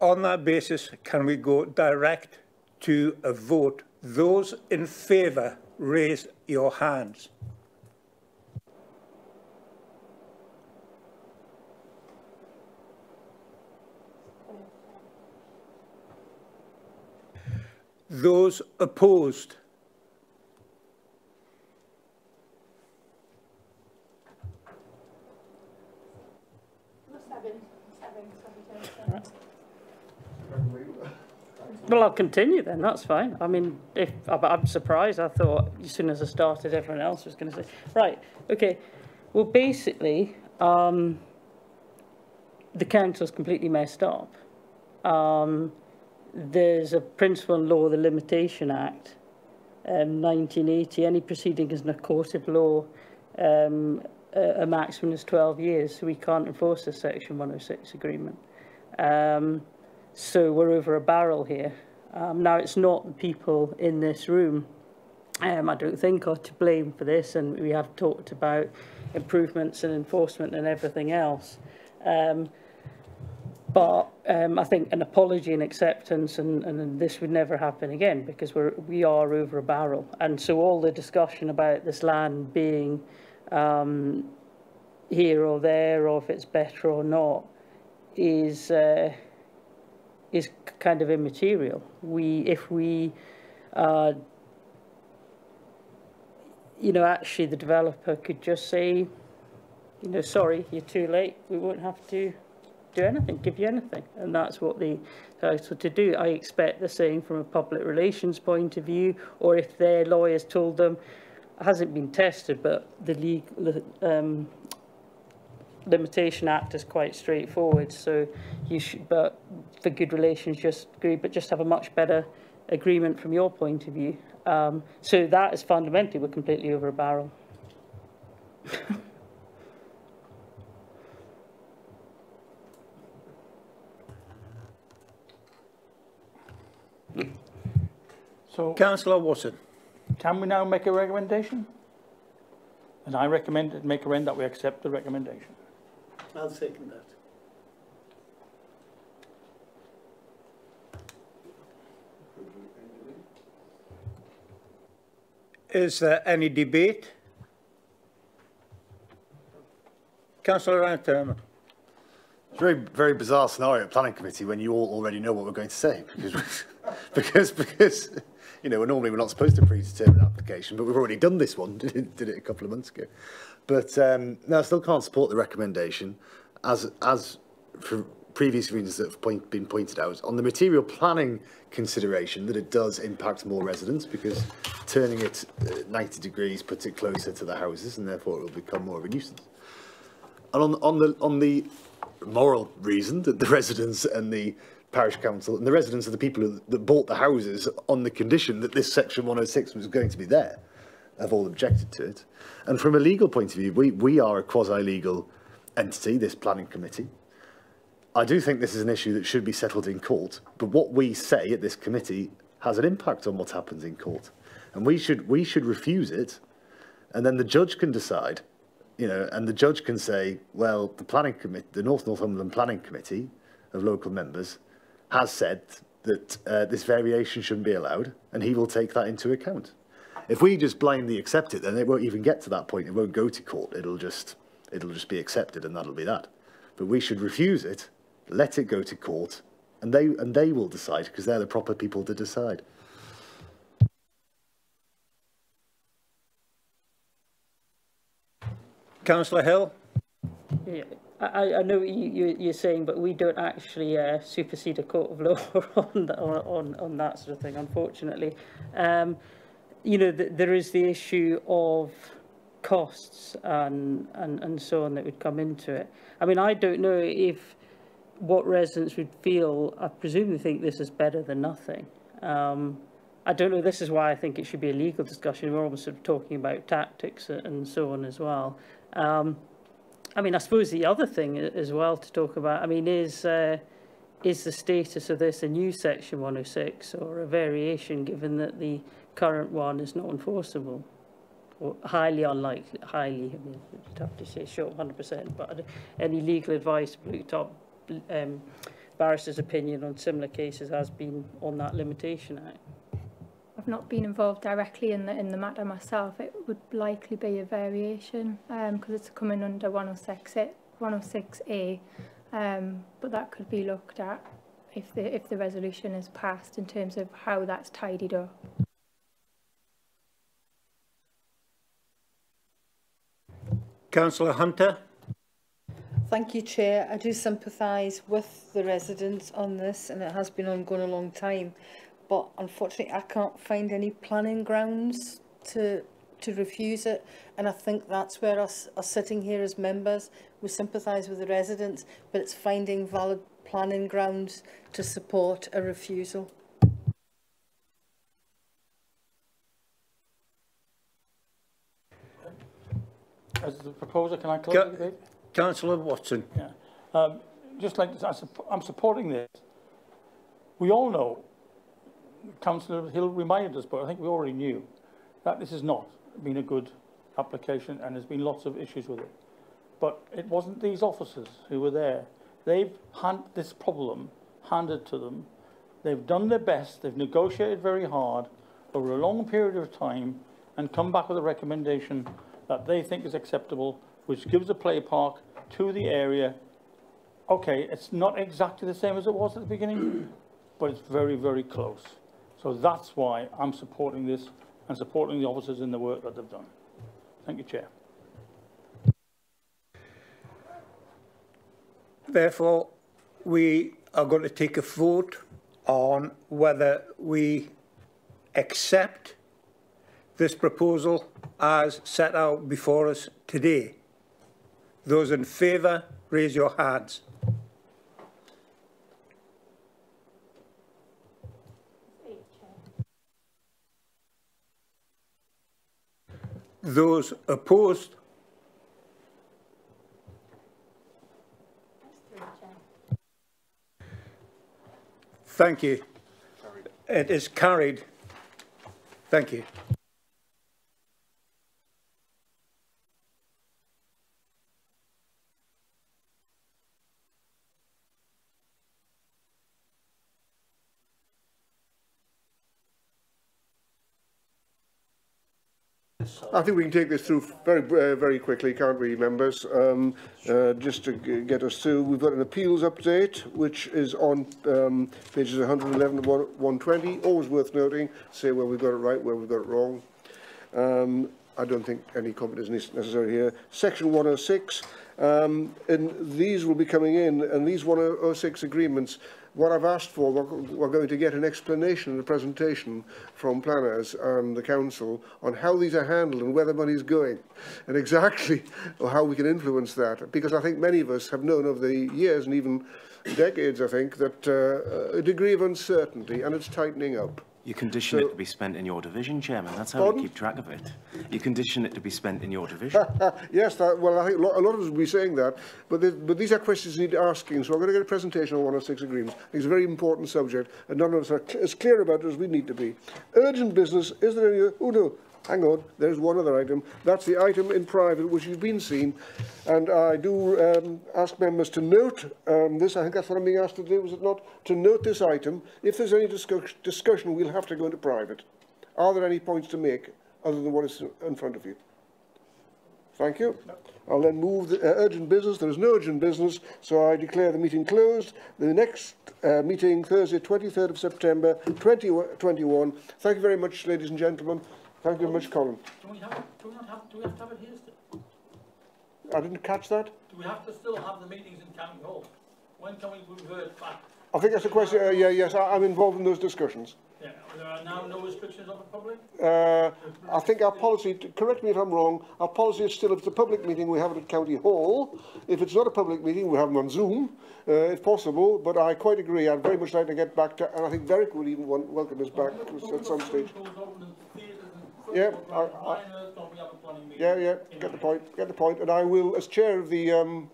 On that basis, can we go direct to a vote? Those in favour, raise your hands. Those opposed? Well, I'll continue then, that's fine. I mean, I'm surprised. I thought as soon as I started, everyone else was going to say, right, okay. Well, basically, the council's completely messed up. There's a principle in law, the Limitation Act, 1980. Any proceeding is in a court of law, a maximum is 12 years, so we can't enforce the Section 106 agreement. So we're over a barrel here. Now, it's not the people in this room, I don't think, are to blame for this, and we have talked about improvements and enforcement and everything else. But I think an apology and acceptance, and this would never happen again, because we are over a barrel. And so all the discussion about this land being here or there, or if it's better or not, is kind of immaterial. If we, you know, actually the developer could just say, you know, sorry, you're too late. We won't have to do anything, give you anything. And that's what the title to do. I expect the same from a public relations point of view, or if their lawyers told them, it hasn't been tested, but the legal, Limitation Act is quite straightforward, so you should, but for good relations, just agree, but just have a much better agreement from your point of view. So that is fundamentally, we're completely over a barrel. So, Councillor Watson. Can we now make a recommendation? And I recommend that we accept the recommendation. I'll second that. Is there any debate? Councillor Ranterman. It's a very bizarre scenario at Planning Committee when you all already know what we're going to say, because you know, normally we're not supposed to predetermine an application, but we've already done this one, did it a couple of months ago. But no, I still can't support the recommendation, as for previous reasons that have been pointed out, on the material planning consideration, that it does impact more residents, because turning it 90 degrees puts it closer to the houses, and therefore it will become more of a nuisance. And on the moral reason that the residents and the parish council and the residents of the people that bought the houses on the condition that this section 106 was going to be there have all objected to it. And from a legal point of view, we are a quasi-legal entity, this planning committee. I do think this is an issue that should be settled in court, but what we say at this committee has an impact on what happens in court. And we should refuse it, and then the judge can decide, you know, and the judge can say, well, the planning committee, the Northumberland Planning Committee of local members has said that this variation shouldn't be allowed, and he will take that into account. If we just blindly accept it, then it won't even get to that point. It won't go to court. It'll just be accepted, and that'll be that. But we should refuse it, let it go to court, and they will decide, because they're the proper people to decide. Councillor Hill. Yeah, I know what you're saying, but we don't actually supersede a court of law on that sort of thing, unfortunately. You know, there is the issue of costs and so on that would come into it. I mean, I don't know what residents would feel. I presume they think this is better than nothing. I don't know. This is why I think it should be a legal discussion. We're almost sort of talking about tactics and so on as well. I mean, I suppose the other thing as well to talk about, I mean, is the status of this a new Section 106 or a variation, given that the current one is not enforceable? Or highly unlikely, I mean, you'd have to say sure 100%, but any legal advice, Blue Top barrister's opinion on similar cases has been on that Limitation Act? I've not been involved directly in the matter myself. It would likely be a variation because it's coming under 106A, but that could be looked at if the resolution is passed in terms of how that's tidied up. Councillor Hunter. Thank you, Chair. I do sympathise with the residents on this, and it has been ongoing a long time. But unfortunately, I can't find any planning grounds to refuse it. And I think that's where us sitting here as members, we sympathise with the residents, but it's finding valid planning grounds to support a refusal. As the proposer, can I close the debate? Councillor Watson. Yeah. Just like this, I'm supporting this. We all know, Councillor Hill reminded us, but I think we already knew, that this has not been a good application and there's been lots of issues with it. But it wasn't these officers who were there. They've had this problem handed to them. They've done their best. They've negotiated very hard over a long period of time and come back with a recommendation that they think is acceptable, which gives a play park to the area. Okay, it's not exactly the same as it was at the beginning, but it's very, very close. So that's why I'm supporting this and supporting the officers in the work that they've done. Thank you, Chair. Therefore, we are going to take a vote on whether we accept this proposal as set out before us today. Those in favour, raise your hands. Those opposed? Thank you. It is carried. Thank you. I think we can take this through very quickly, can't we, members? Just to get us through, we've got an appeals update, which is on pages 111 to 120. Always worth noting, say where we've got it right, where we've got it wrong. I don't think any comment is necessary here. Section 106, and these will be coming in, and these 106 agreements, what I've asked for, we're going to get an explanation and a presentation from planners and the council on how these are handled and where the money is going and exactly how we can influence that. Because I think many of us have known over the years and even decades, I think, that a degree of uncertainty, and it's tightening up. You condition it to be spent in your division, Chairman. That's how we keep track of it. You condition it to be spent in your division. Yes, well, I think a lot of us will be saying that, but these are questions you need asking, so we're going to get a presentation on 106 agreements. I think it's a very important subject, and none of us are as clear about it as we need to be. Urgent business, is there any... Oh, no. Hang on, there's one other item. That's the item in private, which has been seen. And I do ask members to note this. I think that's what I'm being asked to do, is it not? To note this item. If there's any discussion, we'll have to go into private. Are there any points to make other than what is in front of you? Thank you. I'll then move the urgent business. There is no urgent business, so I declare the meeting closed. The next meeting, Thursday, 23rd of September, 2021. Thank you very much, ladies and gentlemen. Thank you very much, Colin. Do we have to have it here still? I didn't catch that. Do we have to still have the meetings in County Hall? When can we revert back? I think that's a question. Yes, I'm involved in those discussions. Yeah, there are now no restrictions on the public? I think our policy, correct me if I'm wrong, our policy is still if it's a public meeting, we have it at County Hall. If it's not a public meeting, we have them on Zoom, if possible. But I quite agree. I'd very much like to get back to, and I think Derek would even welcome us back at some stage. Yeah, get the point. And I will, as chair of the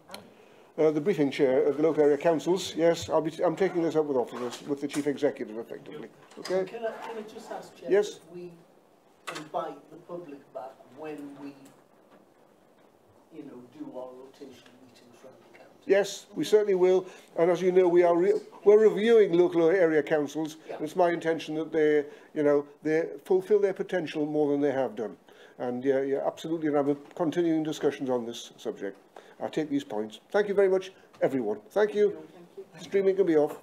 briefing chair of the local area councils, yes, I'm taking this up with officers, with the chief executive, effectively. Okay. Can I just ask, Chair, yes, if we invite the public back when we, do our rotation meetings from the county? Yes, we certainly will. And as you know, we're reviewing local area councils. Yeah. And it's my intention that they fulfil their potential more than they have done. And yeah, absolutely. And I'm continuing discussions on this subject. I'll take these points. Thank you very much, everyone. Thank you. Streaming can be off.